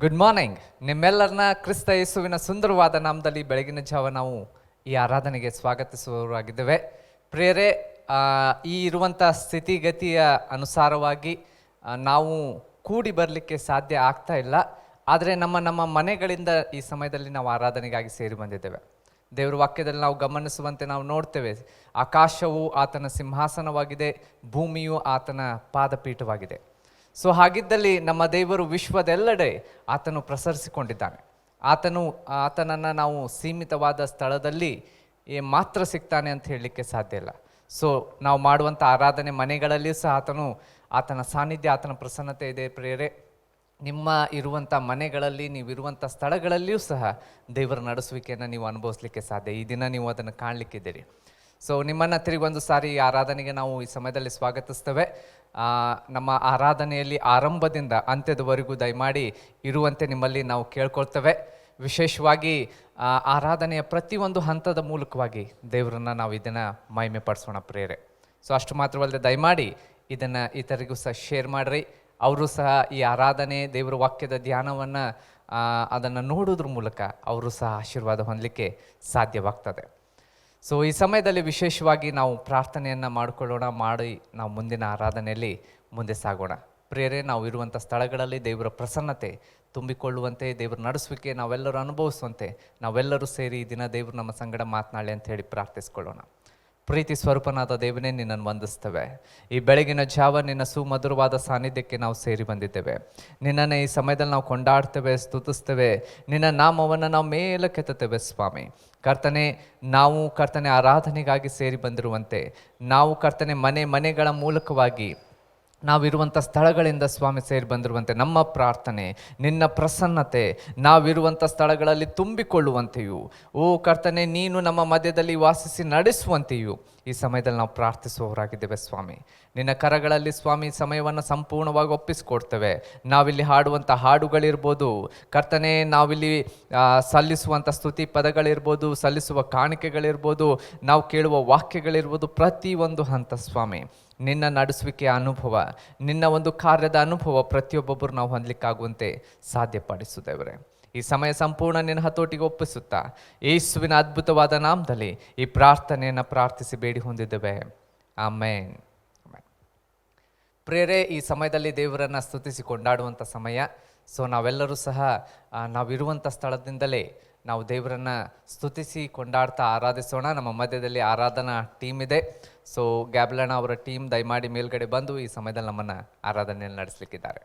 Good morning. ನಿಮ್ಮೆಲ್ಲರನ್ನ ಕ್ರಿಸ್ತ ಯೇಸುವಿನ ಸುಂದರವಾದ ನಾಮದಲ್ಲಿ ಬೆಳಗಿನ ಜಾವ ನಾವು ಈ ಆರಾಧನೆಗೆ ಸ್ವಾಗತಿಸುವವರಾಗಿದ್ದೇವೆ. ಪ್ರಿಯರೇ, ಈ ಇರುವಂಥ ಸ್ಥಿತಿಗತಿಯ ಅನುಸಾರವಾಗಿ ನಾವು ಕೂಡಿ ಬರಲಿಕ್ಕೆ ಸಾಧ್ಯ ಆಗ್ತಾ ಇಲ್ಲ. ಆದರೆ ನಮ್ಮ ಮನೆಗಳಿಂದ ಈ ಸಮಯದಲ್ಲಿ ನಾವು ಆರಾಧನೆಗಾಗಿ ಸೇರಿ ಬಂದಿದ್ದೇವೆ. ದೇವರ ವಾಕ್ಯದಲ್ಲಿ ನಾವು ಗಮನಿಸುವಂತೆ ನಾವು ನೋಡ್ತೇವೆ, ಆಕಾಶವು ಆತನ ಸಿಂಹಾಸನವಾಗಿದೆ, ಭೂಮಿಯು ಆತನ ಪಾದಪೀಠವಾಗಿದೆ. ಸೊ ಹಾಗಿದ್ದಲ್ಲಿ ನಮ್ಮ ದೇವರು ವಿಶ್ವದೆಲ್ಲೆಡೆ ಆತನು ಪ್ರಸರಿಸಿಕೊಂಡಿದ್ದಾನೆ. ಆತನನ್ನು ನಾವು ಸೀಮಿತವಾದ ಸ್ಥಳದಲ್ಲಿ ಮಾತ್ರ ಸಿಗ್ತಾನೆ ಅಂತ ಹೇಳಲಿಕ್ಕೆ ಸಾಧ್ಯ ಇಲ್ಲ. ಸೊ ನಾವು ಮಾಡುವಂಥ ಆರಾಧನೆ ಮನೆಗಳಲ್ಲಿಯೂ ಸಹ ಆತನ ಸಾನ್ನಿಧ್ಯ, ಆತನ ಪ್ರಸನ್ನತೆ ಇದೆ. ಪ್ರಿಯರೇ, ನಿಮ್ಮ ಇರುವಂಥ ಮನೆಗಳಲ್ಲಿ, ನೀವಿರುವಂಥ ಸ್ಥಳಗಳಲ್ಲಿಯೂ ಸಹ ದೇವರ ನಡೆಸುವಿಕೆಯನ್ನು ನೀವು ಅನುಭವಿಸ್ಲಿಕ್ಕೆ ಸಾಧ್ಯ. ಈ ದಿನ ನೀವು ಅದನ್ನು ಕಾಣಲಿಕ್ಕಿದ್ದೀರಿ. ಸೊ ನಿಮ್ಮನ್ನು ತಿರುಗೊಂದು ಸಾರಿ ಈ ಆರಾಧನೆಗೆ ನಾವು ಈ ಸಮಯದಲ್ಲಿ ಸ್ವಾಗತಿಸ್ತೇವೆ. ನಮ್ಮ ಆರಾಧನೆಯಲ್ಲಿ ಆರಂಭದಿಂದ ಅಂತ್ಯದವರೆಗೂ ದಯಮಾಡಿ ಇರುವಂತೆ ನಿಮ್ಮಲ್ಲಿ ನಾವು ಕೇಳ್ಕೊಳ್ತೇವೆ. ವಿಶೇಷವಾಗಿ ಆರಾಧನೆಯ ಪ್ರತಿಯೊಂದು ಹಂತದ ಮೂಲಕವಾಗಿ ದೇವರನ್ನು ನಾವು ಇದನ್ನು ಮಹಿಮೆ ಪಡಿಸೋಣ ಪ್ರಿಯರೇ. ಸೊ ಅಷ್ಟು ಮಾತ್ರವಲ್ಲದೆ ದಯಮಾಡಿ ಇದನ್ನು ಇತರಿಗೂ ಸಹ ಶೇರ್ ಮಾಡಿರಿ. ಅವರು ಸಹ ಈ ಆರಾಧನೆ, ದೇವರ ವಾಕ್ಯದ ಧ್ಯಾನವನ್ನು ಅದನ್ನು ನೋಡೋದ್ರ ಮೂಲಕ ಅವರು ಸಹ ಆಶೀರ್ವಾದ ಹೊಂದಲಿಕ್ಕೆ ಸಾಧ್ಯವಾಗ್ತದೆ. ಸೊ ಈ ಸಮಯದಲ್ಲಿ ವಿಶೇಷವಾಗಿ ನಾವು ಪ್ರಾರ್ಥನೆಯನ್ನು ಮಾಡಿ ನಾವು ಮುಂದಿನ ಆರಾಧನೆಯಲ್ಲಿ ಮುಂದೆ ಸಾಗೋಣ. ಪ್ರಿಯರೇ, ನಾವು ಇರುವಂಥ ಸ್ಥಳಗಳಲ್ಲಿ ದೇವರ ಪ್ರಸನ್ನತೆ ತುಂಬಿಕೊಳ್ಳುವಂತೆ, ದೇವರ ನಡೆಸುವಿಕೆ ನಾವೆಲ್ಲರೂ ಅನುಭವಿಸುವಂತೆ ನಾವೆಲ್ಲರೂ ಸೇರಿ ಈ ದಿನ ದೇವರು ನಮ್ಮ ಸಂಗಡ ಮಾತನಾಡಲಿ ಅಂತ ಹೇಳಿ ಪ್ರಾರ್ಥಿಸ್ಕೊಳ್ಳೋಣ. ಪ್ರೀತಿ ಸ್ವರೂಪನಾದ ದೇವನೇ, ನಿನ್ನನ್ನು ವಂದಿಸ್ತೇವೆ. ಈ ಬೆಳಗಿನ ಜಾವ ನಿನ್ನ ಸುಮಧುರವಾದ ಸಾನ್ನಿಧ್ಯಕ್ಕೆ ನಾವು ಸೇರಿ ಬಂದಿದ್ದೇವೆ. ನಿನ್ನನ್ನು ಈ ಸಮಯದಲ್ಲಿ ನಾವು ಕೊಂಡಾಡ್ತೇವೆ, ಸ್ತುತಿಸ್ತೇವೆ. ನಿನ್ನ ನಾಮವನ್ನು ನಾವು ಮೇಲಕ್ಕೆತ್ತುತ್ತೇವೆ ಸ್ವಾಮಿ. ಕರ್ತನೆ ಆರಾಧನೆಗಾಗಿ ಸೇರಿ ಬಂದಿರುವಂತೆ ನಾವು ಕರ್ತನೆ ಮನೆಗಳ ಮೂಲಕವಾಗಿ ನಾವಿರುವಂಥ ಸ್ಥಳಗಳಿಂದ ಸ್ವಾಮಿ ಸೇರಿ ಬಂದಿರುವಂತೆ ನಮ್ಮ ಪ್ರಾರ್ಥನೆ, ನಿನ್ನ ಪ್ರಸನ್ನತೆ ನಾವಿರುವಂಥ ಸ್ಥಳಗಳಲ್ಲಿ ತುಂಬಿಕೊಳ್ಳುವಂತೆಯೂ, ಓ ಕರ್ತನೆ, ನೀನು ನಮ್ಮ ಮಧ್ಯದಲ್ಲಿ ವಾಸಿಸಿ ನಡೆಸುವಂತೆಯೂ ಈ ಸಮಯದಲ್ಲಿ ನಾವು ಪ್ರಾರ್ಥಿಸುವವರಾಗಿದ್ದೇವೆ ಸ್ವಾಮಿ. ನಿನ್ನ ಕರಗಳಲ್ಲಿ ಸ್ವಾಮಿ ಸಮಯವನ್ನು ಸಂಪೂರ್ಣವಾಗಿ ಒಪ್ಪಿಸಿಕೊಡ್ತೇವೆ. ನಾವಿಲ್ಲಿ ಹಾಡುವಂಥ ಹಾಡುಗಳಿರ್ಬೋದು ಕರ್ತನೆ, ನಾವಿಲ್ಲಿ ಸಲ್ಲಿಸುವಂಥ ಸ್ತುತಿ ಪದಗಳಿರ್ಬೋದು, ಸಲ್ಲಿಸುವ ಕಾಣಿಕೆಗಳಿರ್ಬೋದು, ನಾವು ಕೇಳುವ ವಾಕ್ಯಗಳಿರ್ಬೋದು, ಪ್ರತಿಯೊಂದು ಹಂತ ಸ್ವಾಮಿ ನಿನ್ನ ನಡೆಸುವಿಕೆಯ ಅನುಭವ, ನಿನ್ನ ಒಂದು ಕಾರ್ಯದ ಅನುಭವ ಪ್ರತಿಯೊಬ್ಬೊಬ್ಬರು ನಾವು ಹೊಂದಲಿಕ್ಕಾಗುವಂತೆ ಸಾಧ್ಯಪಡಿಸುತ್ತೇವೆ. ಈ ಸಮಯ ಸಂಪೂರ್ಣ ನಿನ್ನ ಹತೋಟಿಗೆ ಒಪ್ಪಿಸುತ್ತಾ ಯೇಸುವಿನ ಅದ್ಭುತವಾದ ನಾಮದಲ್ಲಿ ಈ ಪ್ರಾರ್ಥನೆಯನ್ನು ಪ್ರಾರ್ಥಿಸಿ ಬೇಡಿ ಹೊಂದಿದ್ದೇವೆ. ಆಮೇನ್. ಪ್ರಿಯರೇ, ಈ ಸಮಯದಲ್ಲಿ ದೇವರನ್ನು ಸ್ತುತಿಸಿ ಕೊಂಡಾಡುವಂಥ ಸಮಯ. ಸೊ ನಾವೆಲ್ಲರೂ ಸಹ ನಾವಿರುವಂಥ ಸ್ಥಳದಿಂದಲೇ ನಾವು ದೇವರನ್ನು ಸ್ತುತಿಸಿ ಕೊಂಡಾಡ್ತಾ ಆರಾಧಿಸೋಣ. ನಮ್ಮ ಮಧ್ಯದಲ್ಲಿ ಆರಾಧನಾ ಟೀಮ್ ಇದೆ. ಸೊ ಗ್ಯಾಬ್ಲಣ್ಣ ಅವರ ಟೀಮ್ ದಯಮಾಡಿ ಮೇಲ್ಗಡೆ ಬಂದು ಈ ಸಮಯದಲ್ಲಿ ನಮ್ಮನ್ನು ಆರಾಧನೆಯಲ್ಲಿ ನಡೆಸಲಿಕ್ಕಿದ್ದಾರೆ.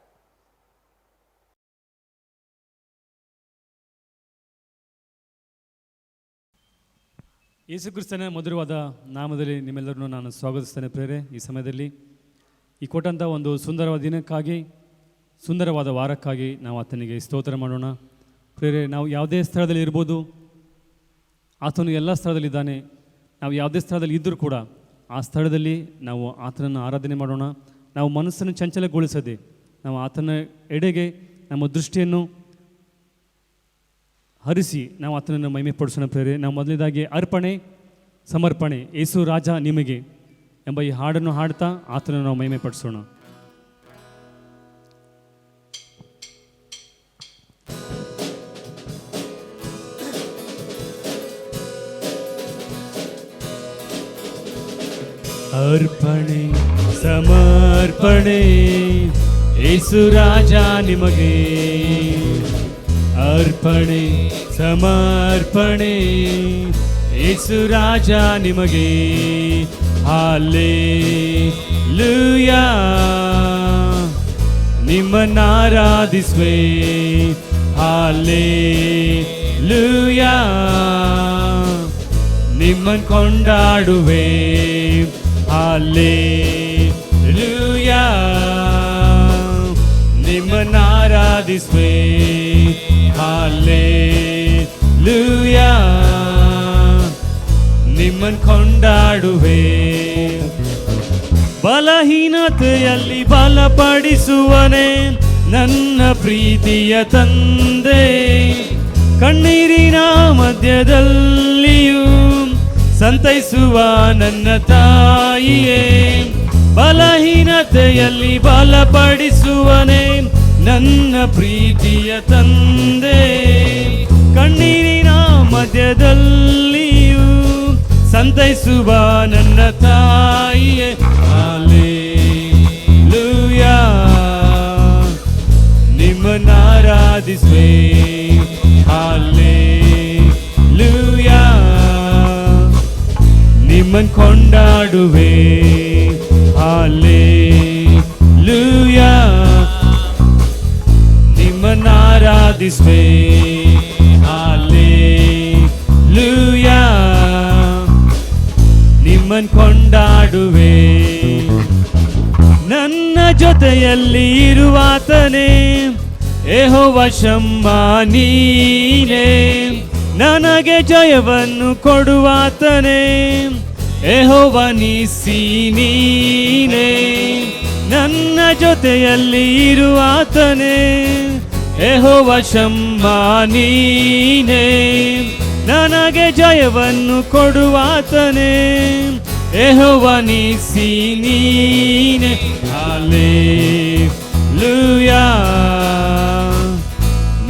ಯೇಸು ಕ್ರಿಸ್ತನ ಮಧುರವಾದ ನಾಮದಲ್ಲಿ ನಿಮ್ಮೆಲ್ಲರನ್ನು ನಾನು ಸ್ವಾಗತಿಸ್ತೇನೆ. ಪ್ರೇರೆ, ಈ ಸಮಯದಲ್ಲಿ ಈ ಕೊಟ್ಟಂಥ ಒಂದು ಸುಂದರವಾದ ದಿನಕ್ಕಾಗಿ, ಸುಂದರವಾದ ವಾರಕ್ಕಾಗಿ ನಾವು ಆತನಿಗೆ ಸ್ತೋತ್ರ ಮಾಡೋಣ. ಪ್ರೇರೆ, ನಾವು ಯಾವುದೇ ಸ್ಥಳದಲ್ಲಿ ಇರ್ಬೋದು, ಆತನು ಎಲ್ಲ ಸ್ಥಳದಲ್ಲಿದ್ದಾನೆ. ನಾವು ಯಾವುದೇ ಸ್ಥಳದಲ್ಲಿ ಇದ್ದರೂ ಕೂಡ ಆ ಸ್ಥಳದಲ್ಲಿ ನಾವು ಆತನನ್ನು ಆರಾಧನೆ ಮಾಡೋಣ. ನಾವು ಮನಸ್ಸನ್ನು ಚಂಚಲಗೊಳಿಸದೆ ನಾವು ಆತನ ಎಡೆಗೆ ನಮ್ಮ ದೃಷ್ಟಿಯನ್ನು ಹರಿಸಿ ನಾವು ಆತನನ್ನು ಮಹಿಮೆ ಪಡಿಸೋಣ. ಪ್ರೇರೆ, ನಾವು ಮೊದಲನೇದಾಗಿ ಅರ್ಪಣೆ ಸಮರ್ಪಣೆ ಯೇಸು ರಾಜ ನಿಮಗೆ ಎಂಬ ಈ ಹಾಡನ್ನು ಹಾಡ್ತಾ ಆತನನ್ನು ನಾವು ಮಹಿಮೆ ಪಡಿಸೋಣ. ಅರ್ಪಣೆ ಸಮರ್ಪಣೆ ಯೇಸು ರಾಜ ನಿಮಗೆ, ಅರ್ಪಣೆ ಸಮರ್ಪಣೆ ಯೇಸು ರಾಜ ನಿಮಗೆ. ಹಲ್ಲೆಲೂಯಾ, ನಿಮ್ಮನ್ನಾರಾಧಿಸುವೆ. ಹಲ್ಲೆಲೂಯಾ, ನಿಮ್ಮನ್ನು ಕೊಂಡಾಡುವೆ. ಹಲ್ಲೆಲೂಯಾ, ನಿಮ್ಮನ್ನಾರಾಧಿಸುವೆ. ಹಲ್ಲೆಲೂಯಾ, ನಿಮ್ಮನ್ನು ಕೊಂಡಾಡುವೆ. ಬಲಹೀನತೆಯಲ್ಲಿ ಬಲಪಡಿಸುವನೇ ನನ್ನ ಪ್ರೀತಿಯ ತಂದೆ, ಕಣ್ಣೀರಿನ ಮಧ್ಯದಲ್ಲಿಯೂ ಸಂತೈಸುವ ನನ್ನ ತಾಯಿಯೇ. ಬಲಹೀನತೆಯಲ್ಲಿ ಬಲಪಡಿಸುವನೇ ನನ್ನ ಪ್ರೀತಿಯ ತಂದೆ, ಕಣ್ಣೀರಿನ ಮಧ್ಯದಲ್ಲಿಯೂ ಸಂತೈಸುವ ನನ್ನ ತಾಯಿಯೇ, ಹಲ್ಲೆಲೂಯಾ. ನಿಮ್ಮನ್ನಾರಾಧಿಸುವೆ, ಹಲ್ಲೆಲೂಯಾ. ನಿಮ್ಮನ್ ಕೊಂಡಾಡುವೆ, ಹಲ್ಲೆಲೂಯಾ. ನಿಮ್ಮನ್ನಾರಾಧಿಸುವೆ, ಹಲ್ಲೆಲೂಯಾ. ನಿಮ್ಮನ್ ಕೊಂಡಾಡುವೆ. ನನ್ನ ಜೊತೆಯಲ್ಲಿ ಇರುವಾತನೇ ಯೆಹೋವ ಶಮ್ಮಾ ನೀನೇ, ನನಗೆ ಜಯವನ್ನು ಕೊಡುವಾತನೇ ಯೆಹೋವ ನಿಸ್ಸಿ ನೀನೇ. ನನ್ನ ಜೊತೆಯಲ್ಲಿ ಇರುವಾತನೇ ಯೆಹೋವ ಶಮ್ಮಾ ನೀನೇ, ನನಗೆ ಜಯವನ್ನು ಕೊಡುವಾತನೇ ಯೆಹೋವ ನಿಸ್ಸಿ ನೀನೇ. ಹಲ್ಲೆಲೂಯಾ.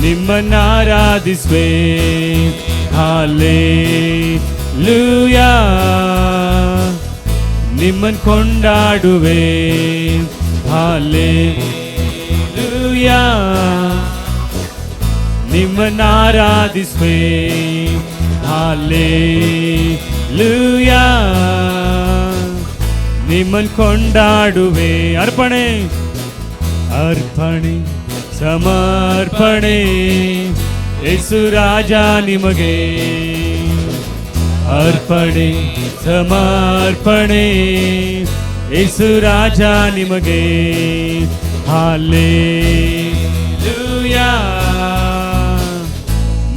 ನಿಮ್ಮನ್ನಾರಾಧಿಸುವೆ, ಹಲ್ಲೆಲೂಯಾ. ನಿಮ್ಮನ್ ಕೊಂಡಾಡುವೆ, ಹಲ್ಲೆಲೂಯಾ. ನಿಮ್ಮನ್ನಾರಾಧಿಸುವೆ, ಹಲ್ಲೆಲೂಯಾ. ನಿಮ್ಮನ್ ಕೊಂಡಾಡುವೆ. ಅರ್ಪಣೆ, ಅರ್ಪಣೆ, ಸಮರ್ಪಣೆ ಯೇಸು ರಾಜ ನಿಮಗೆ. ಅರ್ಪಣೆ, ಸಮರ್ಪಣೆ ಯೇಸು ರಾಜ ನಿಮಗೆ. ಹಲ್ಲೆಲೂಯಾ.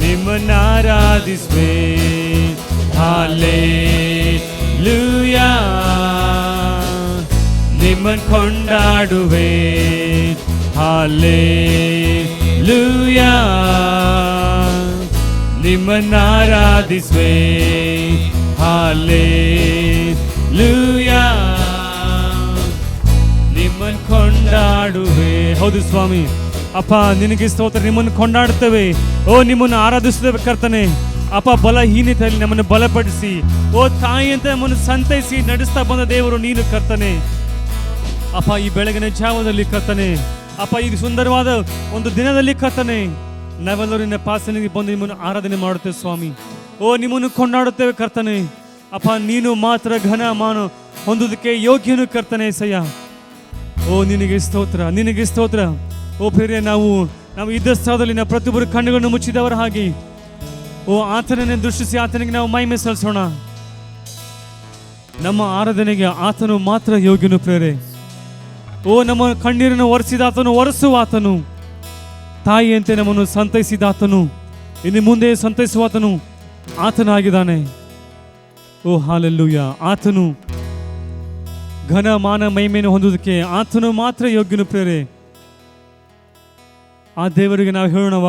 ನಿಮ್ಮನ್ನಾರಾಧಿಸುವೆ, ಹಲ್ಲೆಲೂಯಾ. ನಿಮ್ಮನ್ ಕೊಂಡಾಡುವೆ, ಹಲ್ಲೆಲೂಯಾ. ನಿಮ್ಮನ್ನಾರಾಧಿಸುವೆ, ಹಲ್ಲೆಲೂಯಾ. ನಿಮ್ಮನ್ ಕೊಂಡಾಡುವೆ. ಹೌದು ಸ್ವಾಮಿ, ಅಪ್ಪ ನಿನಗೆ ಸ್ತೋತ್ರ. ನಿಮ್ಮನ್ನು ಕೊಂಡಾಡುತ್ತೇವೆ, ಓ ನಿಮ್ಮನ್ನು ಆರಾಧಿಸುತ್ತೇವೆ ಕರ್ತನೆ. ಅಪ್ಪ ಬಲಹೀನತೆಯಲ್ಲಿ ನಮ್ಮನ್ನು ಬಲಪಡಿಸಿ, ಓ ತಾಯಿ ಅಂತ ನಮ್ಮನ್ನು ಸಂತೈಸಿ ನಡೆಸ್ತಾ ಬಂದ ದೇವರು ನೀನು ಕರ್ತನೆ. ಅಪ್ಪ ಈ ಬೆಳಗಿನ ಜಾವದಲ್ಲಿ ಕರ್ತನೆ, ಅಪ್ಪ ಈ ಸುಂದರವಾದ ಒಂದು ದಿನದಲ್ಲಿ ಕರ್ತನೆ, ನಾವೆಲ್ಲರೂ ನಿನ್ನ ಪಾಸನಿಗೆ ಬಂದು ನಿಮ್ಮನ್ನು ಆರಾಧನೆ ಮಾಡುತ್ತೇವೆ ಸ್ವಾಮಿ. ಓ ನಿಮ್ಮನ್ನು ಕೊಂಡಾಡುತ್ತೇವೆ ಕರ್ತನೆ. ಅಪ್ಪ ನೀನು ಮಾತ್ರ ಘನ ಮಾನ ಹೊಂದುವುದಕ್ಕೆ ಯೋಗ್ಯನು ಕರ್ತನೆ ಸಯ್ಯ. ಓ ನಿನಗೆ ಸ್ತೋತ್ರ, ನಿನಗೆ ಸ್ತೋತ್ರ. ಓ ಪ್ರಿಯರೇ, ನಾವು ಇದ್ದ ಸ್ಥಳದಲ್ಲಿ ನಾವು ಪ್ರತಿಯೊಬ್ಬರು ಕಣ್ಣುಗಳನ್ನು ಮುಚ್ಚಿದವರ ಹಾಗೆ ಓ ಆತನನ್ನೇ ದೃಷ್ಟಿಸಿ ಆತನಿಗೆ ನಾವು ಮಹಿಮೆ ಸಲ್ಲಿಸೋಣ. ನಮ್ಮ ಆರಾಧನೆಗೆ ಆತನು ಮಾತ್ರ ಯೋಗ್ಯನು ಪ್ರಿಯರೇ. ಓ ನಮ್ಮ ಕಣ್ಣೀರನ್ನು ಒರೆಸಿದಾತನು, ಒರೆಸುವಾತನು, ತಾಯಿಯಂತೆ ನಮ್ಮನ್ನು ಸಂತೈಸಿದಾತನು, ಇನ್ನು ಮುಂದೆ ಸಂತೈಸುವಾತನು ಆತನಾಗಿದ್ದಾನೆ. ಓ ಹಾಲೆಲೂಯಾ. ಆತನು ಘನ ಮಾನ ಮಹಿಮೆಯನ್ನು ಹೊಂದುವುದಕ್ಕೆ ಆತನು ಮಾತ್ರ ಯೋಗ್ಯನು ಪ್ರಿಯರೇ. ಆ ದೇವರಿಗೆ ನಾವು ಹೇಳೋಣವ,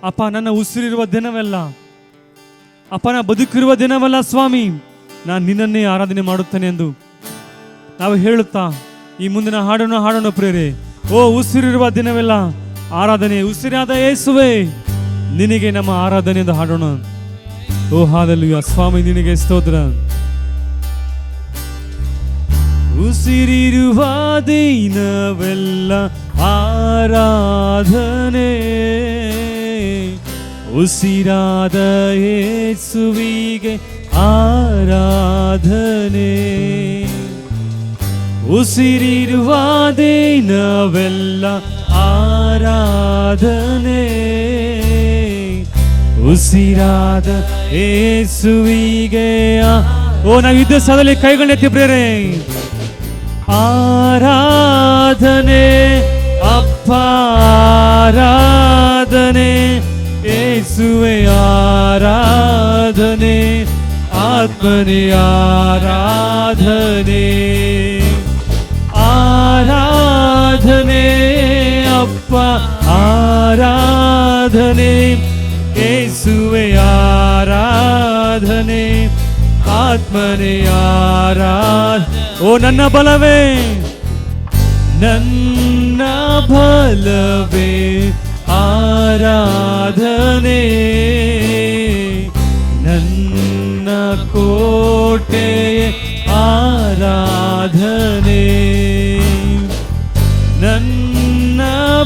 ಅಪ್ಪ ನನ್ನ ಉಸಿರಿರುವ ದಿನವೆಲ್ಲ, ಅಪ್ಪ ನಾ ಬದುಕಿರುವ ದಿನವಲ್ಲ ಸ್ವಾಮಿ, ನಾನು ನಿನ್ನನ್ನೇ ಆರಾಧನೆ ಮಾಡುತ್ತೇನೆ ಎಂದು ನಾವು ಹೇಳುತ್ತಾ ಈ ಮುಂದಿನ ಹಾಡೋಣ ಪ್ರಿಯರೇ. ಓ ಉಸಿರಿರುವ ದಿನವೆಲ್ಲ ಆರಾಧನೆ, ಉಸಿರಾದ ಯೇಸುವೇ ನಿನಗೆ ನಮ್ಮ ಆರಾಧನೆ ಎಂದು ಹಾಡೋಣ. ಓ ಹಾಲೆಲೂಯಾ. ಸ್ವಾಮಿ ನಿನಗೆ ಸ್ತೋತ್ರ. ಉಸಿರಿರುವ ದಿನವೆಲ್ಲ ಆರಾಧನೆ, ಉಸಿರಾದ ಯೇಸುವಿಗೆ ಆರಾಧನೆ. ಉಸಿರಿರುವ ದಿನವೆಲ್ಲ ಆರಾಧನೆ, ಉಸಿರಾದ ಯೇಸುವಿಗೆ. ಓ ನಾವು ಇದ್ದ ಸ್ಥಳದಲ್ಲಿ ಕೈಗಳನ್ನೆತ್ತಿ ಪ್ರಿಯರೇ. ಆರಾಧನೆ ಅಪ್ಪ, ಆರಾಧನೆ ಯೇಸುವೆ, ಆರಾಧನೆ ಆತ್ಮನೇ, ಆರಾಧನೆ ಆರಾಧನೆ ಅಪ್ಪ, ಆರಾಧನೆ ಯೇಸುವೆ, ಆರಾಧನೆ ಆತ್ಮನೇ, ಆರಾಧನೆ. ಓ ನನ್ನ ಬಲವೇ, ನನ್ನ ಬಲವೇ ಆರಾಧನೆ, ನನ್ನ ಕೋಟೆ ಆರಾಧನೆ, ನನ್ನ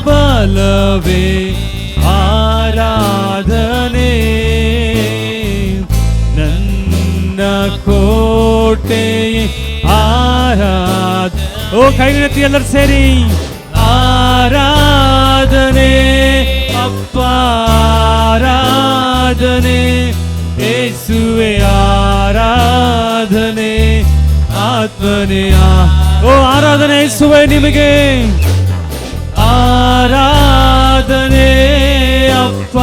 ಬಲವೇ ಆರಾಧನೆ, ನನ್ನ ಕೋಟೆ ಆರಾಧ. ಓ ಕೈಗೆತ್ತಿ ಎಲ್ಲರೂ ಸೇರಿ ಆರಾಧನೆ ಅಪ್ಪ ಆರಾಧನೆ, ಯೇಸುವೆ ಆರಾಧನೆ, ಆತ್ಮನೇ ಓ ಆರಾಧನೆ ಯೇಸುವೆ ನಿಮಗೆ, ಆರಾಧನೆ ಅಪ್ಪ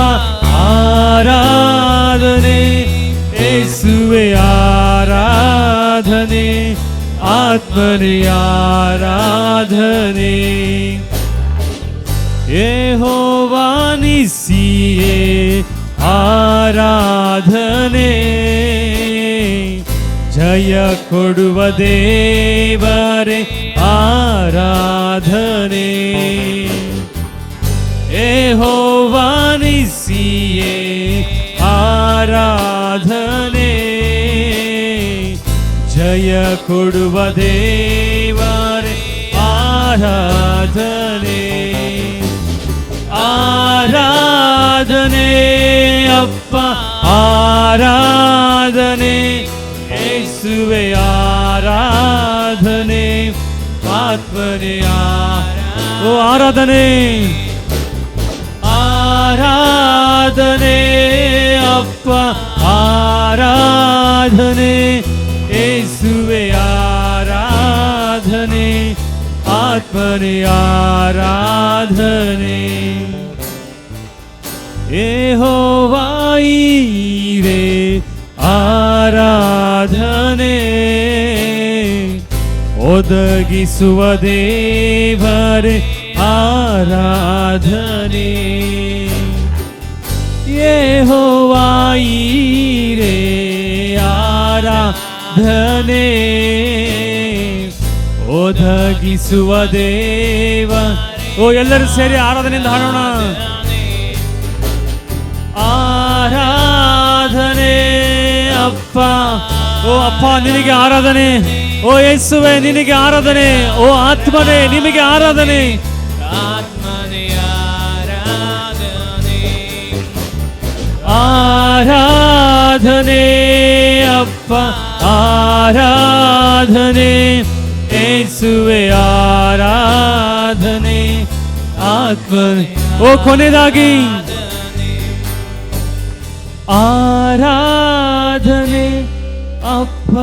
ಆರಾಧನೆ, ಯೇಸುವೆ ಆರಾಧನೆ, ಆತ್ಮನೇ ಆರಾಧನೆ. ಯೆಹೋವಾ ನಿಸ್ಸಿಯೇ ಆರಾಧನೆ, ಜಯ ಕೊಡುವ ದೇವರೇ ಆರಾಧನೆ, ಯೆಹೋವಾ ನಿಸ್ಸಿಯೇ ಆರಾಧನೆ, ಜಯ ಕೊಡುವ ದೇವರೇ ಆರಾಧನೆ, ಆರಾಧನೆ ಅಪ್ಪ ಆರಾಧನೆ, ಯೇಸುವೆ ಆರಾಧನೆ, ಆತ್ಮನೇ ಓ ಆರಾಧನೆ, ಆರಾಧನೆ ಅಪ್ಪ ಆರಾಧನೆ, ಯೇಸುವೆ ಆರಾಧನೆ, ಆತ್ಮನೇ ಆರಾಧನೆ. ಯೆಹೋವಾ ಈರೇ ಆರಾಧನೆ, ಒದಗಿಸುವ ದೇವರೇ ಆರಾಧನೆ, ಯೆಹೋವಾ ಈರೇ ಆರಾಧನೆ, ಒದಗಿಸುವ ದೇವ. ಓ ಎಲ್ಲರೂ ಸೇರಿ ಆರಾಧನೆಯಿಂದ ಹಾಡೋಣ. ಆರಾಧನೆ ಅಪ್ಪ, ಓ ಅಪ್ಪ ನಿನಗೆ ಆರಾಧನೆ, ಓ ಯೇಸುವೆ ನಿನಗೆ ಆರಾಧನೆ, ಓ ಆತ್ಮನೇ ನಿಮಗೆ ಆರಾಧನೆ, ಆತ್ಮನೇ ಆರಾಧನೆ, ಆರಾಧನೆ ಅಪ್ಪ ಆರಾಧನೆ, ಯೇಸುವೆ ಆರಾಧನೆ, ಆತ್ಮನೇ. ಓ ಕೊನೆಯದಾಗಿ ಆರಾಧನೆ ಅಪ್ಪ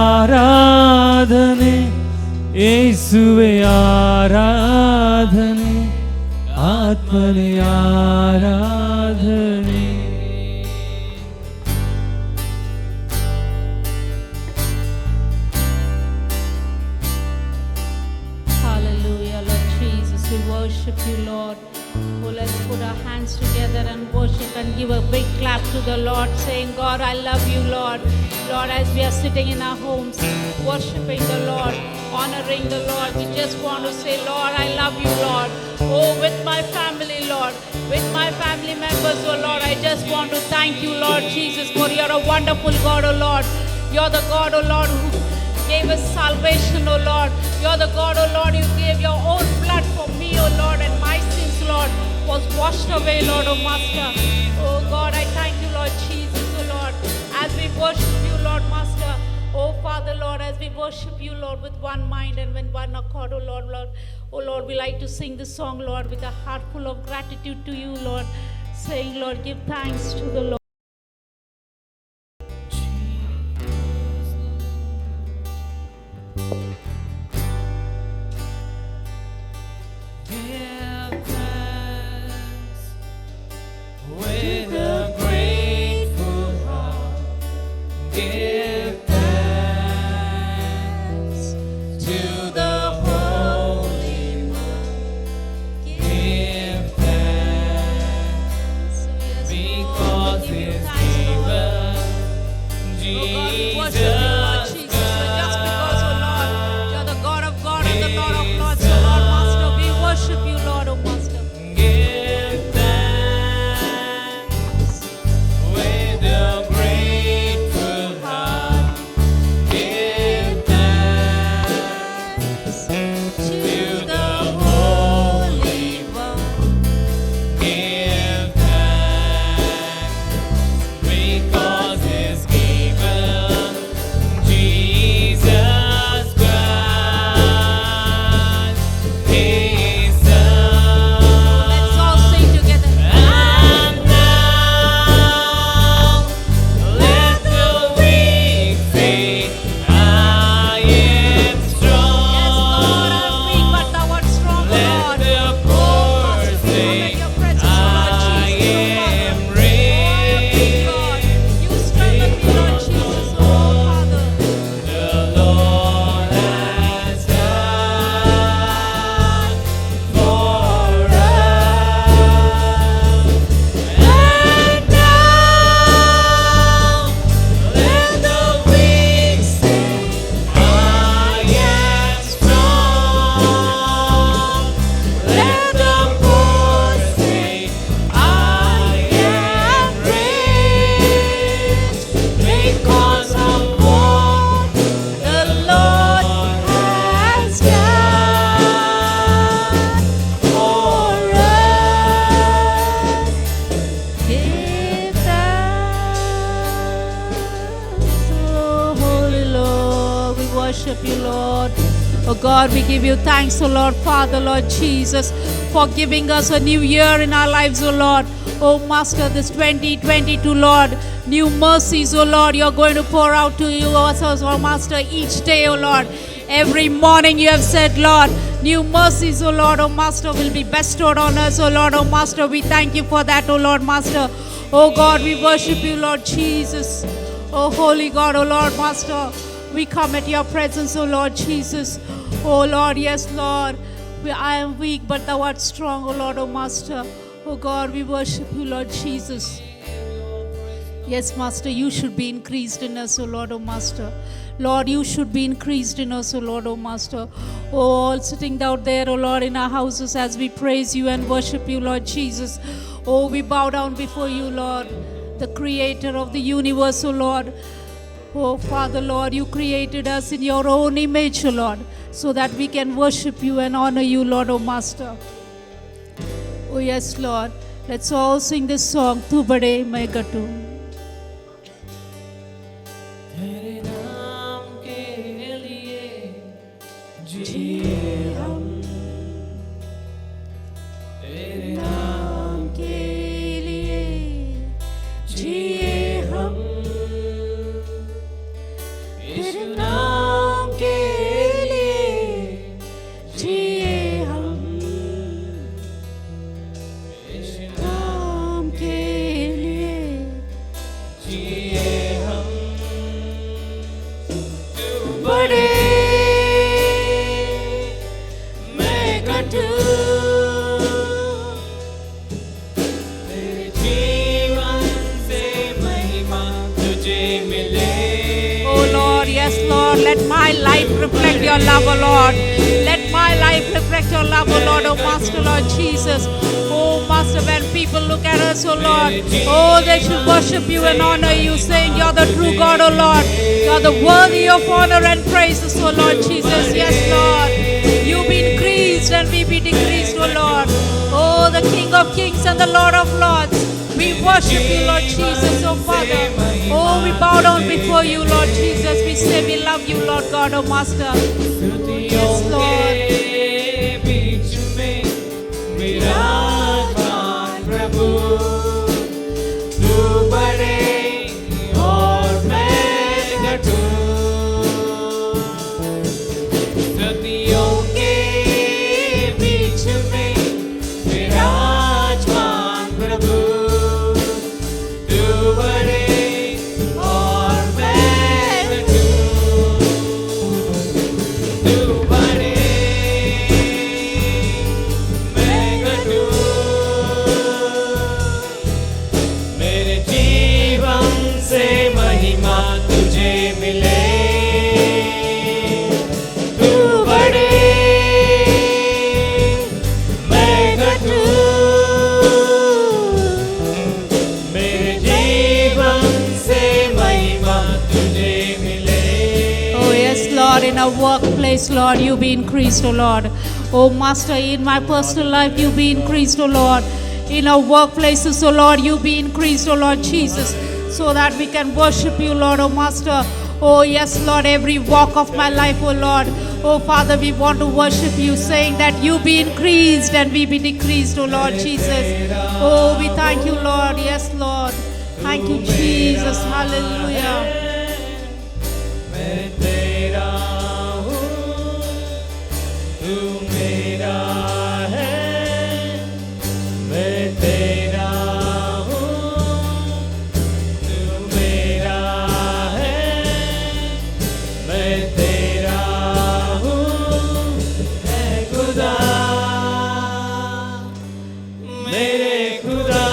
ಆರಾಧನೆ, ಯೇಸುವೆ ಆರಾಧನೆ, ಆತ್ಮನೇ ಆರಾಧನೆ. Hallelujah, Lord Jesus, we worship you, Lord. Oh, let's put our hands together and worship and give a big clap to the Lord, saying, God, I love you, Lord. Lord, as we are sitting in our homes, worshiping the Lord, honoring the Lord, we just want to say, Lord, I love you, Lord. Oh, with my family, Lord, with my family members, oh Lord, I just want to thank you, Lord Jesus, for you're a wonderful God, oh Lord. You're the God, oh Lord, who gave us salvation, oh Lord. You're the God, oh Lord, you gave your own blood for me, oh Lord, and my sins, Lord, was washed away, Lord, oh Master. Oh God, I thank you, Lord Jesus, oh Lord, as we worship you, Lord Master. Oh Father, Lord, as we worship you, Lord, with one mind and with one accord, oh Lord, oh Lord, we like to sing this song, Lord, with a heart full of gratitude to you, Lord, saying, Lord, give thanks to the Lord. Oh God, we give you thanks, O Lord, Father, Lord Jesus, for giving us a new year in our lives, O Lord. Oh Master, this 2022, Lord, new mercies, O Lord, you're going to pour out to you, oh Master, each day, O Lord. Every morning you have said, Lord, new mercies, O Lord, O Master, will be bestowed on us, O Lord, O Master. We thank you for that, O Lord, Master. Oh God, we worship you, Lord Jesus. Oh Holy God, O Lord, Master, we come at your presence, O Lord Jesus. Oh Lord, yes, Lord, I am weak, but thou art strong, O Lord, O Master. Oh God, we worship you, Lord Jesus. Yes, Master, you should be increased in us, O Lord, O Master. Lord, you should be increased in us, O Lord, O Master. Oh, all sitting down there, O Lord, in our houses as we praise you and worship you, Lord Jesus. Oh, we bow down before you, Lord, the creator of the universe, O Lord. Oh, Father, Lord, you created us in your own image, O Lord, so that we can worship you and honor you, Lord, O Master. Oh, yes, Lord. Let's all sing this song, Tu Bade Main Gatu. तेरे नाम के लिए जिए हम, तेरे नाम के लिए जिए हम, यीशु नाम के लिए जिए हम, यीशु नाम के लिए जिए हम। बड़े मैं घटू, तेरे जीवन से महिमा तुझे मिले। Oh Lord, yes, Lord, let my life reflect your love, O Lord. Let my life reflect your love, O Lord, O Master, Lord Jesus. Oh Master, when people look at us, O Lord, oh, they should worship you and honor you, saying you're the true God, O Lord. You're the worthy of honor and praises, O Lord Jesus. Yes, Lord, you be increased and we be decreased, O Lord. Oh, the King of Kings and the Lord of Lords. We worship you, Lord Jesus, oh Father. Oh, we bow down before you, Lord Jesus. We say we love you, Lord God, oh Master. Yes, Lord. के बीच में विराजमान प्रभु, तू बड़े और मैं घटू। सदियों के बीच में विराजमान प्रभु, तू बड़े और मैं घटू। तू बड़े मैं घटू, मेरे जीवन से महिमा तुझे मिले। तू बड़े मैं घटू, मेरे जीवन से महिमा तुझे मिले। Oh, yes, Lord, in our workplace, Lord, you be increased, oh Lord. Oh, Master, in my personal life, you be increased, oh Lord. In our workplaces, oh Lord, you be increased, oh Lord Jesus, so that we can worship you, Lord, oh Master. Oh, yes, Lord, every walk of my life, oh Lord. Oh, Father, we want to worship you, saying that you be increased and we be decreased, oh Lord Jesus. Oh, we thank you, Lord. Yes, Lord. Thank you, Jesus. Hallelujah. मैं तेरा हूँ, तू मेरा है। मैं तेरा हूँ, तू मेरा है। मैं तेरा हूँ, ऐ खुदा, मेरे खुदा,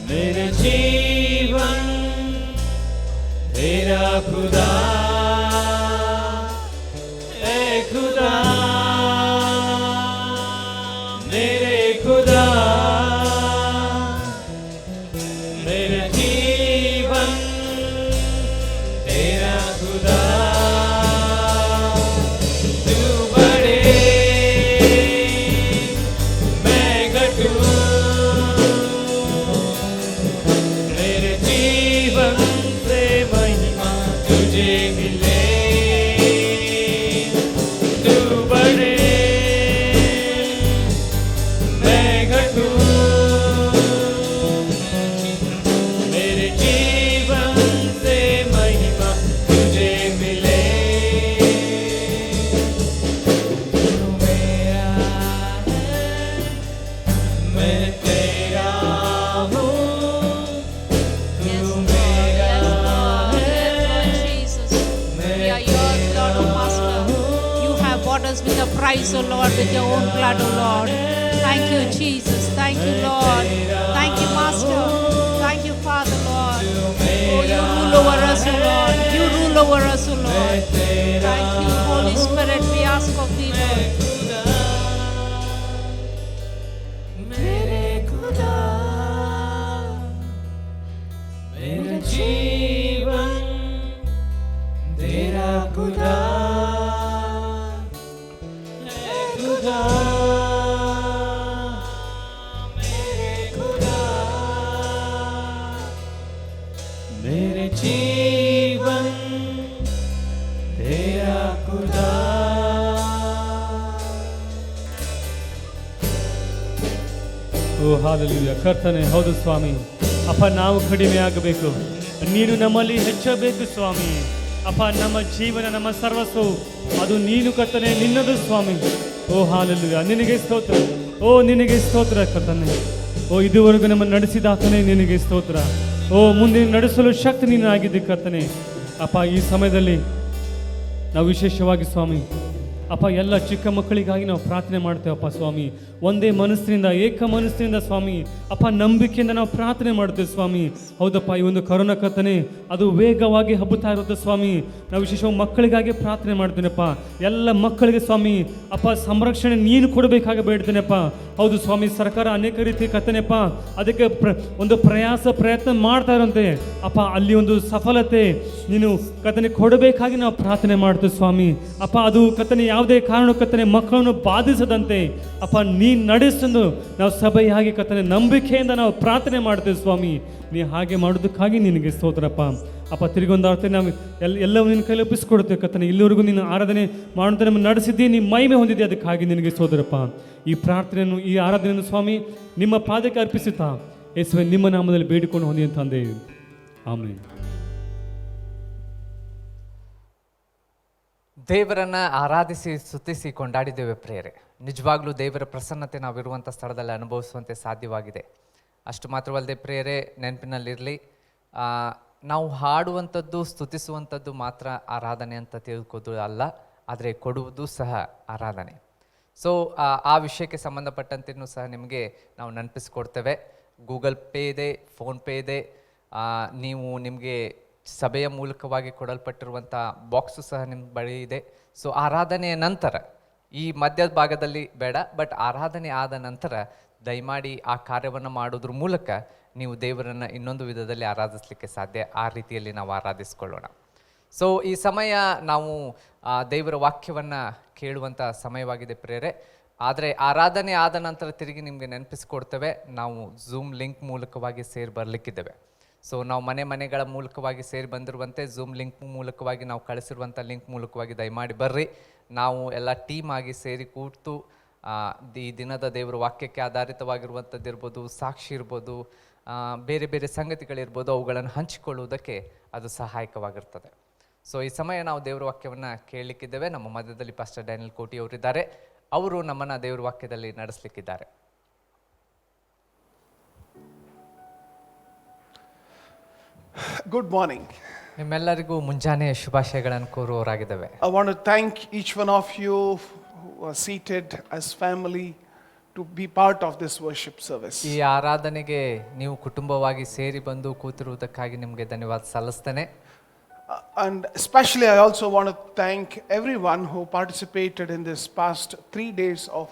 मेरे जीवन तेरा खुदा, ऐ खुदा, मेरे खुदा, मेरा जीवन तेरा खुदा। तू बड़े मैं घटू, मेरे जीवन से महिमा तुझे मिले। मैं तेरा हूँ, Yes, Lord. Yes, Lord. Yes, Lord Jesus. We are yours, Lord, oh Master. You have bought us with a price, O Lord, with your own blood, O Lord. Thank you, Jesus. Thank you, Lord. Thank you, Master. Thank you, Father, Lord. Oh, you rule over us, O Lord. You rule over us, O Lord. Thank you, Holy Spirit. We ask of thee, Lord. मेरे खुदा, मेरा जीवन तेरा खुदा है खुदा, मेरे खुदा, मेरे जीवन तेरा खुदा. ಓ ಹಾಲೆಲೂಯ. ಕರ್ತನೆ, ಹೌದು ಸ್ವಾಮಿ. ಅಪ್ಪ, ನಾವು ಕಡಿಮೆ ಆಗಬೇಕು, ನೀನು ನಮ್ಮಲ್ಲಿ ಹೆಚ್ಚಬೇಕು ಸ್ವಾಮಿ. ಅಪ್ಪ, ನಮ್ಮ ಜೀವನ, ನಮ್ಮ ಸರ್ವಸ್ವವು ಅದು ನೀನು ಕರ್ತನೆ, ನಿನ್ನದು ಸ್ವಾಮಿ. ಓ ಹಾಲೆಲೂಯ. ನಿನಗೆ ಸ್ತೋತ್ರ. ಓ ನಿನಗೆ ಸ್ತೋತ್ರ ಕರ್ತನೆ. ಓ ಇದುವರೆಗೂ ನಮ್ಮನ್ನು ನಡೆಸಿದಾತನೇ ನಿನಗೆ ಸ್ತೋತ್ರ. ಓ ಮುಂದೆ ನಡೆಸಲು ಶಕ್ತಿ ನೀನು ಆಗಿದ್ದೆ ಕರ್ತನೆ. ಅಪ್ಪ, ಈ ಸಮಯದಲ್ಲಿ ನಾವು ವಿಶೇಷವಾಗಿ ಸ್ವಾಮಿ ಅಪ್ಪ ಎಲ್ಲ ಚಿಕ್ಕ ಮಕ್ಕಳಿಗಾಗಿ ನಾವು ಪ್ರಾರ್ಥನೆ ಮಾಡ್ತೇವಪ್ಪ ಸ್ವಾಮಿ. ಒಂದೇ ಮನಸ್ಸಿನಿಂದ, ಏಕ ಮನಸ್ಸಿನಿಂದ ಸ್ವಾಮಿ ಅಪ್ಪ, ನಂಬಿಕೆಯಿಂದ ನಾವು ಪ್ರಾರ್ಥನೆ ಮಾಡ್ತೇವೆ ಸ್ವಾಮಿ. ಹೌದಪ್ಪ, ಈ ಒಂದು ಕರೋನಾ ಕರ್ತನೆ ಅದು ವೇಗವಾಗಿ ಹಬ್ಬುತ್ತಾ ಇರುತ್ತೆ ಸ್ವಾಮಿ. ನಾವು ವಿಶೇಷವಾಗಿ ಮಕ್ಕಳಿಗಾಗಿ ಪ್ರಾರ್ಥನೆ ಮಾಡ್ತೇನೆಪ್ಪ. ಎಲ್ಲ ಮಕ್ಕಳಿಗೆ ಸ್ವಾಮಿ ಅಪ್ಪ ಸಂರಕ್ಷಣೆ ನೀನು ಕೊಡಬೇಕಾಗಿ ಬೇಡ್ತೇನೆಪ್ಪ. ಹೌದು ಸ್ವಾಮಿ, ಸರ್ಕಾರ ಅನೇಕ ರೀತಿ ಕರ್ತನೆಪ್ಪ ಅದಕ್ಕೆ ಒಂದು ಪ್ರಯತ್ನ ಮಾಡ್ತಾ ಇರೋಂತೆ ಅಪ್ಪ, ಅಲ್ಲಿ ಒಂದು ಸಫಲತೆ ನೀನು ಕರ್ತನೆ ಕೊಡಬೇಕಾಗಿ ನಾವು ಪ್ರಾರ್ಥನೆ ಮಾಡ್ತೇವೆ ಸ್ವಾಮಿ. ಅಪ್ಪ, ಅದು ಕರ್ತನೆ ಯಾವುದೇ ಕಾರಣ ಕರ್ತನೆ ಮಕ್ಕಳನ್ನು ಬಾಧಿಸದಂತೆ ಅಪ್ಪ ನೀನು ನಡೆಸಲು ನಾವು ಸಭೆಯಾಗಿ ಕರ್ತನೆ ನಂಬಿಕೆಯಿಂದ ನಾವು ಪ್ರಾರ್ಥನೆ ಮಾಡ್ತೇವೆ ಸ್ವಾಮಿ. ನೀ ಹಾಗೆ ಮಾಡೋದಕ್ಕಾಗಿ ನಿನಗೆ ಸ್ತೋತ್ರಪ್ಪ. ಅಪ್ಪ, ತಿರುಗೊಂದು ಅರ್ಥ ನಾವು ಎಲ್ಲವೂ ನಿನ್ನ ಕೈಲಿ ಒಪ್ಪಿಸ್ಕೊಡ್ತೇವೆ ಕರ್ತನೆ. ಇಲ್ಲಿವರೆಗೂ ನೀನು ಆರಾಧನೆ ಮಾಡುವಂತೆ ನಮ್ಮ ನಡೆಸಿದ್ದಿ, ನೀ ಮಹಿಮೆ ಹೊಂದಿದ್ದೆ, ಅದಕ್ಕಾಗಿ ನಿನಗೆ ಸ್ತೋತ್ರಪ್ಪ. ಈ ಪ್ರಾರ್ಥನೆಯನ್ನು, ಈ ಆರಾಧನೆಯನ್ನು ಸ್ವಾಮಿ ನಿಮ್ಮ ಪಾದಕ್ಕೆ ಅರ್ಪಿಸುತ್ತಾ ಯೇಸುವೆ ನಿಮ್ಮ ನಾಮದಲ್ಲಿ ಬೇಡಿಕೊಂಡು ಹೊಂದಿ ತಂದೆ. ಆಮೆನ್. ದೇವರನ್ನು ಆರಾಧಿಸಿ ಸ್ತುತಿಸಿ ಕೊಂಡಾಡಿದ್ದೇವೆ ಪ್ರಿಯರೇ. ನಿಜವಾಗ್ಲೂ ದೇವರ ಪ್ರಸನ್ನತೆ ನಾವಿರುವಂಥ ಸ್ಥಳದಲ್ಲಿ ಅನುಭವಿಸುವಂತೆ ಸಾಧ್ಯವಾಗಿದೆ. ಅಷ್ಟು ಮಾತ್ರವಲ್ಲದೆ ಪ್ರಿಯರೇ, ನೆನಪಿನಲ್ಲಿರಲಿ, ನಾವು ಹಾಡುವಂಥದ್ದು ಸ್ತುತಿಸುವಂಥದ್ದು ಮಾತ್ರ ಆರಾಧನೆ ಅಂತ ತಿಳ್ಕೋದು ಅಲ್ಲ, ಆದರೆ ಕೊಡುವುದು ಸಹ ಆರಾಧನೆ. ಸೊ ಆ ವಿಷಯಕ್ಕೆ ಸಂಬಂಧಪಟ್ಟಂತೆಯೂ ಸಹ ನಿಮಗೆ ನಾವು ನೆನಪಿಸ್ಕೊಡ್ತೇವೆ. ಗೂಗಲ್ ಪೇ ಇದೆ, ಫೋನ್ಪೇ ಇದೆ. ನೀವು ನಿಮಗೆ ಸಭೆಯ ಮೂಲಕವಾಗಿ ಕೊಡಲ್ಪಟ್ಟಿರುವಂಥ ಬಾಕ್ಸು ಸಹ ನಿಮ್ಮ ಬಳಿ ಇದೆ. ಸೊ ಆರಾಧನೆಯ ನಂತರ, ಈ ಮಧ್ಯದ ಭಾಗದಲ್ಲಿ ಬೇಡ, ಬಟ್ ಆರಾಧನೆ ಆದ ನಂತರ ದಯಮಾಡಿ ಆ ಕಾರ್ಯವನ್ನು ಮಾಡೋದ್ರ ಮೂಲಕ ನೀವು ದೇವರನ್ನು ಇನ್ನೊಂದು ವಿಧದಲ್ಲಿ ಆರಾಧಿಸಲಿಕ್ಕೆ ಸಾಧ್ಯ. ಆ ರೀತಿಯಲ್ಲಿ ನಾವು ಆರಾಧಿಸ್ಕೊಳ್ಳೋಣ. ಸೊ ಈ ಸಮಯ ನಾವು ದೇವರ ವಾಕ್ಯವನ್ನು ಕೇಳುವಂಥ ಸಮಯವಾಗಿದೆ ಪ್ರಿಯರೇ. ಆದರೆ ಆರಾಧನೆ ಆದ ನಂತರ ತಿರುಗಿ ನಿಮಗೆ ನೆನಪಿಸ್ಕೊಡ್ತೇವೆ, ನಾವು ಝೂಮ್ ಲಿಂಕ್ ಮೂಲಕವಾಗಿ ಸೇರಿ ಬರಲಿಕ್ಕಿದ್ದೇವೆ. ಸೊ ನಾವು ಮನೆಗಳ ಮೂಲಕವಾಗಿ ಸೇರಿ ಬಂದಿರುವಂತೆ ಝೂಮ್ ಲಿಂಕ್ ಮೂಲಕವಾಗಿ ನಾವು ಕಳಿಸಿರುವಂಥ ಲಿಂಕ್ ಮೂಲಕವಾಗಿ ದಯಮಾಡಿ ಬರ್ರಿ. ನಾವು ಎಲ್ಲ ಟೀಮ್ ಆಗಿ ಸೇರಿ ಕೂತು ಈ ದಿನದ ದೇವರ ವಾಕ್ಯಕ್ಕೆ ಆಧಾರಿತವಾಗಿರುವಂಥದ್ದು ಇರ್ಬೋದು, ಸಾಕ್ಷಿ ಇರ್ಬೋದು, ಬೇರೆ ಬೇರೆ ಸಂಗತಿಗಳಿರ್ಬೋದು, ಅವುಗಳನ್ನು ಹಂಚಿಕೊಳ್ಳುವುದಕ್ಕೆ ಅದು ಸಹಾಯಕವಾಗಿರ್ತದೆ. ಸೊ ಈ ಸಮಯ ನಾವು ದೇವರ ವಾಕ್ಯವನ್ನು ಕೇಳಲಿಕ್ಕಿದ್ದೇವೆ. ನಮ್ಮ ಮಧ್ಯದಲ್ಲಿ ಪಾಸ್ಟರ್ ಡ್ಯಾನಿಯಲ್ ಕೋಟಿ ಅವರಿದ್ದಾರೆ. ಅವರು ನಮ್ಮನ್ನು ದೇವರ ವಾಕ್ಯದಲ್ಲಿ ನಡೆಸಲಿಕ್ಕಿದ್ದಾರೆ. Good morning. ನಿಮ್ಮೆಲ್ಲರಿಗೂ ಮುಂಜಾನೆ ಶುಭಾಶಯಗಳನ್ನು ಕೋರುವವರಾಗಿದ್ದೇವೆ. I want to thank each one of you who are seated as family to be part of this worship service. ಈ ಆರಾಧನೆಗೆ ನೀವು ಕುಟುಂಬವಾಗಿ ಸೇರಿ ಬಂದು ಕೂತಿರುವುದಕ್ಕಾಗಿ ನಿಮಗೆ ಧನ್ಯವಾದ ಸಲ್ಲಿಸ್ತೇನೆ. And especially I also want to thank everyone who participated in this past 3 days of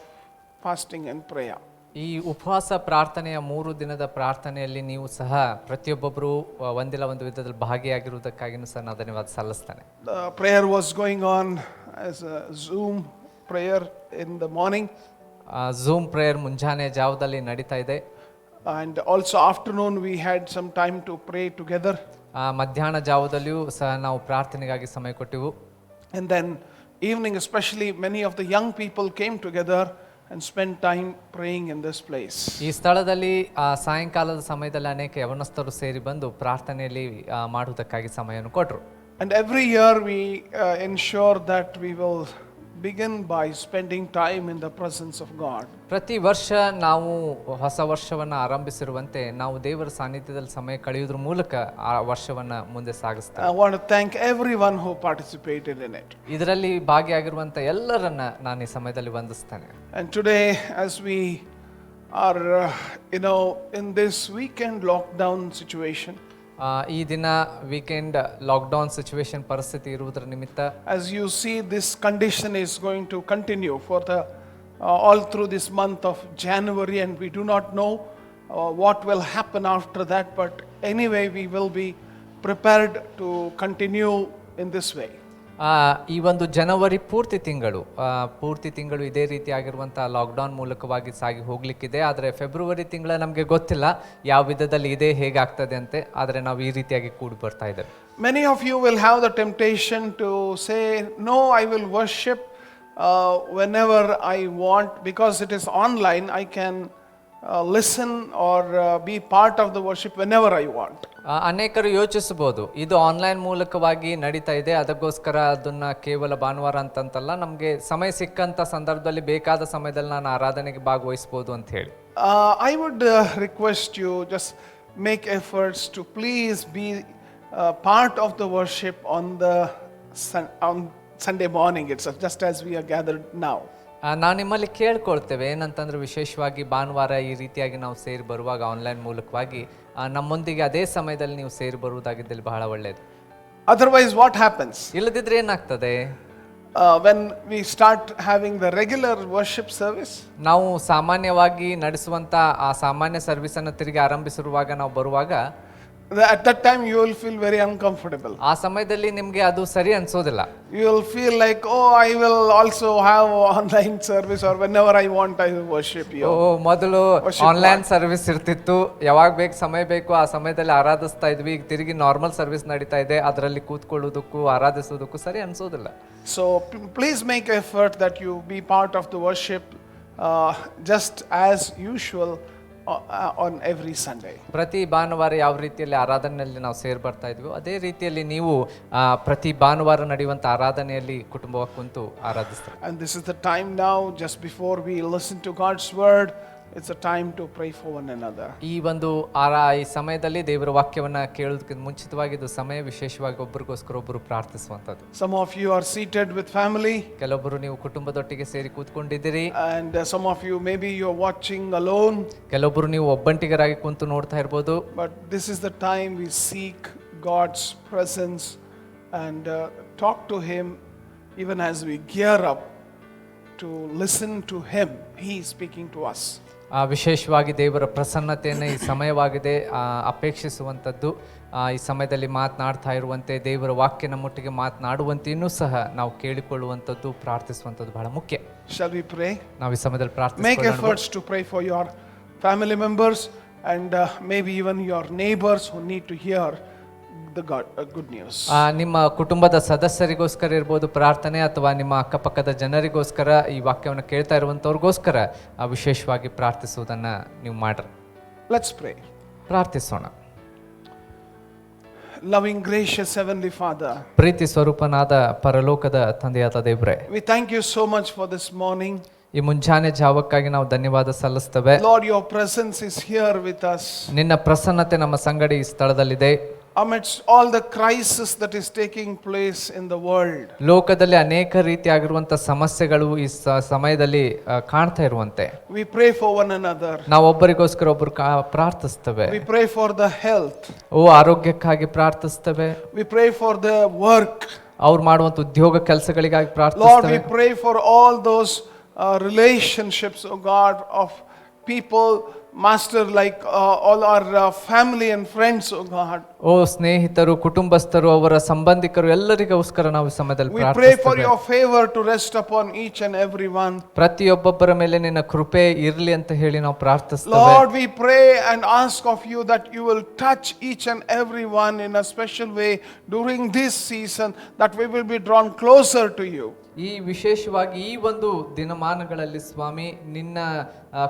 fasting and prayer. ಈ ಉಪವಾಸ ಪ್ರಾರ್ಥನೆಯ 3 ದಿನದ ಪ್ರಾರ್ಥನೆಯಲ್ಲಿ ನೀವು ಸಹ ಪ್ರತಿಯೊಬ್ಬೊಬ್ಬರು ಒಂದಿಲ್ಲ ಒಂದು ವಿಧದಲ್ಲಿ ಭಾಗಿಯಾಗಿರುವುದಕ್ಕಾಗಿಯೂ ಸಹ ನಾನು ಧನ್ಯವಾದ ಸಲ್ಲಿಸ್ತೇನೆ. The prayer was going on as a Zoom prayer in the morning. Zoom prayer ಮುಂಜಾನೆ ಜಾವದಲ್ಲಿ ನಡೀತಾ ಇದೆ. And also afternoon we had some time to pray together. ಮಧ್ಯಾಹ್ನ ಜಾವದಲ್ಲಿಯೂ ಸಹ ನಾವು ಪ್ರಾರ್ಥನೆಗಾಗಿ ಸಮಯ ಕೊಟ್ಟೆವು. And then evening especially many of the young people came together and spend time praying in this place. ಈ ಸ್ಥಳದಲ್ಲಿ ಸಾಯಂಕಾಲದ ಸಮಯದಲ್ಲಿ ಅನೇಕ ಯವನಸ್ಥರು ಸೇರಿ ಬಂದು ಪ್ರಾರ್ಥನೆಯಲ್ಲಿ ಮಾಡುವುದಕ್ಕಾಗಿ ಸಮಯವನ್ನು ಕೊಟ್ಟರು. And every year we ensure that we will begin by spending time in the presence of God. ಪ್ರತಿ ವರ್ಷ ನಾವು ಹೊಸ ವರ್ಷವನ್ನು ಆರಂಭಿಸಿರುವಂತೆ ನಾವು ದೇವರ ಸಾನ್ನಿಧ್ಯದಲ್ಲಿ ಸಮಯ ಕಳೆಯುವುದ್ರ ಮೂಲಕ ಆ ವರ್ಷವನ್ನು ಮುಂದೆ ಸಾಗಿಸ್ತೇವೆ. I want to thank everyone who participated in it. ಇದರಲ್ಲಿ ಭಾಗಿಯಾಗಿರುವಂಥ ಎಲ್ಲರನ್ನ ನಾನು ಈ ಸಮಯದಲ್ಲಿ ವಂದಿಸ್ತೇನೆ. And today, as we are, in this weekend lockdown situation, ಈ ದಿನ ವೀಕೆಂಡ್ ಲಾಕ್ಡೌನ್ ಸಿಚುವೇಶನ್ ಪರಿಸ್ಥಿತಿ ಇರುವುದರ ನಿಮಿತ್ತ as you see, this condition is going to continue for the all through this month of January, and we do not know what will happen after that, but anyway we will be prepared to continue in this way. ಈ ಒಂದು ಜನವರಿ ಪೂರ್ತಿ ತಿಂಗಳು ಇದೇ ರೀತಿಯಾಗಿರುವಂಥ lockdown ಮೂಲಕವಾಗಿ ಸಾಗಿ ಹೋಗ್ಲಿಕ್ಕಿದೆ. ಆದರೆ February ತಿಂಗಳ ನಮಗೆ ಗೊತ್ತಿಲ್ಲ ಯಾವ ವಿಧದಲ್ಲಿ ಇದೆ, ಹೇಗಾಗ್ತದೆ ಅಂತೆ. ಆದರೆ ನಾವು ಈ ರೀತಿಯಾಗಿ ಕೂಡಿ ಬರ್ತಾ ಇದ್ದೇವೆ. Many of you will have the temptation to say, no, I will worship whenever I want, because it is online. I can listen or be part of the worship whenever I want. ಅನೇಕರು ಯೋಚಿಸಬಹುದು, ಇದು online ಮೂಲಕವಾಗಿ ನಡೀತಾ ಇದೆ, ಅದಕ್ಕೋಸ್ಕರ ಅದನ್ನ ಕೇವಲ ಭಾನುವಾರ ಅಂತಲ್ಲ, ನಮಗೆ ಸಮಯ ಸಿಕ್ಕಂತ ಸಂದರ್ಭದಲ್ಲಿ ಬೇಕಾದ ಸಮಯದಲ್ಲಿ ನಾನು ಆರಾಧನೆಗೆ ಭಾಗವಹಿಸಬಹುದು ಅಂತ ಹೇಳಿ. I would request you, just make efforts to please be part of the worship on Sunday morning itself, just as we are gathered now. ನಾವು ನಿಮ್ಮಲ್ಲಿ ಕೇಳ್ಕೊಳ್ತೇವೆ ಏನಂತಂದ್ರೆ, ವಿಶೇಷವಾಗಿ ಭಾನುವಾರ ಈ ರೀತಿಯಾಗಿ ನಾವು ಸೇರಿ ಬರುವಾಗ ಆನ್ಲೈನ್ ಮೂಲಕವಾಗಿ ನಮ್ಮೊಂದಿಗೆ ಅದೇ ಸಮಯದಲ್ಲಿ ನೀವು ಸೇರಿ ಬರುವುದಾಗಿದ್ದಲ್ಲಿ ಬಹಳ ಒಳ್ಳೆಯದು. Otherwise, what happens? ಇಲ್ಲದಿದ್ರೆ ಏನಾಗ್ತದೆ? When we start having the regular worship service, ನಾವು ಸಾಮಾನ್ಯವಾಗಿ ನಡೆಸುವಂತ ಆ ಸಾಮಾನ್ಯ ಸರ್ವಿಸ್ ಅನ್ನು ತಿರುಗಿ ಆರಂಭಿಸಿರುವಾಗ ನಾವು ಬರುವಾಗ at that time you will feel very uncomfortable. ಆ ಸಮಯದಲ್ಲಿ ನಿಮಗೆ ಅದು ಸರಿ ಅನ್ಸೋದಿಲ್ಲ. You will feel like, oh, I will also have online service, or whenever I want I will worship you. ಮೊದಲು ಆನ್ಲೈನ್ ಸರ್ವಿಸ್ ಇರ್ತಿತ್ತು, ಯಾವಾಗ ಬೇಕು ಸಮಯ ಬೇಕು ಆ ಸಮಯದಲ್ಲಿ ಆರಾಧಿಸ್ತಾ ಇದ್ವಿ. ಈಗ ತಿರುಗಿ ನಾರ್ಮಲ್ ಸರ್ವಿಸ್ ನಡೀತಾ ಇದೆ, ಅದರಲ್ಲಿ ಕೂತ್ಕೊಳ್ಳೋದಕ್ಕೂ ಆರಾಧಿಸೋದಕ್ಕೂ ಸರಿ ಅನ್ಸೋದಿಲ್ಲ. So please make effort that you be part of the worship just as usual on every Sunday. ಪ್ರತಿ ಭಾನುವಾರ ಯಾವ ರೀತಿಯಲ್ಲಿ ಆರಾಧನೆಯಲ್ಲಿ ನಾವು ಸೇರಿ ಬರ್ತಾ ಇದ್ವಿ, ಅದೇ ರೀತಿಯಲ್ಲಿ ನೀವು ಪ್ರತಿ ಭಾನುವಾರ ನಡೆಯುವಂತ ಆರಾಧನೆಯಲ್ಲಿ ಕುಟುಂಬವಾಗಿ ಕುಂತು ಆರಾಧಿಸ್ತಾರೆ. And this is the time now, just before we listen to God's word, it's a time to pray for one another. ಈ ಒಂದು ಈ ಸಮಯದಲ್ಲಿ ದೇವರ ವಾಕ್ಯವನ್ನ ಕೇಳೋದಕ್ಕಿಂತ ಮುಂಚಿತವಾಗಿ ಇದು ಸಮಯ ವಿಶೇಷವಾಗಿ ಒಬ್ಬರಿಗೋಸ್ಕರ ಒಬ್ಬರು ಪ್ರಾರ್ಥಿಸುವಂತದ್ದು. Some of you are seated with family, ಕೆಲವೊಬ್ಬರು ನೀವು ಕುಟುಂಬದೊಟ್ಟಿಗೆ ಸೇರಿ ಕೂತ್ಕೊಂಡಿದ್ದೀರಿ. and some of you maybe you're watching alone, ಕೆಲವೊಬ್ಬರು ನೀವು ಒಬ್ಬಂಟಿಗರಾಗಿ ಕುಂತು ನೋಡ್ತಾ ಇರ್ಬೋದು. but this is the time we seek God's presence and talk to him, even as we gear up to listen to him. He is speaking to us. ವಿಶೇಷವಾಗಿ ದೇವರ ಪ್ರಸನ್ನತೆಯನ್ನು ಈ ಸಮಯವಾಗಿದೆ ಅಪೇಕ್ಷಿಸುವಂಥದ್ದು. ಈ ಸಮಯದಲ್ಲಿ ಮಾತನಾಡ್ತಾ ಇರುವಂತೆ ದೇವರ ವಾಕ್ಯ ನಮ್ಮೊಟ್ಟಿಗೆ ಮಾತನಾಡುವಂತೆಯೂ ಸಹ ನಾವು ಕೇಳಿಕೊಳ್ಳುವಂಥದ್ದು, ಪ್ರಾರ್ಥಿಸುವಂಥದ್ದು ಬಹಳ ಮುಖ್ಯ. Shall we pray? ನಾವು ಈ ಸಮಯದಲ್ಲಿ Make efforts to pray for your family members and maybe even your neighbors who need to hear the good news. ನಿಮ್ಮ ಕುಟುಂಬದ ಸದಸ್ಯರಿಗೋಸ್ಕರ ಇರ್ಬೋದು ಪ್ರಾರ್ಥನೆ, ಅಥವಾ ನಿಮ್ಮ ಅಕ್ಕಪಕ್ಕದ ಜನರಿಗೋಸ್ಕರ ಈ ವಾಕ್ಯವನ್ನು ಕೇಳ್ತಾ ಇರುವಂಥವ್ರಿಗೋಸ್ಕರ ವಿಶೇಷವಾಗಿ ಪ್ರಾರ್ಥಿಸುವುದನ್ನು ನೀವು ಮಾಡ್ರಿ. Let's pray. ಪ್ರಾರ್ಥಿಸೋಣ. Loving, gracious Heavenly Father, ಪ್ರೀತಿ ಸ್ವರೂಪನಾದ ಪರಲೋಕದ ತಂದೆಯಾದ ದೇವರೇ, we thank you so much for this morning. ಈ ಮುಂಜಾನೆ ಜಾವಕ್ಕಾಗಿ ನಾವು ಧನ್ಯವಾದ ಸಲ್ಲಿಸ್ತೇವೆ. Lord, your presence is here with us. ನಿನ್ನ ಪ್ರಸನ್ನತೆ ನಮ್ಮ ಸಂಗಡಿ ಈ ಸ್ಥಳದಲ್ಲಿದೆ. Amidst all the crisis that is taking place in the world, ಲೋಕದಲ್ಲಿ ಅನೇಕ ರೀತಿಯಾಗಿರುವಂತ ಸಮಸ್ಯೆಗಳು ಈ ಸಮಯದಲ್ಲಿ ಕಾಣ್ತಾ ಇರುವಂತೆ we pray for one another. ನಾವು ಒಬ್ಬರಿಗೋಸ್ಕರ ಒಬ್ಬರು ಪ್ರಾರ್ಥಿಸ್ತೇವೆ. We pray for the health. ಆರೋಗ್ಯಕ್ಕಾಗಿ ಪ್ರಾರ್ಥಿಸ್ತೇವೆ. We pray for the work. ಅವ್ರು ಮಾಡುವಂತ ಉದ್ಯೋಗ ಕೆಲಸಗಳಿಗಾಗಿ Lord, ಪ್ರಾರ್ಥಿಸ್ತೇವೆ. we pray for all those relationships, oh God, of people, Master, like all our family and friends, oh God. ಸ್ನೇಹಿತರು, ಕುಟುಂಬಸ್ಥರು, ಅವರ ಸಂಬಂಧಿಕರು ಎಲ್ಲರಿಗೋಸ್ಕರ ನಾವು ಈ ಸಮಯದಲ್ಲಿ We pray for your favor to rest upon each and every one. ಪ್ರತಿಯೊಬ್ಬೊಬ್ಬರ ಮೇಲೆ ನಿನ್ನ ಕೃಪೆ ಇರಲಿ ಅಂತ ಹೇಳಿ ನಾವು ಪ್ರಾರ್ಥಿಸ್ತೇವೆ. Lord, we pray and ask of you that you will touch each and every one in a special way during this season, that we will be drawn closer to you. ಈ ವಿಶೇಷವಾಗಿ ಈ ಒಂದು ದಿನಮಾನಗಳಲ್ಲಿ ಸ್ವಾಮಿ ನಿನ್ನ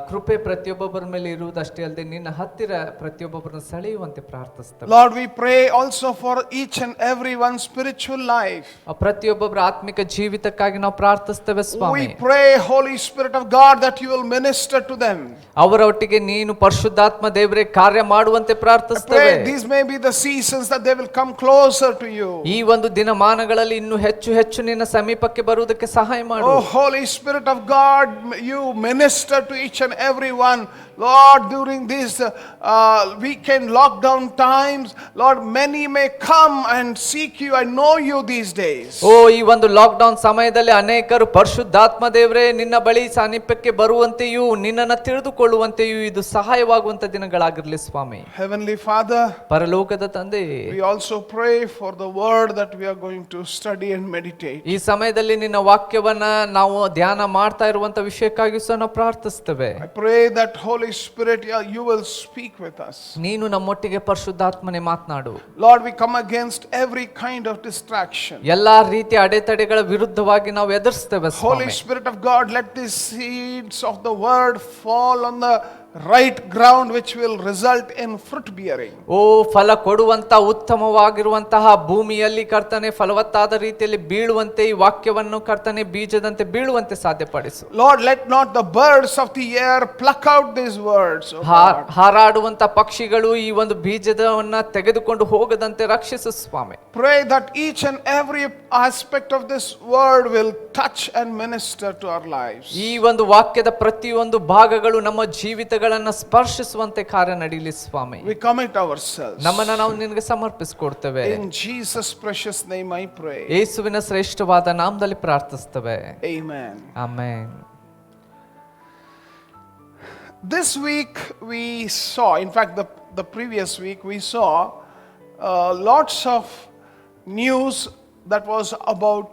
ಕೃಪೆ ಪ್ರತಿಯೊಬ್ಬೊಬ್ಬರ ಮೇಲೆ ಇರುವುದಷ್ಟೇ ಅಲ್ಲದೆ ನಿನ್ನ ಹತ್ತಿರ ಪ್ರತಿಯೊಬ್ಬೊಬ್ಬರನ್ನು ಸೆಳೆಯುವಂತೆ ಪ್ರಾರ್ಥಿಸ್ತೇವೆ. Lord, we pray also for each and everyone's spiritual life. ಪ್ರತಿಯೊಬ್ಬೊಬ್ಬರ ಆತ್ಮಿಕ ಜೀವಿತಕ್ಕಾಗಿ ನಾವು ಪ್ರಾರ್ಥಿಸ್ತೇವೆ ಸ್ವಾಮಿ. We pray, Holy Spirit of God, that you will minister to them. ಅವರ ಒಟ್ಟಿಗೆ ನೀನು ಪರಿಶುದ್ಧಾತ್ಮ ದೇವರೇ ಕಾರ್ಯ ಮಾಡುವಂತೆ ಪ್ರಾರ್ಥಿಸ್ತೇವೆ. Pray these may be the seasons that they will come closer to you. ಈ ಒಂದು ದಿನಮಾನಗಳಲ್ಲಿ ಇನ್ನೂ ಹೆಚ್ಚು ಹೆಚ್ಚು ನಿನ್ನ ಸಮೀಪಕ್ಕೆ ಬರುವುದಕ್ಕೆ ಸಹಾಯ ಮಾಡು. Oh, Holy Spirit of God, you minister to each and everyone. Lord, during these weekend lockdown times, Lord, many may come and seek you and know you these days. ಓ ಈ ಒಂದು ಲಾಕ್ ಡೌನ್ ಸಮಯದಲ್ಲಿ ಅನೇಕರು ಪರಿಶುದ್ಧಾತ್ಮ ದೇವರೇ ನಿನ್ನ ಬಳಿ ಸಾನ್ನಿಧ್ಯಕ್ಕೆ ಬರುವಂತೆಯೂ ನಿನ್ನನ್ನು ತಿಳಿದುಕೊಳ್ಳುವಂತೆಯೂ ಇದು ಸಹಾಯವಾಗುವಂತ ದಿನಗಳಾಗಿರಲಿ ಸ್ವಾಮಿ. Heavenly Father, ಪರಲೋಕದ ತಂದೆ, we also pray for the word that we are going to study and meditate. ಈ ಸಮಯದಲ್ಲಿ ನಿನ್ನ ವಾಕ್ಯವನ್ನ ನಾವು ಧ್ಯಾನ ಮಾಡ್ತಾ ಇರುವಂತ ವಿಷಯಕ್ಕಾಗಿ ಸಹ ನಾವು ಪ್ರಾರ್ಥಿಸ್ತೇವೆ. I pray that Holy Spirit, you will speak with us. ನೀನು ನಮ್ಮೊಟ್ಟಿಗೆ ಪರಿಶುದ್ಧಾತ್ಮನೇ ಮಾತನಾಡು. Lord, we come against every kind of distraction. ಎಲ್ಲಾ ರೀತಿಯ ಅಡೆತಡೆಗಳ ವಿರುದ್ಧವಾಗಿ ನಾವು ಎದುರಿಸ್ತೇವೆ Holy Swami. Spirit of God, let the seeds of the word fall on the right ground, which will result in fruit bearing. ಓ ಫಲ ಕೊಡುವಂತ ಉತ್ತಮವಾಗಿರುವಂತಹ ಭೂಮಿಯಲ್ಲಿ ಕರ್ತನೆ ಫಲವತ್ತಾದ ರೀತಿಯಲ್ಲಿ ಬೀಳುವಂತೆ ಈ ವಾಕ್ಯವನ್ನು ಕರ್ತನೆ ಬೀಜದಂತೆ ಬೀಳುವಂತೆ ಸಾಧ್ಯಪಡಿಸು. Lord, let not the birds of the air pluck out these words. Oh God. ಹಾರಾಡುವಂತ ಪಕ್ಷಿಗಳು ಈ ಒಂದು ಬೀಜದವನ್ನ ತೆಗೆದುಕೊಂಡು ಹೋಗದಂತೆ ರಕ್ಷಿಸು ಸ್ವಾಮಿ. Pray that each and every aspect of this word will touch and minister to our lives. ಈ ಒಂದು ವಾಕ್ಯದ ಪ್ರತಿಯೊಂದು ಭಾಗಗಳು ನಮ್ಮ ಜೀವಿತಗಳನ್ನ ಸ್ಪರ್ಶಿಸುವಂತೆ ಕಾರ್ಯ ನಡೀಲಿ ಸ್ವಾಮಿ. We commit ourselves. ನಮ್ಮನ್ನ ನಾವು ನಿನಗೆ ಸಮರ್ಪಿಸಿಕೊಡ್ತೇವೆ. In Jesus' precious name I pray. ಯೇಸುವಿನ ಶ್ರೇಷ್ಠವಾದ ನಾಮದಲ್ಲಿ ಪ್ರಾರ್ಥಿಸ್ತೇವೆ. Amen. Amen. This week we saw, in fact the previous week we saw lots of news that was about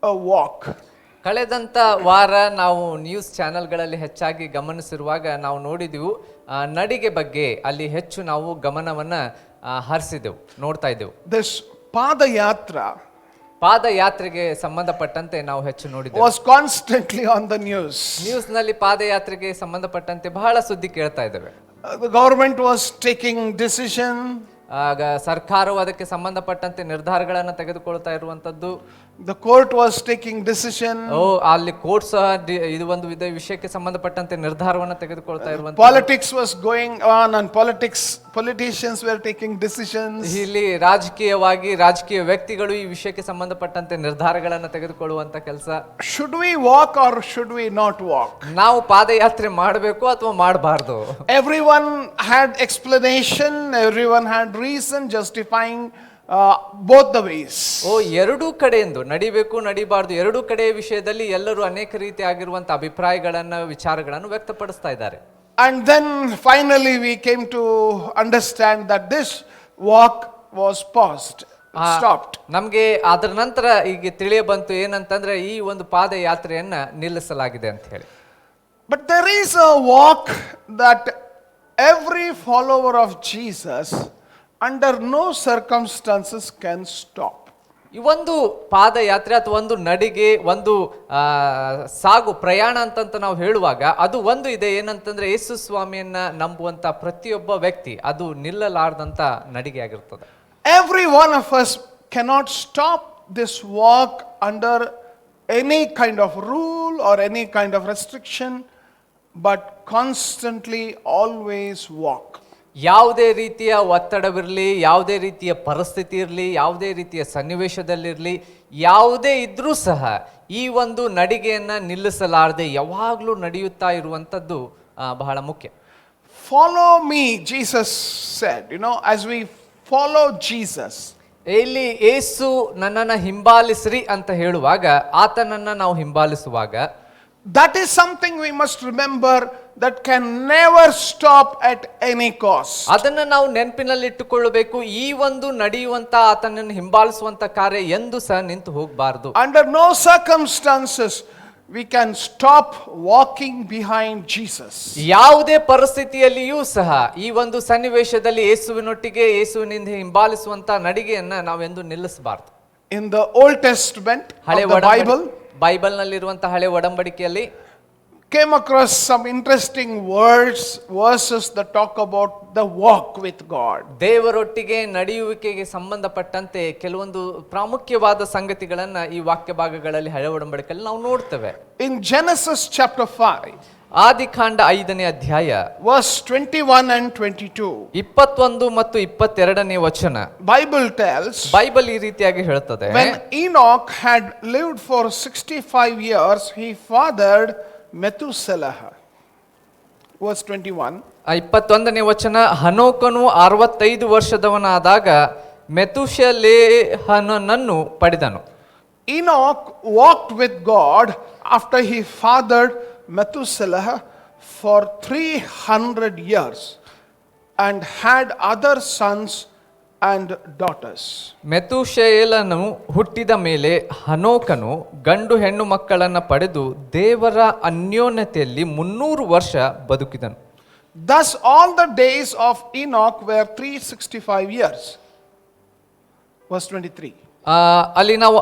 a walk. ಕಳೆದಂತ ವಾರ ನಾವು ನ್ಯೂಸ್ ಚಾನೆಲ್ಗಳಲ್ಲಿ ಹೆಚ್ಚಾಗಿ ಗಮನಿಸಿರುವಾಗ ನಾವು ನೋಡಿದೆವು ನಡಿಗೆ ಬಗ್ಗೆ ಅಲ್ಲಿ ಹೆಚ್ಚು ನಾವು ಗಮನವನ್ನ ಹರಿಸಿದೆವು, ನೋಡ್ತಾ ಇದ್ದೆವು. This ಪಾದಯಾತ್ರಾ ಪಾದಯಾತ್ರೆಗೆ ಸಂಬಂಧಪಟ್ಟಂತೆ ನಾವು ಹೆಚ್ಚು ನೋಡಿದೆವು. was constantly on the news. News ನಲ್ಲಿ ಪಾದಯಾತ್ರೆಗೆ ಸಂಬಂಧಪಟ್ಟಂತೆ ಬಹಳ ಸುದ್ದಿ ಕೇಳ್ತಾ ಇದ್ದೇವೆ. The government was taking decision. ಆಗ ಸರ್ಕಾರವು ಅದಕ್ಕೆ ಸಂಬಂಧಪಟ್ಟಂತೆ ನಿರ್ಧಾರಗಳನ್ನು ತೆಗೆದುಕೊಳ್ತಾ ಇರುವಂತದ್ದು. The court was taking decision. ಓ ಅಲ್ಲಿ ಕೋರ್ಟ್ ಸಹ ಇದು ಒಂದು ವಿಷಯಕ್ಕೆ ಸಂಬಂಧಪಟ್ಟಂತೆ ನಿರ್ಧಾರವನ್ನು ತೆಗೆದುಕೊಳ್ತಾ ಇರುವಂತ. Politics was going on and politicians were taking decisions. ಇಲ್ಲಿ ರಾಜಕೀಯ ವ್ಯಕ್ತಿಗಳು ಈ ವಿಷಯಕ್ಕೆ ಸಂಬಂಧಪಟ್ಟಂತೆ ನಿರ್ಧಾರಗಳನ್ನು ತೆಗೆದುಕೊಳ್ಳುವಂತ ಕೆಲಸ. Should we walk or should we not walk? ನಾವು ಪಾದಯಾತ್ರೆ ಮಾಡಬೇಕು ಅಥವಾ ಮಾಡಬಾರ್ದು? Everyone had explanation, everyone had reason justifying both the ways. ಓ ಎರಡೂ ಕಡೆಯಿಂದ ನಡಿಬೇಕು ನಡಿಬಾರ್ದು ಎರಡೂ ಕಡೆಯ ವಿಷಯದಲ್ಲಿ ಎಲ್ಲರೂ ಅನೇಕ ರೀತಿ ಆಗಿರುವಂತ ಅಭಿಪ್ರಾಯಗಳನ್ನ ವಿಚಾರಗಳನ್ನು ವ್ಯಕ್ತಪಡಿಸ್ತಾ ಇದ್ದಾರೆ. And then finally we came to understand that this walk was paused, stopped. ನಮ್ಗೆ ಅದರ ನಂತರ ಈಗ ತಿಳಿಯ ಬಂತು ಏನಂತಂದ್ರೆ ಈ ಒಂದು ಪಾದಯಾತ್ರೆಯನ್ನ ನಿಲ್ಲಿಸಲಾಗಿದೆ ಅಂತ ಹೇಳಿ. But there is a walk that every follower of Jesus under no circumstances can stop. ಈ ಒಂದು ಪಾದಯಾತ್ರೆ ಅಥವಾ ಒಂದು ನಡಿಗೆ ಒಂದು ಸಾಗು ಪ್ರಯಾಣ ಅಂತಂತ ನಾವು ಹೇಳುವಾಗ ಅದು ಒಂದು ಇದೆ ಏನಂತಂದ್ರೆ ಯೇಸು ಸ್ವಾಮಿಯನ್ನ ನಂಬುವಂತ ಪ್ರತಿಯೊಬ್ಬ ವ್ಯಕ್ತಿ ಅದು ನಿಲ್ಲಲಾರದಂತ ನಡಿಗೆ ಆಗಿರ್ತದೆ. Every one of us cannot stop this walk under any kind of rule or any kind of restriction, but constantly always walk. ಯಾವುದೇ ರೀತಿಯ ಒತ್ತಡವಿರಲಿ, ಯಾವುದೇ ರೀತಿಯ ಪರಿಸ್ಥಿತಿ ಇರಲಿ, ಯಾವುದೇ ರೀತಿಯ ಸನ್ನಿವೇಶದಲ್ಲಿರಲಿ, ಯಾವುದೇ ಇದ್ರೂ ಸಹ ಈ ಒಂದು ನಡಿಗೆಯನ್ನ ನಿಲ್ಲಿಸಲಾರದೆ ಯಾವಾಗಲೂ ನಡೆಯುತ್ತಾ ಇರುವಂಥದ್ದು ಬಹಳ ಮುಖ್ಯ. Follow me, Jesus said. As we follow Jesus, ಇಲ್ಲಿ ಯೇಸು ನನ್ನನ್ನು ಹಿಂಬಾಲಿಸ್ರಿ ಅಂತ ಹೇಳುವಾಗ ಆತನನ್ನ ನಾವು ಹಿಂಬಾಲಿಸುವಾಗ that is something we must remember that can never stop at any cost. ಅದನ್ನ ನಾವು ನೆನಪಿನಲ್ಲಿ ಇಟ್ಟುಕೊಳ್ಳಬೇಕು. ಈ ಒಂದು ನಡೆಯುವಂತ ಆತನನ್ನು ಹಿಂಬಾಲಿಸುವಂತ ಕಾರ್ಯ ಎಂದು ಸಹ ನಿಂತು ಹೋಗಬಾರದು. Under no circumstances we can stop walking behind Jesus. ಯಾವುದೇ ಪರಿಸ್ಥಿತಿಯಲ್ಲಿಯೂ ಸಹ ಈ ಒಂದು ಸನ್ನಿವೇಶದಲ್ಲಿ ಯೇಸುವಿನೊಟ್ಟಿಗೆ ಯೇಸುವಿನಿಂದ ಹಿಂಬಾಲಿಸುವಂತ ನಡಿಗೆಯನ್ನ ನಾವೆಂದು ನಿಲ್ಲಿಸಬಾರದು. in the Old Testament ಹಳೆ of the Bible, ಬೈಬಲ್ ನಲ್ಲಿರುವಂತಹ ಹಳೆ ಒಡಂಬಡಿಕೆಯಲ್ಲಿ came across some interesting verses that talk about the walk with God. ದೇವರೊಟ್ಟಿಗೆ ನಡೆಯುವಿಕೆಗೆ ಸಂಬಂಧಪಟ್ಟಂತೆ ಕೆಲವೊಂದು ಪ್ರಾಮುಖ್ಯವಾದ ಸಂಗತಿಗಳನ್ನ ಈ ವಾಕ್ಯ ಭಾಗಗಳಲ್ಲಿ ಹಳೆ ಒಡಂಬಡಿಕೆಯಲ್ಲಿ ನಾವು ನೋಡ್ತೇವೆ. In Genesis chapter 5, ಆದಿಕಾಂಡ 5ನೇ ಅಧ್ಯಾಯ verse 21 and 22, 21 ಮತ್ತು 22ನೇ ವಚನ Bible tells, ಬೈಬಲ್ ಈ ರೀತಿಯಾಗಿ ಹೇಳ್ತದೆ, when Enoch had lived for 65 years, he fathered Methuselah. Verse 21. 21ನೇ ವಚನ, ಹನೋಕನು 65 ವರ್ಷದವನಾದಾಗ ಮೆತುಶೆಲೇಹನನ್ನು ಪಡೆದನು. Enoch walked with God after he fathered Methuselah for 300 years and had other sons and daughters. ಮೆತುಶೆಲನು ಹುಟ್ಟಿದ ಮೇಲೆ ಹನೋಕನು ಗಂಡು ಹೆಣ್ಣು ಮಕ್ಕಳನ್ನ ಪಡೆದು ದೇವರ ಅನ್ಯೋನ್ಯತೆಯಲ್ಲಿ 300 ವರ್ಷ ಬದುಕಿದನು. Thus all the days of Enoch were 365 years. Verse 23. ಅಲ್ಲಿ ನಾವು